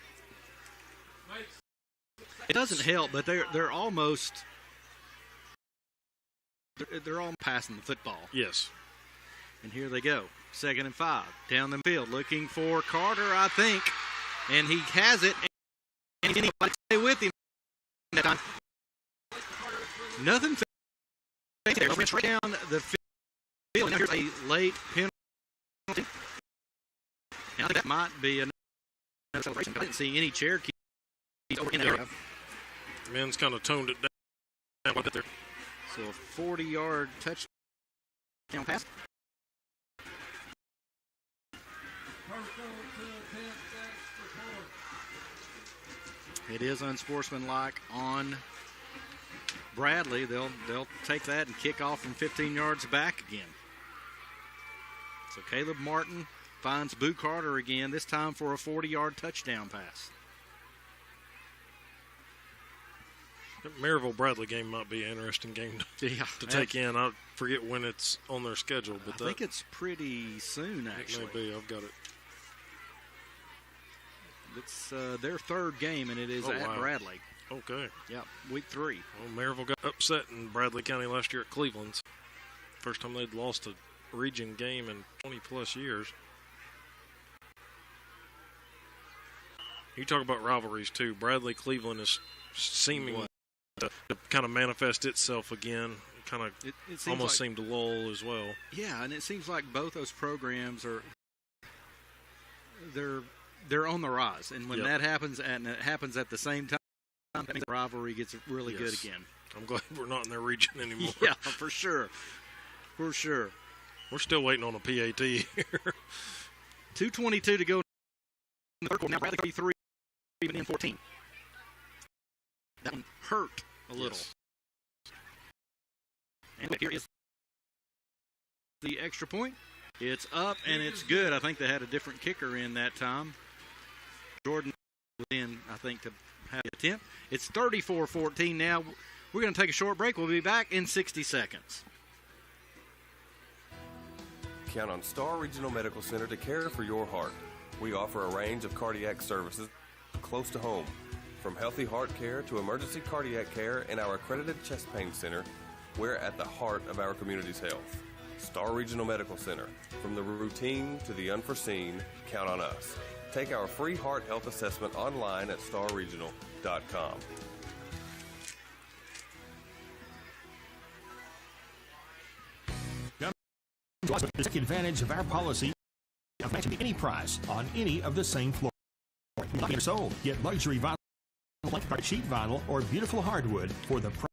It doesn't help, but they're almost passing the football. Yes. And here they go. 2nd and 5. Down the field, looking for Carter, I think. And he has it. And he didn't stay with him that time. Nothing there. Straight down the field. Now here's a late penalty. And I think that might be another celebration. I didn't see any Cherokees over in that area. Men's kind of toned it down a bit there. So a 40-yard touchdown pass. It is unsportsmanlike on Bradley. They'll take that and kick off from 15 yards back again. So Caleb Martin finds Boo Carter again, this time for a 40-yard touchdown pass. The Maryville-Bradley game might be an interesting game to take in. I forget when it's on their schedule. But I think it's pretty soon, actually. It may be. I've got it. It's their 3rd game, and it is at Bradley. Okay. Yeah, week 3. Well, Maryville got upset in Bradley County last year at Cleveland's. First time they'd lost a region game in 20-plus years. You talk about rivalries, too. Bradley-Cleveland is seeming to kind of manifest itself again. It almost seemed to lull as well. Yeah, and it seems like both those programs they're on the rise. And when that happens, and it happens at the same time, that means the rivalry gets really good again. I'm glad we're not in their region anymore. Yeah, for sure. For sure. We're still waiting on a PAT here. 2:22 to go in the 3rd quarter. Now Bradley 33, even in 14. That one hurt a little. Yes. And here is the extra point. It's up and it's good. I think they had a different kicker in that time. Jordan was in, I think, to have the attempt. It's 34-14 now. We're going to take a short break. We'll be back in 60 seconds. Count on Star Regional Medical Center to care for your heart. We offer a range of cardiac services close to home. From healthy heart care to emergency cardiac care and our accredited chest pain center, we're at the heart of our community's health. Star Regional Medical Center. From the routine to the unforeseen, count on us. Take our free heart health assessment online at starregional.com. Take advantage of our policy of matching any price on any of the same floor. You're sold. Get luxury vinyl, sheet vinyl, or beautiful hardwood for the price.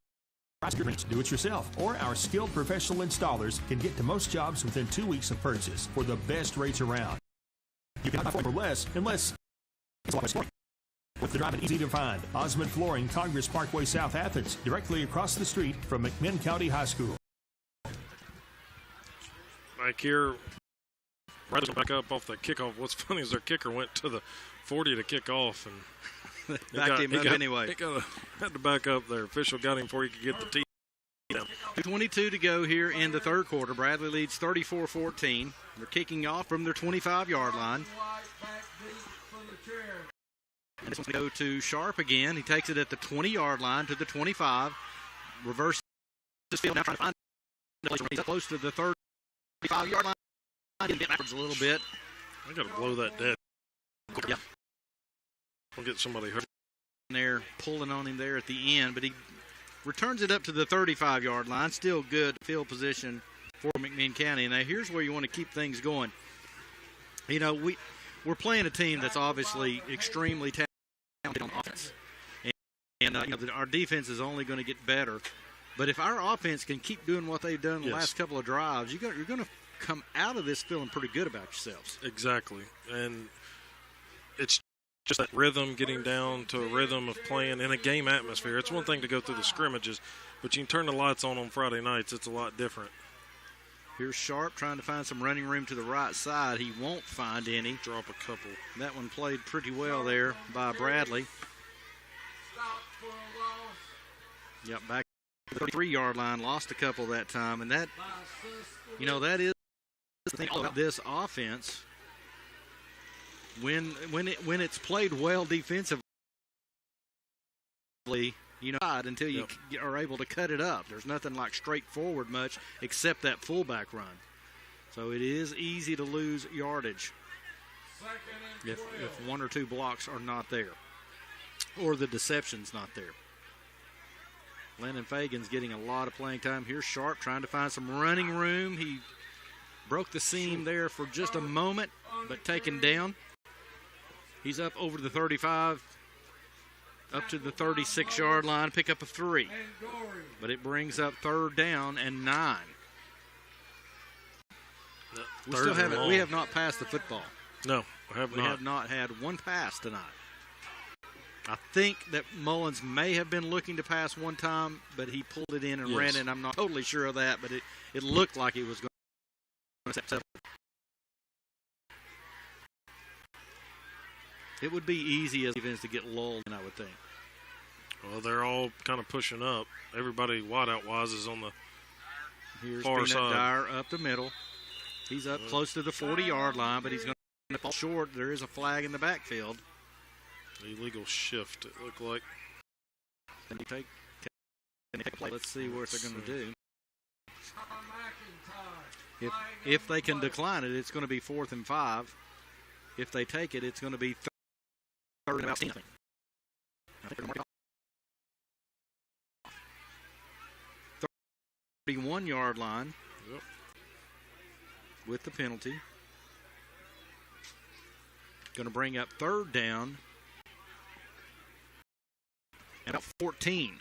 Do it yourself, or our skilled professional installers can get to most jobs within 2 weeks of purchase for the best rates around. You can buy for less unless it's with the drive and easy to find. Osmond Flooring, Congress Parkway, South Athens, directly across the street from McMinn County High School. Back here, Bradley's back up off that kickoff. What's funny is their kicker went to the 40 to kick off, and backed him up anyway. He had to back up there. Official got him before he could get the tee down. 2:22 to go here in the 3rd quarter. Bradley leads 34-14. They're kicking off from their 25-yard line. And this one's going to go to Sharp again. He takes it at the 20-yard line to the 25. Reverses this field now, trying to find he's up close to the 35-yard line. Get backwards a little bit. I got to blow that dead. Yeah. We'll get somebody hurt. They're pulling on him there at the end, but he returns it up to the 35-yard line. Still good field position for McMinn County. Now, here's where you want to keep things going. You know, we're playing a team that's obviously extremely talented on offense. And our defense is only going to get better. But if our offense can keep doing what they've done the last couple of drives, you're going to come out of this feeling pretty good about yourselves. Exactly. And it's just that rhythm, getting down to a rhythm of playing in a game atmosphere. It's one thing to go through the scrimmages, but you can turn the lights on Friday nights. It's a lot different. Here's Sharp trying to find some running room to the right side. He won't find any. Drop a couple. That one played pretty well there by Bradley. Yep, back to the 33-yard line, lost a couple that time. And that, that is the thing about this offense. When it's played well defensively, until you are able to cut it up. There's nothing like straightforward much except that fullback run. So it is easy to lose yardage if one or two blocks are not there or the deception's not there. Landon Fagan's getting a lot of playing time. Here's Sharp trying to find some running room. He broke the seam there for just a moment, but taken down. He's up over the 35, up to the 36-yard line, pick up a 3. But it brings up 3rd down and 9. We have not passed the football. No, I have not. We have not had one pass tonight. I think that Mullins may have been looking to pass one time, but he pulled it in and ran it. I'm not totally sure of that, but it looked like it was going to set. It would be easy as defense to get lulled, I would think. Well, they're all kind of pushing up. Everybody wideout-wise is on the far side. Peanut Dyer up the middle. He's up close to the 40-yard line, but he's going to fall short. There is a flag in the backfield. Illegal shift, it looked like. Can you take a play? Let's see what they're going to do. If they can decline it, it's going to be 4th and 5. If they take it, it's going to be 3rd and about 10. 31-yard line with the penalty. Going to bring up 3rd down. And about 14.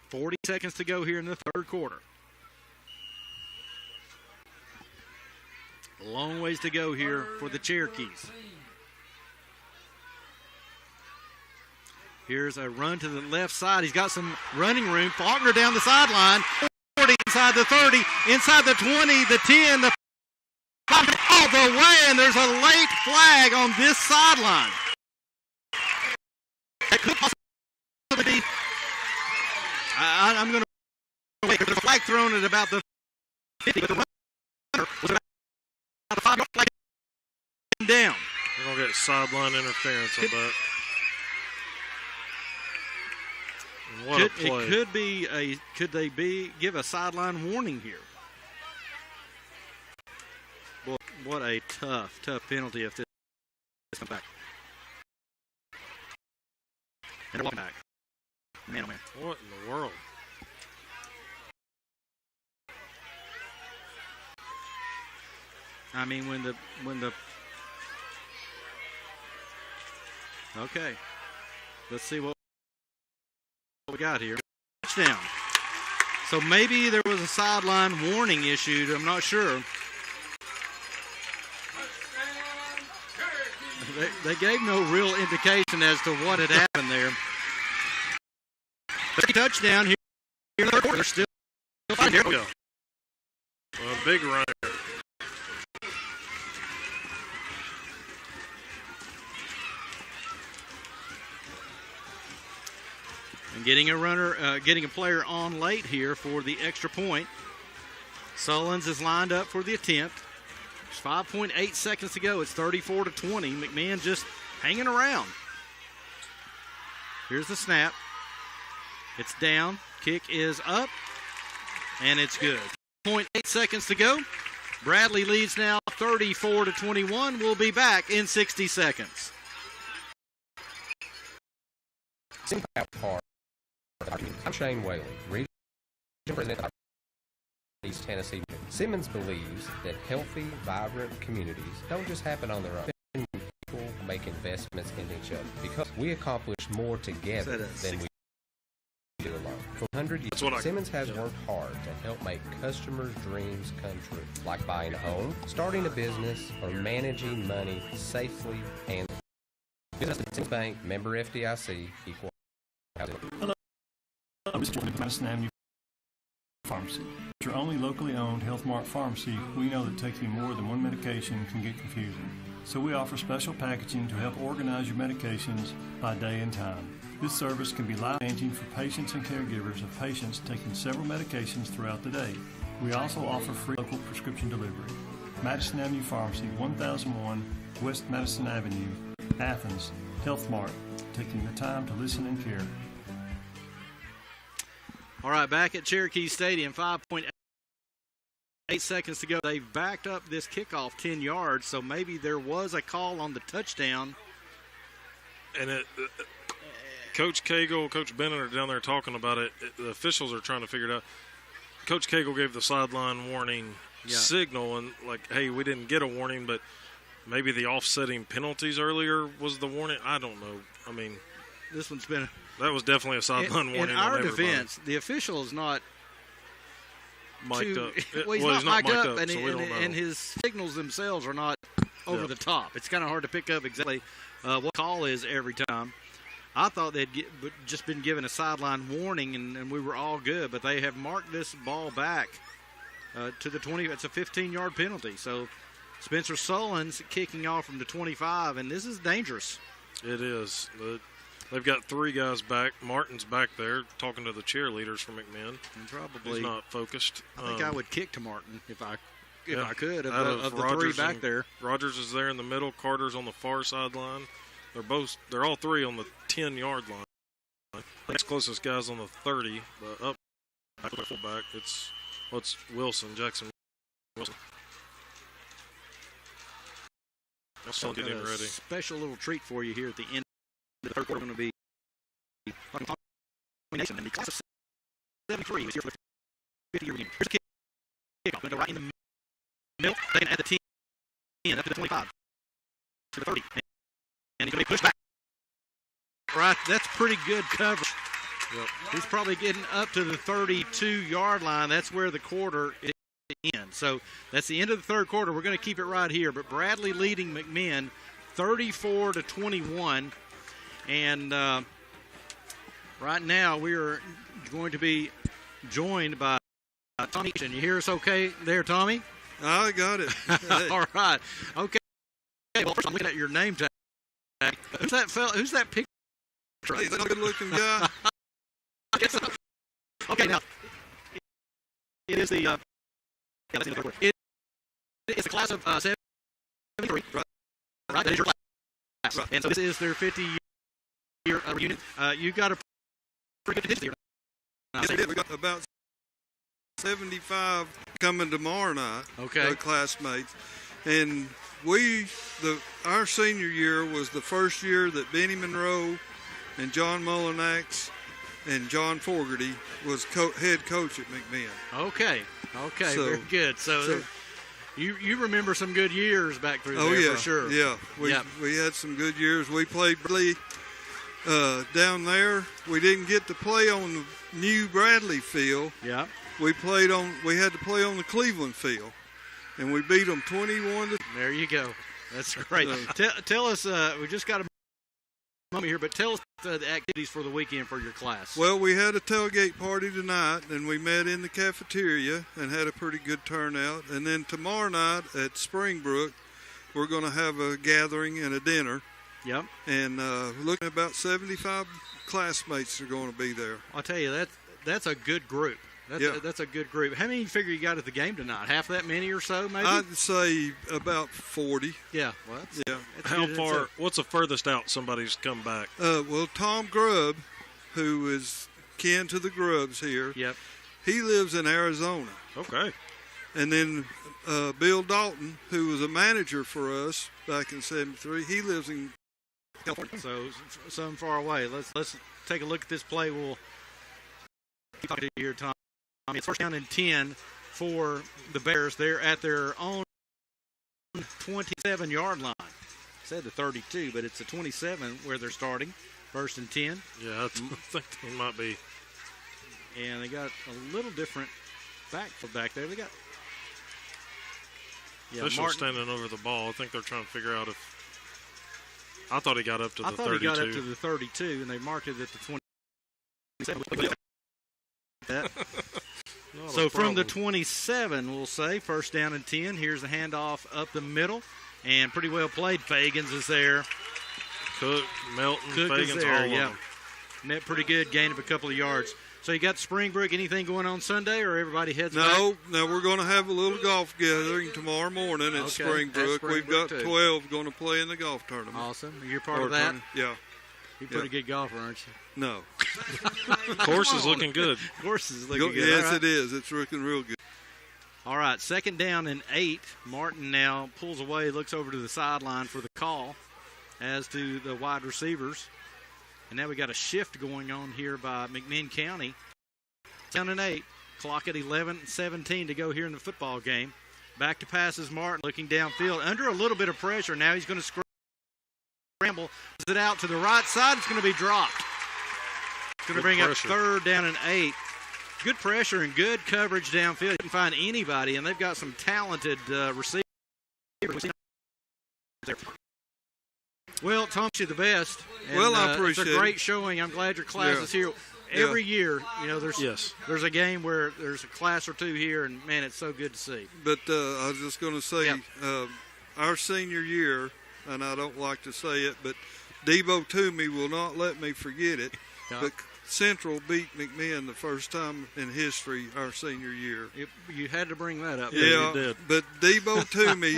40 seconds to go here in the 3rd quarter. A long ways to go here for the Cherokees. Here's a run to the left side. He's got some running room. Faulkner down the sideline. 40 inside the 30, inside the 20, the 10, the all the way, and there's a late flag on this sideline. It could possibly be. I'm going to wait. There's a flag thrown at about the 50, but the runner was about the 5-yard flag down. We're going to get sideline interference on that. What a play. It could be could they give a sideline warning here? Boy, what a tough penalty if this comes back. And they're back. Man, oh man. What in the world? I mean, when the okay. Let's see what we got here. Touchdown. So maybe there was a sideline warning issued. I'm not sure. They gave no real indication as to what had happened there. Touchdown here in the 3rd quarter. They're still fine here. Well, big runner. And getting a player on late here for the extra point. Sullins is lined up for the attempt. There's 5.8 seconds to go. It's 34-20. McMinn just hanging around. Here's the snap. It's down. Kick is up. And it's good. 0.8 seconds to go. Bradley leads now 34-21. We'll be back in 60 seconds. Car I'm Shane Whalen, Regional President of East Tennessee. Simmons believes that healthy, vibrant communities don't just happen on their own. People make investments in each other because we accomplish more together than we do alone. For 100 years, Simmons has worked hard to help make customers' dreams come true, like buying a home, starting a business, or managing money safely and Business Simmons Bank, member FDIC, equal housing. Hello, I'm Mr. Jordan of Madison Avenue Pharmacy. Your only locally owned Health Mart pharmacy, we know that taking more than one medication can get confusing. So we offer special packaging to help organize your medications by day and time. This service can be life-changing for patients and caregivers of patients taking several medications throughout the day. We also offer free local prescription delivery. Madison Avenue Pharmacy, 1001 West Madison Avenue, Athens, Health Mart, taking the time to listen and care. All right, back at Cherokee Stadium, 5.8 seconds to go. They've backed up this kickoff 10 yards, so maybe there was a call on the touchdown. And Coach Cagle, Coach Bennett are down there talking about it. The officials are trying to figure it out. Coach Cagle gave the sideline warning signal, and like, hey, we didn't get a warning, but maybe the offsetting penalties earlier was the warning. I don't know. I mean, this one's been that was definitely a sideline warning. In our defense, the official is not mic'd up. Well, he's not mic'd up, and his signals themselves are not over the top. It's kind of hard to pick up exactly what call is every time. I thought they'd just been given a sideline warning, and we were all good, but they have marked this ball back to the 20. It's a 15-yard penalty. So Spencer Sullins kicking off from the 25, and this is dangerous. It is. They've got three guys back. Martin's back there talking to the cheerleaders from McMinn. And probably he's not focused. I think I would kick to Martin if I could of the Rogers three back there. Rogers is there in the middle. Carter's on the far sideline. They're all three on the 10-yard line. Next closest guy's on the 30. But up fullback, it's Wilson, Jackson Wilson. Still getting ready. Special little treat for you here at the end of the third quarter. Going to be Mason in the class of 73. He's here for the 50-year reunion. Here's a kickoff. Going to go right in the middle. Taking at the 10, up to the 25, to the 30, and he's going to be pushed back. Right, that's pretty good coverage. Yep. He's probably getting up to the 32-yard line. That's where the quarter is. So that's the end of the third quarter. We're going to keep it right here. But Bradley leading McMinn 34-21. And right now we are going to be joined by Tommy. Can you hear us okay there, Tommy? I got it. All right. Okay. Well, first I'm looking at your name tag. Who's that fella? Who's that picture? Hey, is that a good-looking guy? Okay, now it is the it's the class of 73, right? That is your class, right. And so this is their 50-year reunion. You got a pretty good contingent here. Yes, we did. We got about 75 coming tomorrow night. Okay. Classmates, and our senior year was the first year that Benny Monroe and John Mullinax and John Fogarty was head coach at McMinn. Okay, so, very good. So you remember some good years back through there for sure. Yeah, we had some good years. We played Bradley down there. We didn't get to play on the new Bradley field. Yeah. We had to play on the Cleveland field, and we beat them 21-. There you go. That's great. Tell us, we just got a moment here, but tell us the activities for the weekend for your class. Well, we had a tailgate party tonight, and we met in the cafeteria and had a pretty good turnout. And then tomorrow night at Springbrook, we're going to have a gathering and a dinner. Yep. And looking at about 75 classmates are going to be there. I'll tell you, that's a good group. That's a good group. How many you figure you got at the game tonight? Half that many or so, maybe? I'd say about 40. Yeah. Well, how far? What's the furthest out somebody's come back? Well, Tom Grubb, who is kin to the Grubbs here. Yep. He lives in Arizona. Okay. And then Bill Dalton, who was a manager for us back in '73, he lives in California. So some far away. Let's take a look at this play. We'll talking to here, Tom. It's first down and 10 for the Bears. They're at their own 27-yard line. I said the 32, but it's the 27 where they're starting. First and 10. Yeah, I think they might be. And they got a little different back there. They got Official standing over the ball. I think they're trying to figure out if. I thought he got up to the 32. I thought he got up to the 32, and they marked it at the 27. So from the 27, we'll say, first down and 10. Here's the handoff up the middle, and pretty well played. Fagans is there. Cook, Melton, Fagans, is there, all of yeah. them. Net pretty good, gained up a couple of yards. So you got Springbrook. Anything going on Sunday, or everybody heads back? No, we're going to have a little golf gathering tomorrow morning at Springbrook. We've got 12 going to play in the golf tournament. Awesome. You're part of that? Yeah. You're a pretty good golfer, aren't you? No. Course is looking good. Course is looking good. Yes, All right. it is. It's looking real good. All right, second down and 8. Martin now pulls away, looks over to the sideline for the call, as do the wide receivers. And now we got a shift going on here by McMinn County. Down and 8. Clock at 11:17 to go here in the football game. Back to passes Martin, looking downfield. Under a little bit of pressure. Now he's going to scramble. Is it out to the right side? It's going to be dropped. It's going to bring up third down and 8. Good pressure and good coverage downfield. You can find anybody, and they've got some talented receivers. Well, Tom, you're the best. And, well, I appreciate it. It's a great showing. I'm glad your class is here. Every year, there's a game where there's a class or two here, and, man, it's so good to see. But I was just going to say, our senior year, and I don't like to say it, but Debo Toomey will not let me forget it. Yeah. But Central beat McMinn the first time in history our senior year. You had to bring that up. Yeah, you did. But Debo Toomey,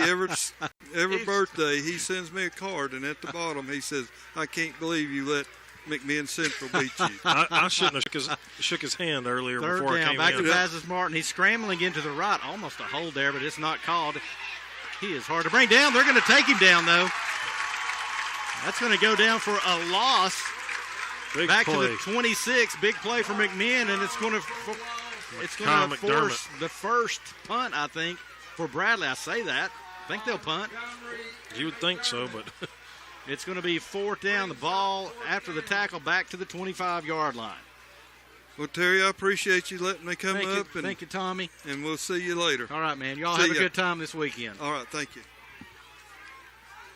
every birthday, he sends me a card, and at the bottom he says, I can't believe you let McMinn Central beat you. I shouldn't have shook his hand earlier Third before down, I came back in. to passes Martin. He's scrambling into the right. Almost a hold there, but it's not called. He is hard to bring down. They're going to take him down, though. That's going to go down for a loss. Big back play. to the 26. Big play for McMinn, and it's going to force the first punt, I think, for Bradley. I say that. I think they'll punt. You would think so, but it's going to be fourth down. The ball after the tackle back to the 25-yard line. Well, Terry, I appreciate you letting me come up. Thank you, Tommy. And we'll see you later. All right, man. Y'all have a good time this weekend. All right, thank you.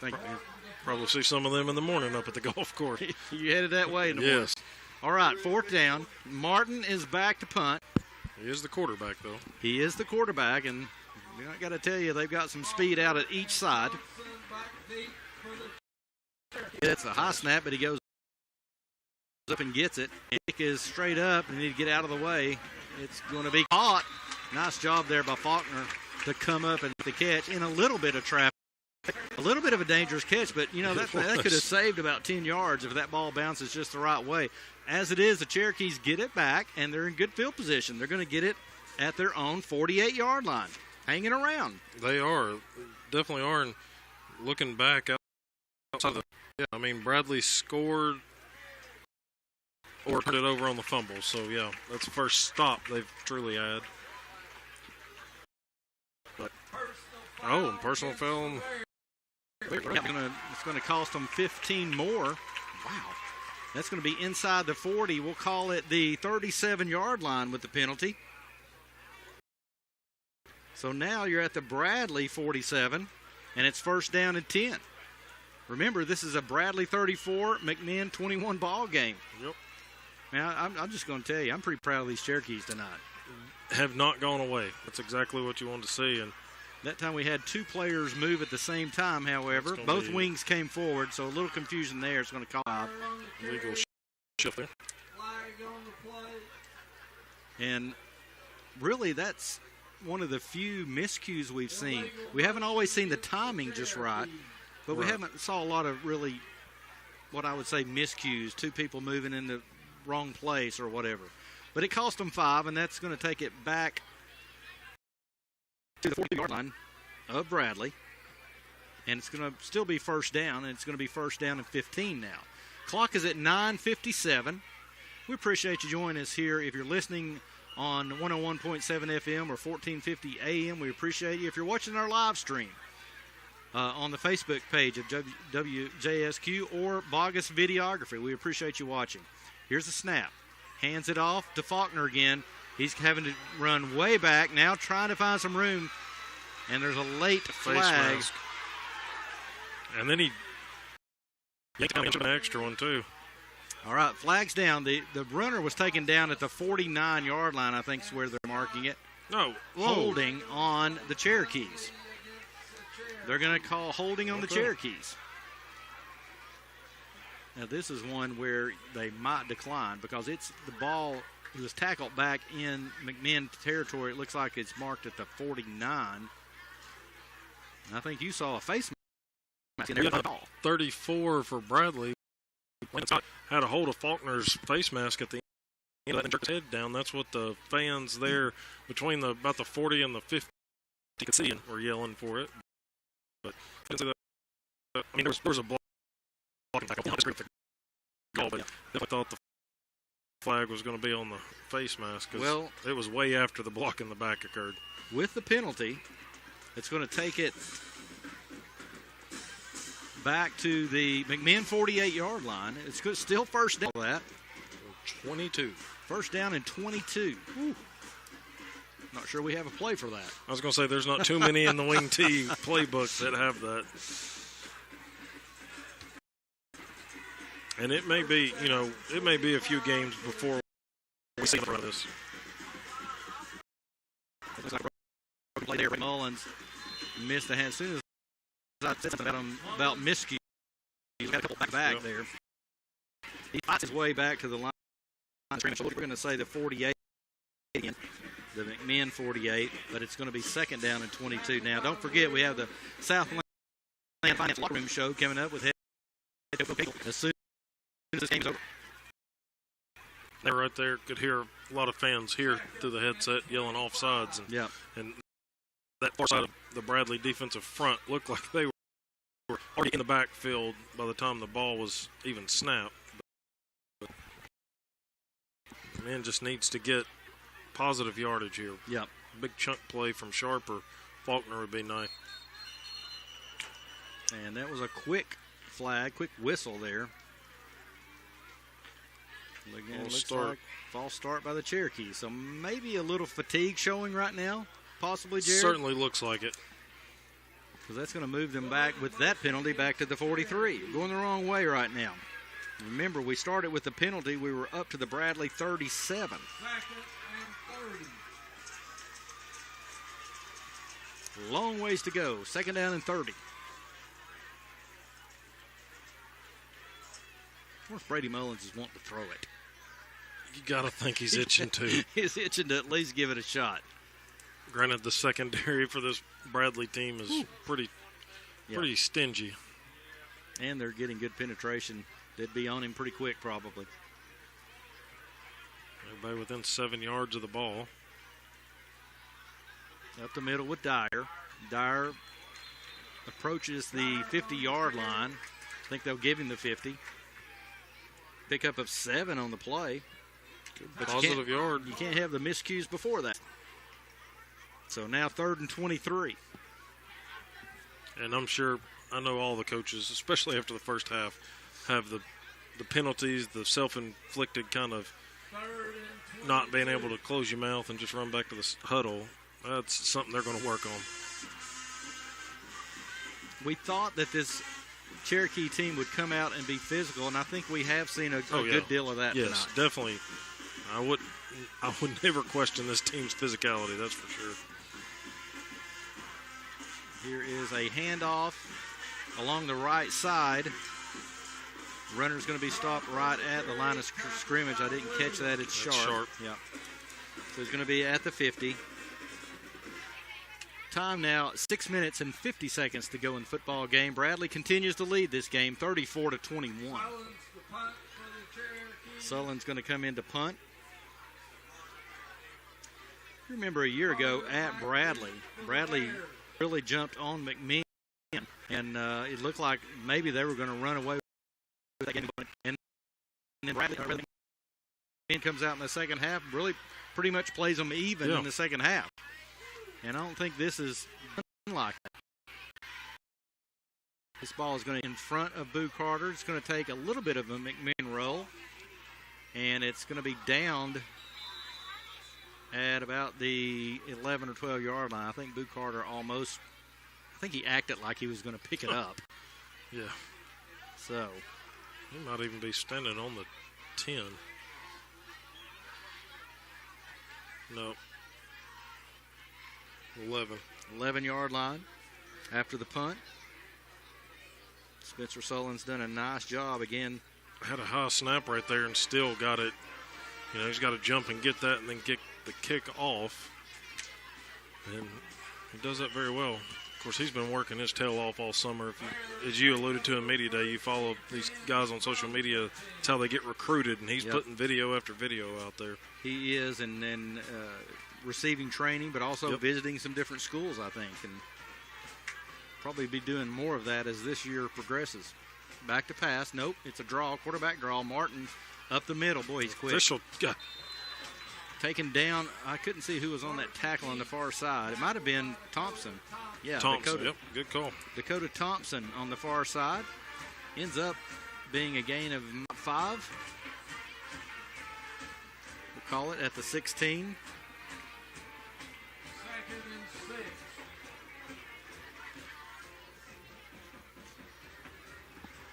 Thank you, man. Probably see some of them in the morning up at the golf course. You headed that way in the morning. Yes. All right, fourth down. Martin is back to punt. He is the quarterback, though. He is the quarterback, and I got to tell you, they've got some speed out at each side. It's a high snap, but he goes up and gets it. Kick is straight up, and he need to get out of the way. It's going to be caught. Nice job there by Faulkner to come up and the catch in a little bit of traffic. A little bit of a dangerous catch, but, that could have saved about 10 yards if that ball bounces just the right way. As it is, the Cherokees get it back, and they're in good field position. They're going to get it at their own 48-yard line, hanging around. They are. Definitely are. And looking back outside Bradley scored or turned it over on the fumble. So, yeah, that's the first stop they've truly had. Personal foul. It's going to cost them 15 more. Wow. That's going to be inside the 40. We'll call it the 37-yard line with the penalty. So now you're at the Bradley 47, and it's first down and 10. Remember, this is a Bradley 34, McMinn 21 ball game. Yep. Now, I'm just going to tell you, I'm pretty proud of these Cherokees tonight. Have not gone away. That's exactly what you wanted to see. And that time we had two players move at the same time, however. Both wings came forward, so a little confusion there. It's going to call out. Legal shift there. And really, that's one of the few miscues we've seen. We haven't always seen the timing just right, but we haven't saw a lot of really what I would say miscues, two people moving in the wrong place or whatever. But it cost them 5, and that's going to take it back to the 40-yard line of Bradley. And it's going to still be first down, and it's going to be first down and 15 now. Clock is at 9:57. We appreciate you joining us here. If you're listening on 101.7 FM or 1450 AM, we appreciate you. If you're watching our live stream on the Facebook page of WJSQ or Bogus Videography, we appreciate you watching. Here's the snap. Hands it off to Faulkner again. He's having to run way back now, trying to find some room. And there's a late flag. And then he yanked down an extra one, too. All right, flag's down. The runner was taken down at the 49-yard line, I think is where they're marking it. No. Holding on the Cherokees. They're going to call holding on the Cherokees. Now, this is one where they might decline because it's the ball was tackled back in McMinn territory. It looks like it's marked at the 49. And I think you saw a face mask in there. 34 for Bradley. Had a hold of Faulkner's face mask at the end and jerked his head down. That's what the fans there between about the 40 and the 50 could see and were yelling for it. But I mean, there was a blocking tackle. But I thought the flag was going to be on the face mask because it was way after the block in the back occurred. With the penalty, it's going to take it back to the McMinn 48-yard line. It's still first down. That 22. First down and 22. Whew. Not sure we have a play for that. I was going to say there's not too many in the Wing T playbook that have that. And it may be, it may be a few games before we see this. Looks like play there. Mullins missed the hand as soon as I said something about miscue. He's got a couple back there. He fights his way back to the line. We're going to say the 48 again, the McMinn 48, but it's going to be second down and 22. Now, don't forget, we have the Southland Finance Locker Room show coming up with head as soon as this game's over. They were right there. Could hear a lot of fans here through the headset yelling offsides. And that far side of the Bradley defensive front looked like they were already in the backfield by the time the ball was even snapped. But man just needs to get positive yardage here. Yep. Big chunk play from Sharp or Faulkner would be nice. And that was a quick flag, quick whistle there. Again, looks like false start by the Cherokees. So maybe a little fatigue showing right now, possibly, Jared? Certainly looks like it. Because that's going to move them back with that penalty back to the 43. Going the wrong way right now. Remember, we started with the penalty. We were up to the Bradley 37. Long ways to go. Second down and 30. Of course, Brady Mullins is wanting to throw it. You got to think he's itching to. He's itching to at least give it a shot. Granted, the secondary for this Bradley team is pretty stingy. And they're getting good penetration. They'd be on him pretty quick, probably. Everybody within 7 yards of the ball. Up the middle with Dyer. Dyer approaches the 50-yard line. I think they'll give him the 50. Pickup of 7 on the play. But positive yard. You can't have the miscues before that. So now 3rd and 23. And I know all the coaches, especially after the first half, have the penalties, the self-inflicted kind of not being able to close your mouth and just run back to the huddle. That's something they're going to work on. We thought that this Cherokee team would come out and be physical, and I think we have seen a good deal of that tonight. Yes, definitely. I would never question this team's physicality, that's for sure. Here is a handoff along the right side. Runner's going to be stopped right at the line of scrimmage. I didn't catch that. It's Sharp. Yeah. So it's going to be at the 50. Time now, 6 minutes and 50 seconds to go in the football game. Bradley continues to lead this game, 34-21. Sullen's going to come in to punt. Remember a year ago at Bradley really jumped on McMinn, and it looked like maybe they were going to run away with that game. And then Bradley McMinn comes out in the second half, really pretty much plays them even in the second half. And I don't think this is like that. This ball is going to in front of Boo Carter. It's going to take a little bit of a McMinn roll, and it's going to be downed at about the 11 or 12 yard line. I think Boo Carter almost, I think he acted like he was going to pick it up. Yeah. So. He might even be standing on the 10. No. 11. 11 yard line after the punt. Spencer Sullen's done a nice job again. Had a high snap right there and still got it. You know, he's got to jump and get that and then get the kick off. And he does that very well. Of course, he's been working his tail off all summer. If you, as you alluded to in media day, you follow these guys on social media. It's how they get recruited, and he's putting video after video out there. He is, and then receiving training, but also visiting some different schools, I think, and probably be doing more of that as this year progresses. Back to pass. Nope, it's a draw, quarterback draw. Martin up the middle. Boy, he's quick. Official. Taken down. I couldn't see who was on that tackle on the far side. It might have been Thompson. Yeah, Thompson, Dakota, good call. Dakota Thompson on the far side. Ends up being a gain of 5. We'll call it at the 16.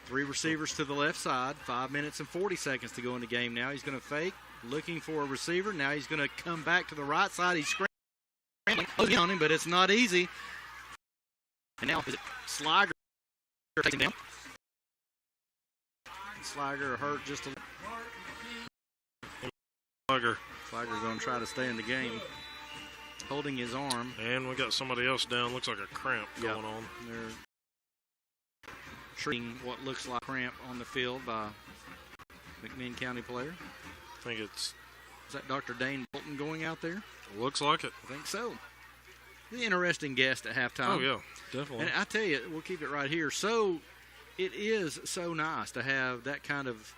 Three receivers to the left side. 5 minutes and 40 seconds to go in the game now. He's going to fake, looking for a receiver. Now he's going to come back to the right side. He's scrambling on him, but it's not easy. And now is it Sliger takes him down. Sliger hurt just a little. Sliger's going to try to stay in the game, holding his arm. And we got somebody else down. Looks like a cramp going on. They're treating what looks like cramp on the field by McMinn County player. I think it's... Is that Dr. Dane Bolton going out there? Looks like it. I think so. The interesting guest at halftime. Oh, yeah, definitely. And I tell you, we'll keep it right here. So it is so nice to have that kind of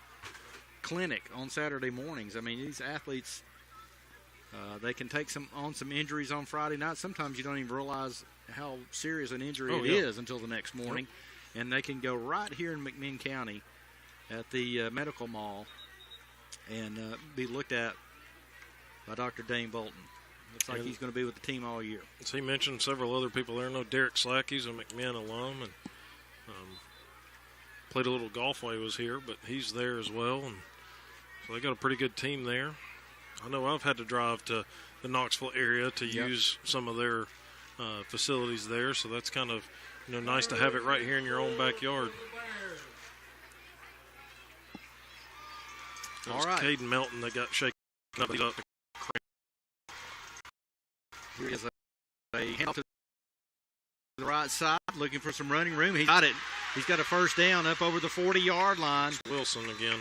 clinic on Saturday mornings. I mean, these athletes, they can take some injuries on Friday night. Sometimes you don't even realize how serious an injury it is until the next morning. Yep. And they can go right here in McMinn County at the medical mall and be looked at by Dr. Dane Bolton. Looks like he's going to be with the team all year. As he mentioned, several other people there. I know Derek Slack, he's a McMinn alum, and played a little golf while he was here, but he's there as well. And so they got a pretty good team there. I know I've had to drive to the Knoxville area to use some of their facilities there, so that's kind of nice to have it right here in your own backyard. All right. Caden Melton that got shaken up. Here is a handoff to the right side, looking for some running room. He got it. He's got a first down up over the 40-yard line. Wilson again.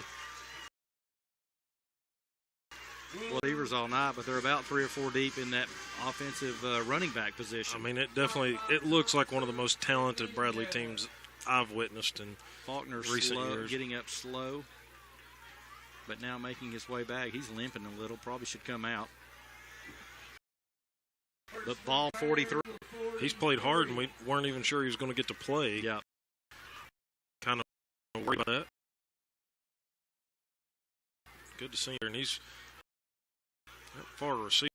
Well, Evers all night, but they're about 3 or 4 deep in that offensive running back position. I mean, it looks like one of the most talented Bradley teams I've witnessed in recent years. Getting up slow, but now making his way back. He's limping a little. Probably should come out. The ball 43. He's played hard, and we weren't even sure he was going to get to play. Yeah. Kind of worried about that. Good to see him. And he's far to receive.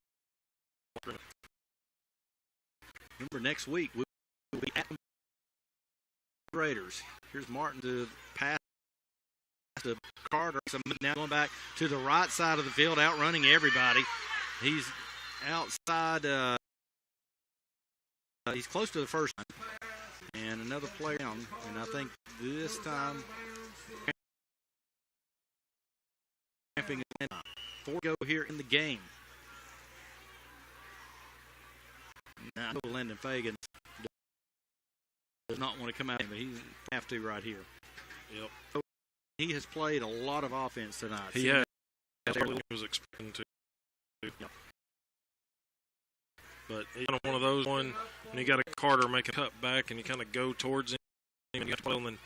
Remember, next week we'll be at the Raiders. Here's Martin to pass to Carter. So now going back to the right side of the field, outrunning everybody. He's outside. He's close to the first line. And another player down. And I think this time cramping 4 go here in the game. Now, I know Lyndon Fagan does not want to come out, but he have to right here. Yep. So he has played a lot of offense tonight. He has. He was expecting to. Yep. But he's kind of one of those when you got a Carter make a cut back and you kind of go towards him and you have to play him. And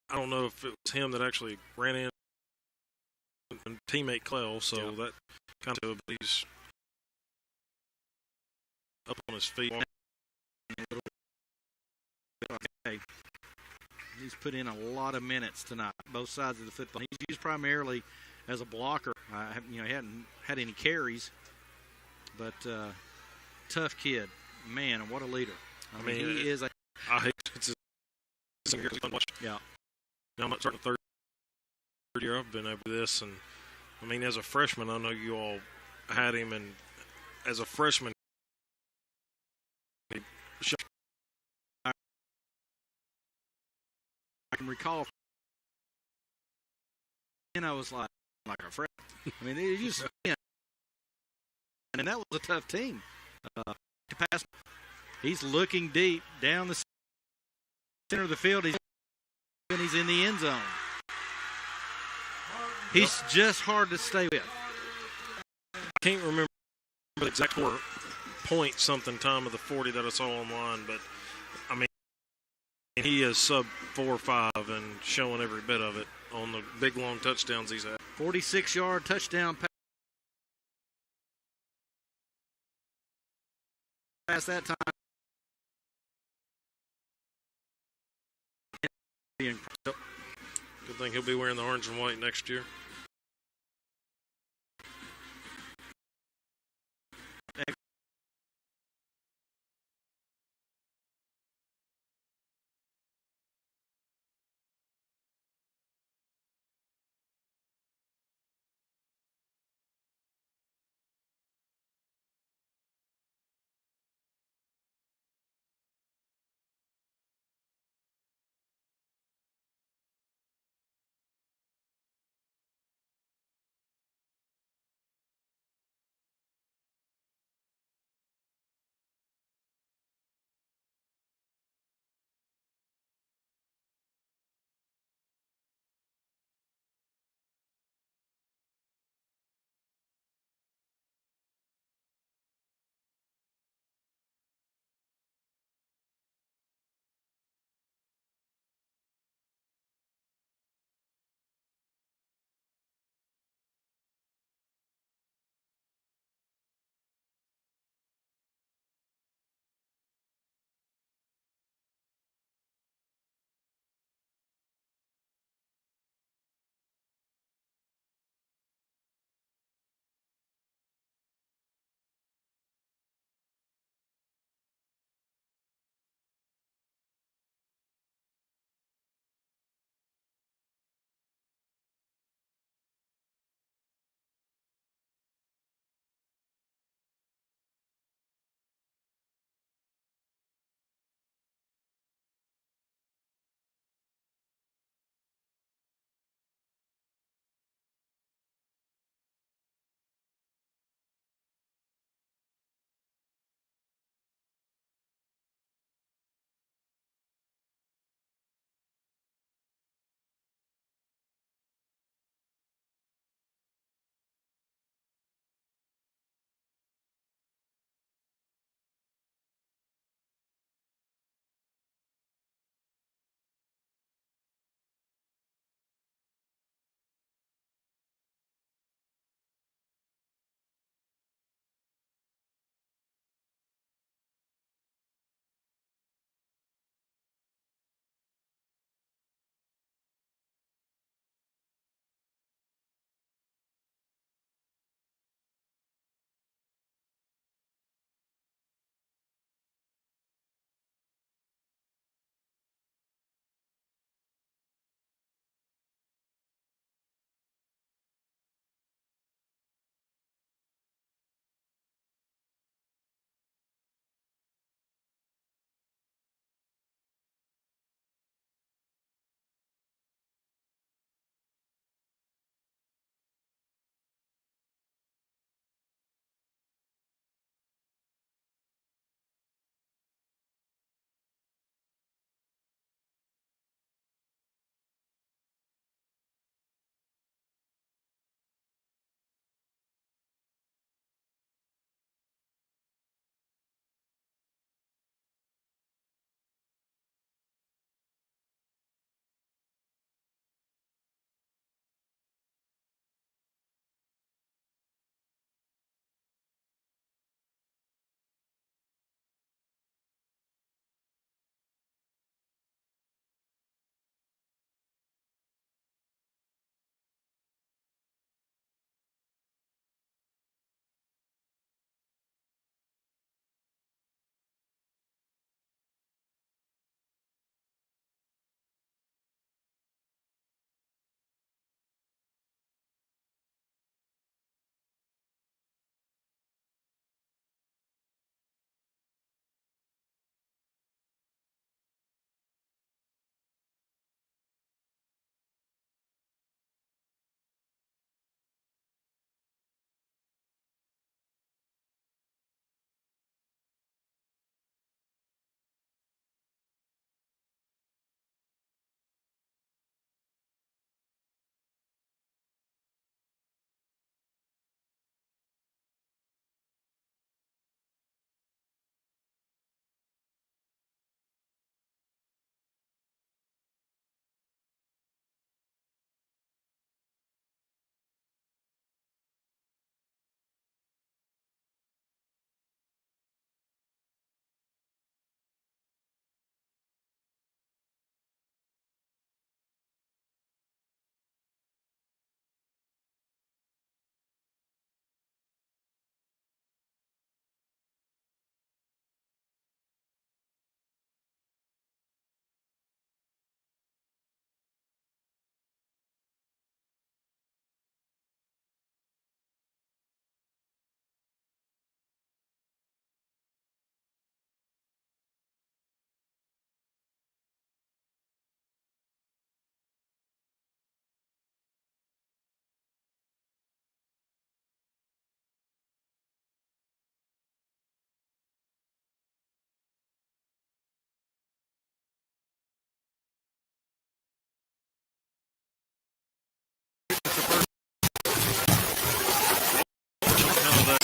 I don't know if it was him that actually ran in teammate Clell, so that kind of he's up on his feet. Okay. He's put in a lot of minutes tonight, both sides of the football. He's used primarily as a blocker. He hadn't had any carries, but tough kid. Man, what a leader. I mean, he is a... I hate it's Yeah. Now I'm starting third year. I've been over this, and I mean, as a freshman, I know you all had him, and as a freshman, I can recall, and I was like a freshman. I mean, it just, and that was a tough team. To pass, he's looking deep down the center of the field. He's in the end zone. He's just hard to stay with. I can't remember the exact point something time of the 40 that I saw online, but I mean, he is sub 4.5 and showing every bit of it on the big long touchdowns he's had. 46-yard touchdown pass that time. Good thing he'll be wearing the orange and white next year.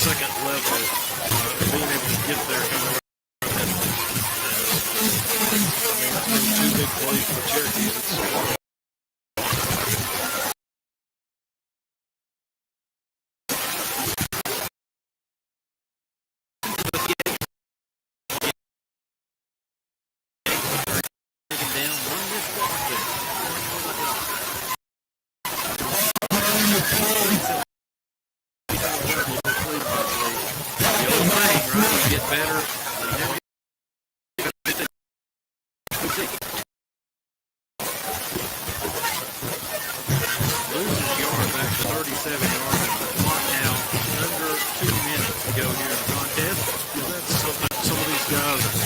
second level, being able to get there kind of. I mean, it's been 2 big plays for the Cherokees. It's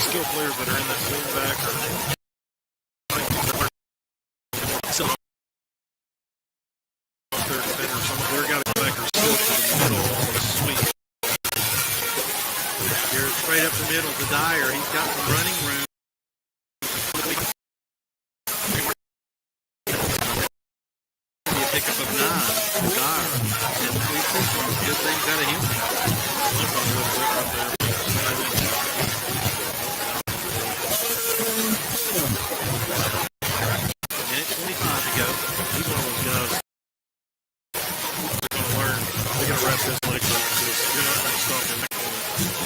skill players that are in that wing back or their defender, some of their guys back are still to the middle on a sweep. Here straight up the middle to Dyer. He's got some running room. A pickup of 9 for Dyer. And we've seen some good things out of him. Minute 25 to go. He's one of those guys they're going to learn. They're going to wrap his legs up because you're not going to stop him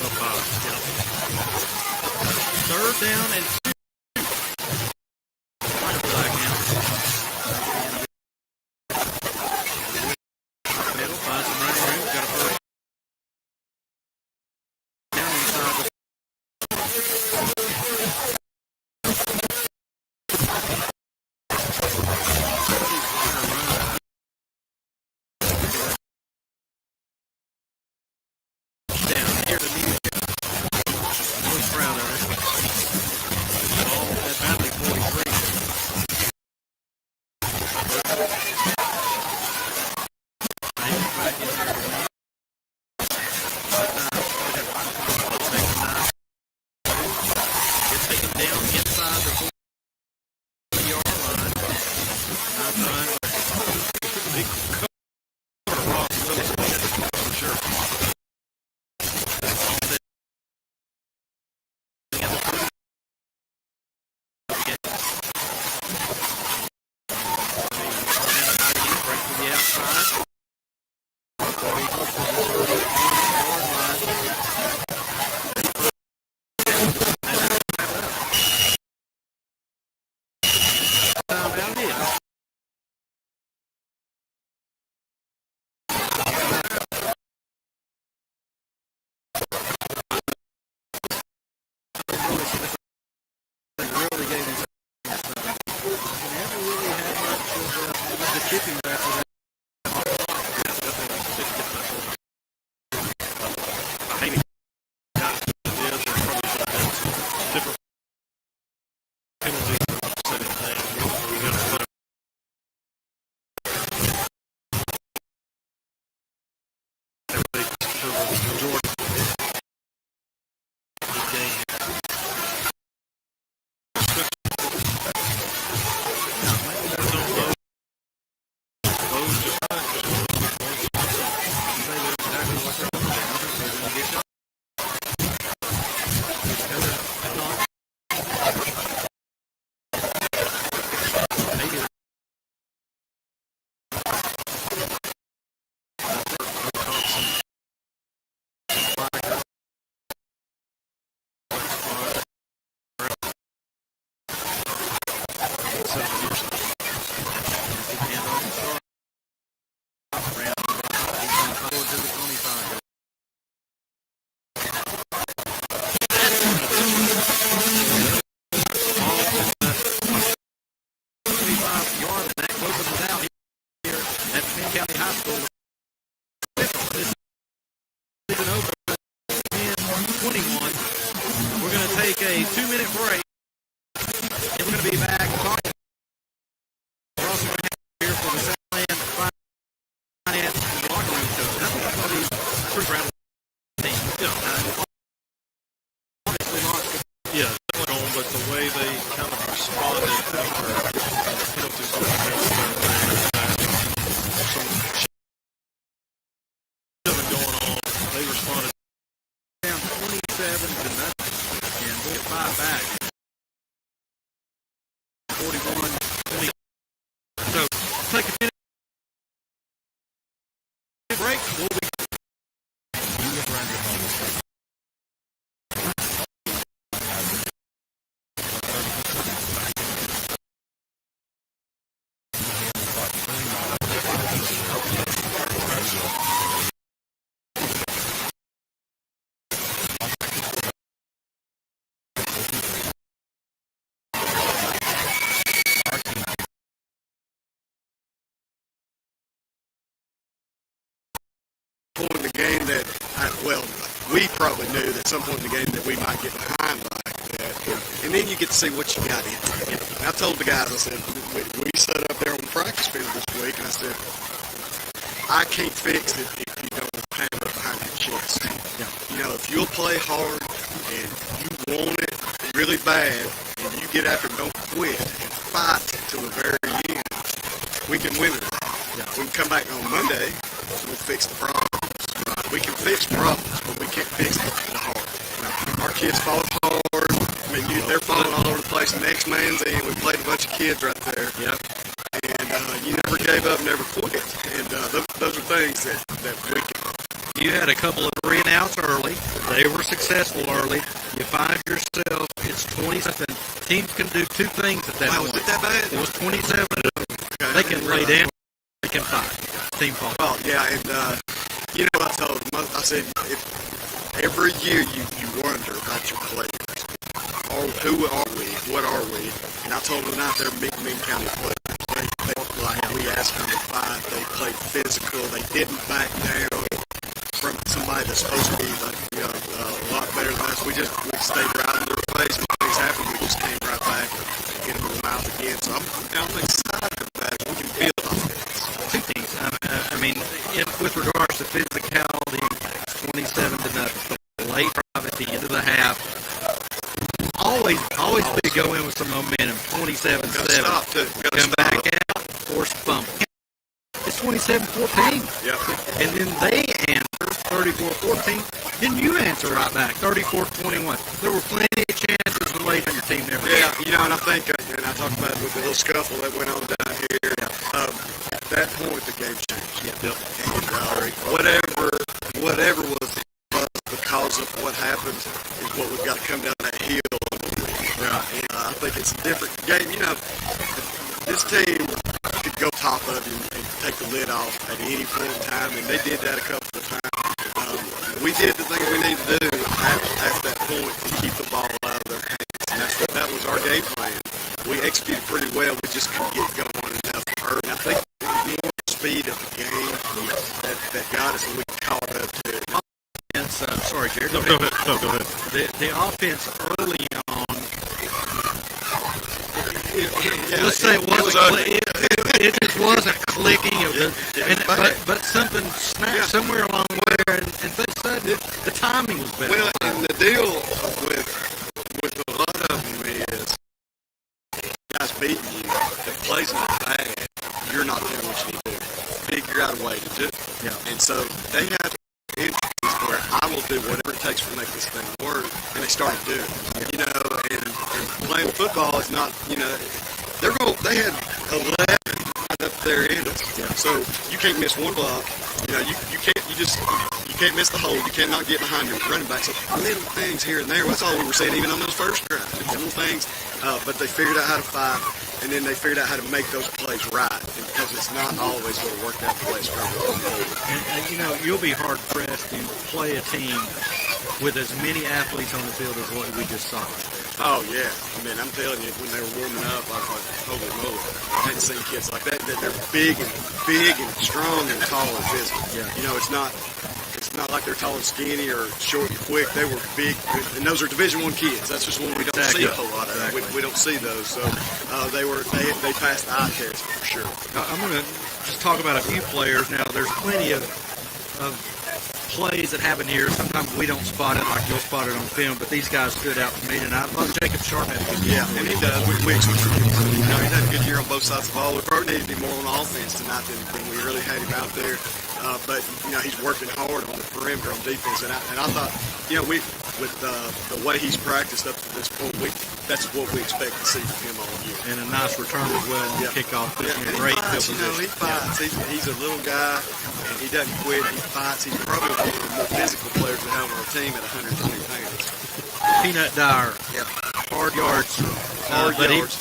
up high. Third down and 2. Middle, finds some running room. Got a first down inside the a 2-minute break. And we're going to be back talking. We're also going to have here for the Southland Finance and Locker Room Coach. And I think that's going to be pretty proud of the team. Obviously launched. Yeah, definitely, but the way they kind of responded after penalties were some shoving going on. They responded down 27-0, and we'll get 5 back. 41-20. So take a minute break. We'll be. You look around your home and say, point in the game that, we probably knew that some point in the game that we might get behind like that. And then you get to see what you got in. And I told the guys, I said, we sat up there on the practice field this week, and I said, I can't fix it if you don't have it behind your chest. You know, if you'll play hard and you want it really bad, and you get after it, don't quit, and fight till the very end, we can win it. We can come back on Monday, we'll fix the problems. We can fix problems, but we can't fix the hard. Our kids fought hard. I mean, they're falling all over the place. Next man's in. We played a bunch of kids right there. And you never gave up, never quit. And those are things that we can. You had a couple of 3 and outs early. They were successful early. You find yourself, it's 20-something. Teams can do 2 things at that point. Was it that bad? It was 27. Okay, they can lay down. They can fight. Team fall. Well, yeah, and you know what I told them? I said, every year you wonder about your players. Who are we? What are we? And I told them out there, McMinn County players, they look like we asked them to fight. They played physical. They didn't back down from somebody that's supposed to be like, a lot better than us. We stayed right in their face. When things happened, we just came right back and get them in the mouth again. So I'm excited about it. We can build off this. 2 things. I mean, with regards to physicality, 27-0. Late drive at the end of the half. Always be go in with some momentum. 27-7. Come back out, force bump. It's 27-14. And then they answer 34-14. Then you answer right back, 34-21. There were plenty of chances to lay on your team there. And I think, and I talked about it with the little scuffle that went on down here. At that point, the game changed. And whatever was because of what happened is what we've got to come down that hill. And I think it's a different game. You know, this team could go top of you and take the lid off at any point in time, and they did that a couple of times. We did the things we need to do at that point to keep the ball out of their hands, and that was our game plan. We executed pretty well. We just couldn't get going enough early. I think more speed of the game that got us, and we caught up to it. Sorry, Jared. Go ahead. The offense early on, let's say it just wasn't clicking. But something snapped somewhere along the way, and things suddenly the timing was better. Well, and the deal with a lot of them is guys beating you. If plays not bad, you're not doing what you need to do. Figure out a way to do it. And so they have instances where I will do whatever it takes to make this thing work, and they started doing it. You know, and playing football is not, you know, they had 11 right up their end. So you can't miss one block. You know, you can't miss the hole. You cannot get behind your running back. So little things here and there. That's all we were saying, even on those first drives. Little things, but they figured out how to fight, and then they figured out how to make those plays right. And because it's not always going to work out the way it's going to. And you know, you'll be hard pressed to play a team with as many athletes on the field as what we just saw. Oh yeah, I mean, I'm telling you, when they were warming up, I was like, holy moly! I hadn't seen kids like that. They're big and strong and tall and physical. You know, it's not like they're tall and skinny or short and quick. They were big, and those are Division I kids. That's just one we don't see a whole lot of. We don't see those. So they passed the eye test for sure. I'm going to just talk about a few players now. There's plenty of plays that happen here. Sometimes we don't spot it like you'll spot it on film, but these guys stood out to me tonight. I thought Jacob Sharp had a good year. Yeah, and he does. He's had a good year on both sides of the ball. We probably need to be more on offense tonight than we really had him out there. but he's working hard on the perimeter on defense, and I thought, with the way he's practiced up to this point, that's what we expect to see from him all year. And a nice return as well on kickoff. Great field position. He fights. He's a little guy, and he doesn't quit. He fights. He's probably one of the more physical players we have on our team at 120 pounds. Peanut Dyer. Yep. Hard yards.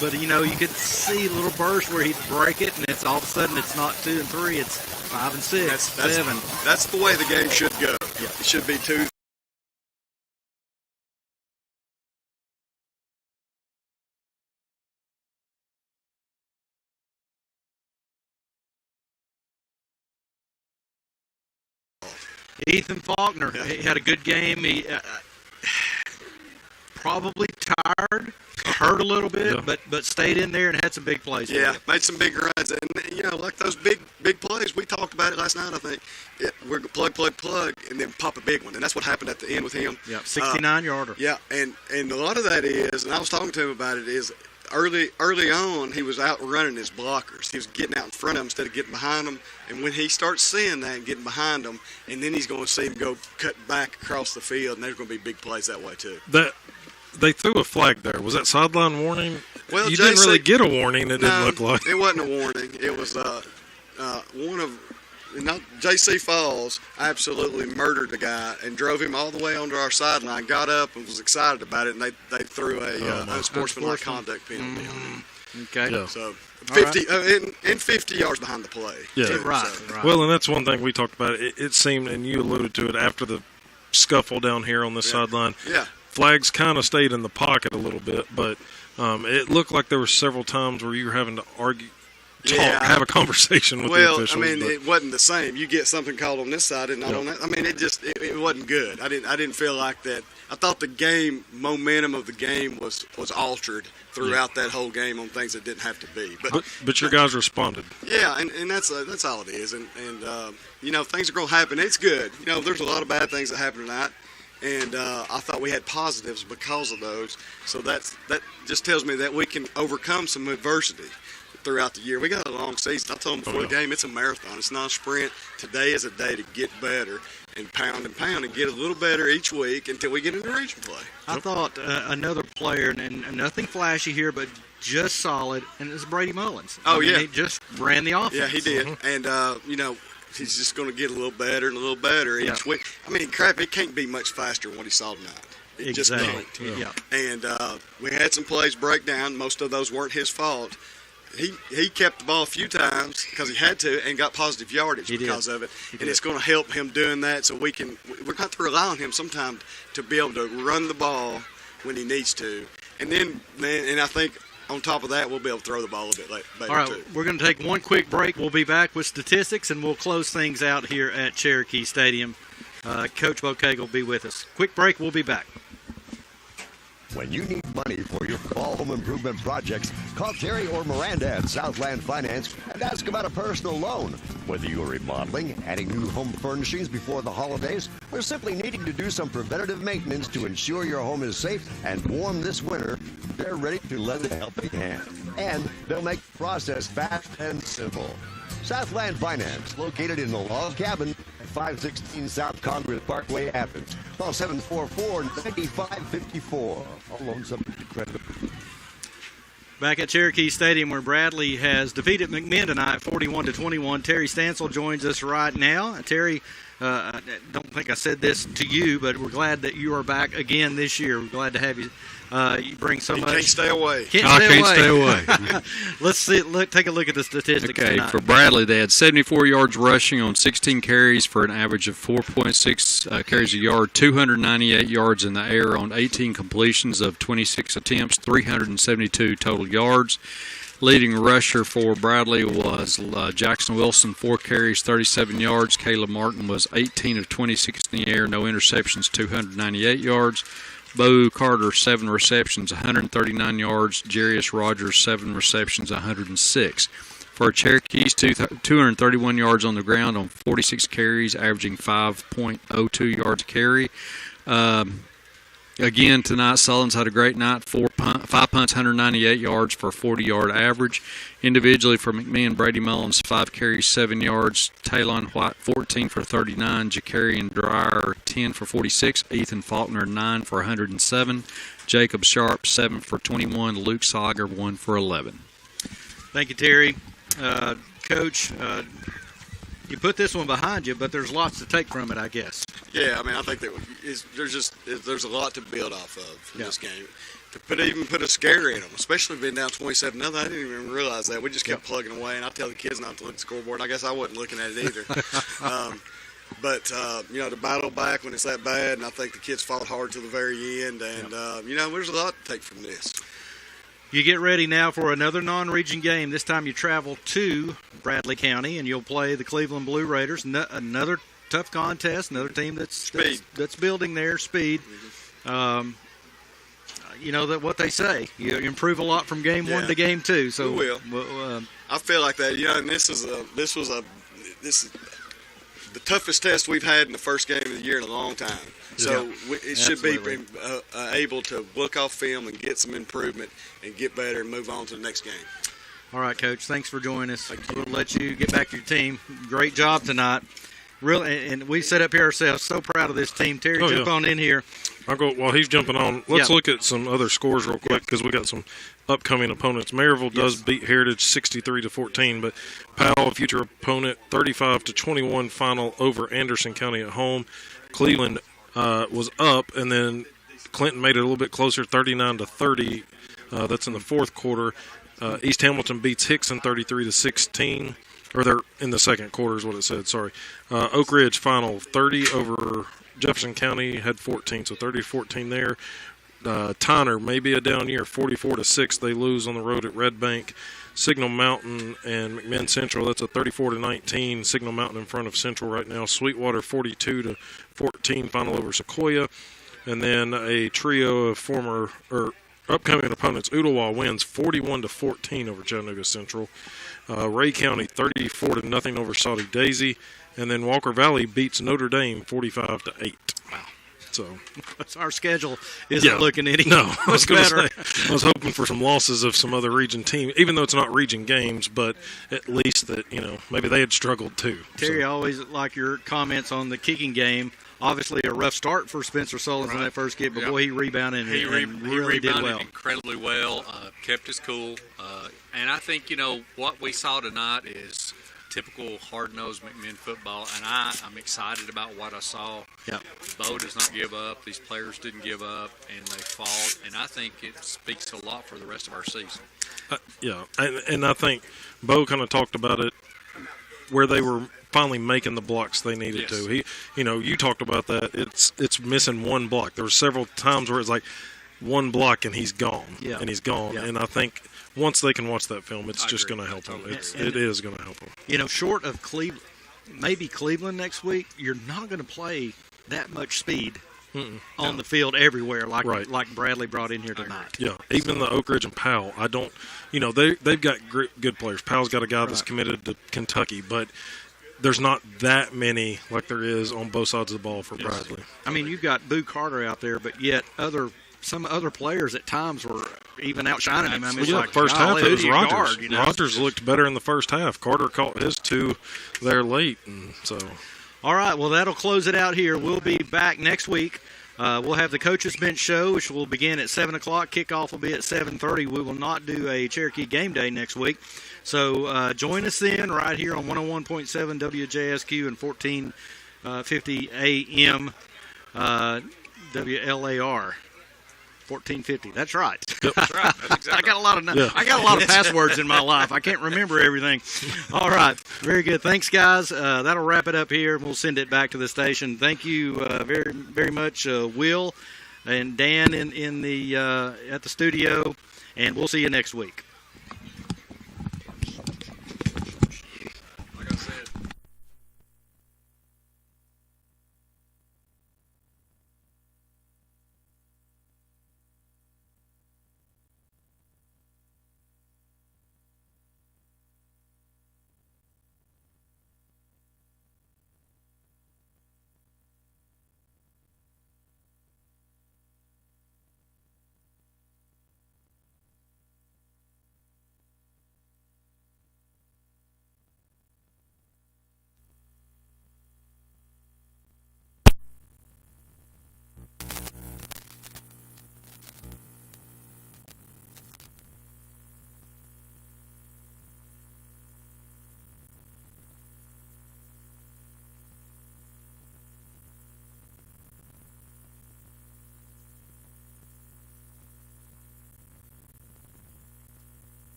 But you could see a little burst where he'd break it, and it's all of a sudden it's not 2 and 3, it's 5 and 6, 7. That's the way the game should go. Yeah. It should be 2. Ethan Faulkner, he had a good game. He probably tired, hurt a little bit, but stayed in there and had some big plays. Yeah, made some big runs. And, like those big plays, we talked about it last night, I think. We're going to plug, and then pop a big one. And that's what happened at the end with him. Yeah, 69-yarder. Yeah, and a lot of that is, and I was talking to him about it, is early on he was out running his blockers. He was getting out in front of them instead of getting behind them. And when he starts seeing that and getting behind them, and then he's going to see him go cut back across the field, and there's going to be big plays that way too. They threw a flag there. Was that sideline warning? Well, you didn't really get a warning. It didn't look like. It wasn't a warning. It was one of. J.C. Falls absolutely murdered the guy and drove him all the way onto our sideline, got up and was excited about it, and they threw a unsportsmanlike conduct penalty on him. Okay. Yeah. So 50 yards behind the play. Yeah. Right. Well, and that's one thing we talked about. It seemed, and you alluded to it after the scuffle down here on this sideline. Yeah. Flags kind of stayed in the pocket a little bit, but it looked like there were several times where you were having to argue. Have a conversation with the officials. Well, I mean, it wasn't the same. You get something called on this side and not on that. I mean, it wasn't good. I didn't feel like that. I thought the momentum of the game was altered throughout that whole game on things that didn't have to be. But your guys responded. Yeah, and that's all it is. And things are going to happen. It's good. There's a lot of bad things that happen tonight. And I thought we had positives because of those. So that just tells me that we can overcome some adversity throughout the year. We got a long season. I told them before the game, it's a marathon. It's not a sprint. Today is a day to get better and pound and get a little better each week until we get into region play. I thought another player, and nothing flashy here, but just solid, and it was Brady Mullins. He just ran the offense. Yeah, he did. And, he's just going to get a little better and a little better each week. I mean, it can't be much faster than what he saw tonight. It just can't. Yeah. And we had some plays break down. Most of those weren't his fault. He kept the ball a few times because he had to and got positive yardage because of it. And it's going to help him doing that so we're going to have to rely on him sometimes to be able to run the ball when he needs to. And then I think on top of that, we'll be able to throw the ball a little bit later. All right, too. We're going to take one quick break. We'll be back with statistics, and we'll close things out here at Cherokee Stadium. Coach Bokeg will be with us. Quick break. We'll be back. When you need money for your fall home improvement projects, call Terry or Miranda at Southland Finance and ask about a personal loan. Whether you're remodeling, adding new home furnishings before the holidays, or simply needing to do some preventative maintenance to ensure your home is safe and warm this winter, they're ready to lend a helping hand. And they'll make the process fast and simple. Southland Finance, located in the Log Cabin at 516 South Congress Parkway, Athens. Call 744-9554. All loans subject to credit. Back at Cherokee Stadium, where Bradley has defeated McMinn tonight, 41-21. Terry Stansel joins us right now. Terry, I don't think I said this to you, but we're glad that you are back again this year. We're glad to have you. You bring so much. Can't stay away. Can't stay away. Let's take a look at the statistics. Okay, tonight. for Bradley, they had 74 yards rushing on 16 carries for an average of 4.6 carries a yard, 298 yards in the air on 18 completions of 26 attempts, 372 total yards. Leading rusher for Bradley was Jackson Wilson, 4 carries, 37 yards. Caleb Martin was 18 of 26 in the air, no interceptions, 298 yards. Bo Carter, 7 receptions, 139 yards. Jarius Rogers, 7 receptions, 106. For Cherokees, 231 yards on the ground on 46 carries, averaging 5.02 yards a carry. Again, tonight, Sullins had a great night. 5 punts, 198 yards for a 40-yard average. Individually for McMinn, Brady Mullins, 5 carries, 7 yards. Talon White, 14 for 39. Jacarian Dreyer, 10 for 46. Ethan Faulkner, 9 for 107. Jacob Sharp, 7 for 21. Luke Sauger, 1 for 11. Thank you, Terry. Coach, you put this one behind you, but there's lots to take from it, I guess. Yeah, I mean, I think that there's a lot to build off of in this game. To even put a scare in them, especially being down 27. I didn't even realize that. We just kept plugging away, and I tell the kids not to look at the scoreboard. And I guess I wasn't looking at it either. But to battle back when it's that bad, and I think the kids fought hard to the very end. And there's a lot to take from this. You get ready now for another non-region game. This time you travel to Bradley County, and you'll play the Cleveland Blue Raiders. Another tough contest, another team that's building their speed. That what they say. You improve a lot from game 1 to game 2. So we will. I feel like that. And this is the toughest test we've had in the first game of the year in a long time. So it should be able to look off film and get some improvement and get better and move on to the next game. All right, Coach. Thanks for joining us. We'll let you get back to your team. Great job tonight. Really, and we set up here ourselves. So proud of this team. Terry, jump on in here. I'll go while he's jumping on. Let's look at some other scores real quick because we got some upcoming opponents. Maryville does beat Heritage 63-14, but Powell, a future opponent, 35-21 final over Anderson County at home. Cleveland was up, and then Clinton made it a little bit closer, 39-30. That's in the fourth quarter. East Hamilton beats Hickson 33-16. Or they're in the second quarter is what it said, sorry. Oak Ridge final 30 over Jefferson County, had 14, so 30-14 there. Tyner, maybe a down year, 44-6. They lose on the road at Red Bank. Signal Mountain and McMinn Central, that's a 34-19. Signal Mountain in front of Central right now. Sweetwater 42-14 final over Sequoia. And then a trio of upcoming opponents. Ooltewah wins 41-14 over Chattanooga Central. Ray County 34-0 over Saudi Daisy, and then Walker Valley beats Notre Dame 45-8. Wow! So our schedule isn't looking any better. I was hoping for some losses of some other region team, even though it's not region games, but at least that maybe they had struggled too. Terry, I always like your comments on the kicking game. Obviously, a rough start for Spencer Sullins in that first kick, but boy, he rebounded and really did well. Incredibly well, kept his cool, and I think what we saw tonight is typical hard-nosed McMinn football, and I'm excited about what I saw. Yep. Bo does not give up. These players didn't give up, and they fought, and I think it speaks a lot for the rest of our season. And I think Bo kind of talked about it where they were finally making the blocks they needed to. He, you talked about that. It's missing one block. There were several times where it's like one block and he's gone. Yeah. And he's gone. Yeah. And I think once they can watch that film, it's just going to help them. It is going to help them. Short of Cleveland next week, you're not going to play that much speed on the field everywhere like Bradley brought in here tonight. Yeah, even the Oak Ridge and Powell, I don't, they've got good players. Powell's got a guy that's committed to Kentucky, but there's not that many like there is on both sides of the ball for Bradley. I mean, you've got Boo Carter out there, but yet some other players at times were even outshining him. I mean, first half it was Rogers. Rogers looked better in the first half. Carter caught his two there late, and so. All right, well, that'll close it out here. We'll be back next week. We'll have the Coaches Bench Show, which will begin at 7 o'clock. Kickoff will be at 7:30. We will not do a Cherokee Game Day next week. So join us then right here on 101.7 WJSQ and 1450 AM WLAR. 1450. That's right. That's right. That's exactly I got a lot of passwords in my life. I can't remember everything. All right. Very good. Thanks, guys. That'll wrap it up here. We'll send it back to the station. Thank you very, very much, Will and Dan in the at the studio, and we'll see you next week.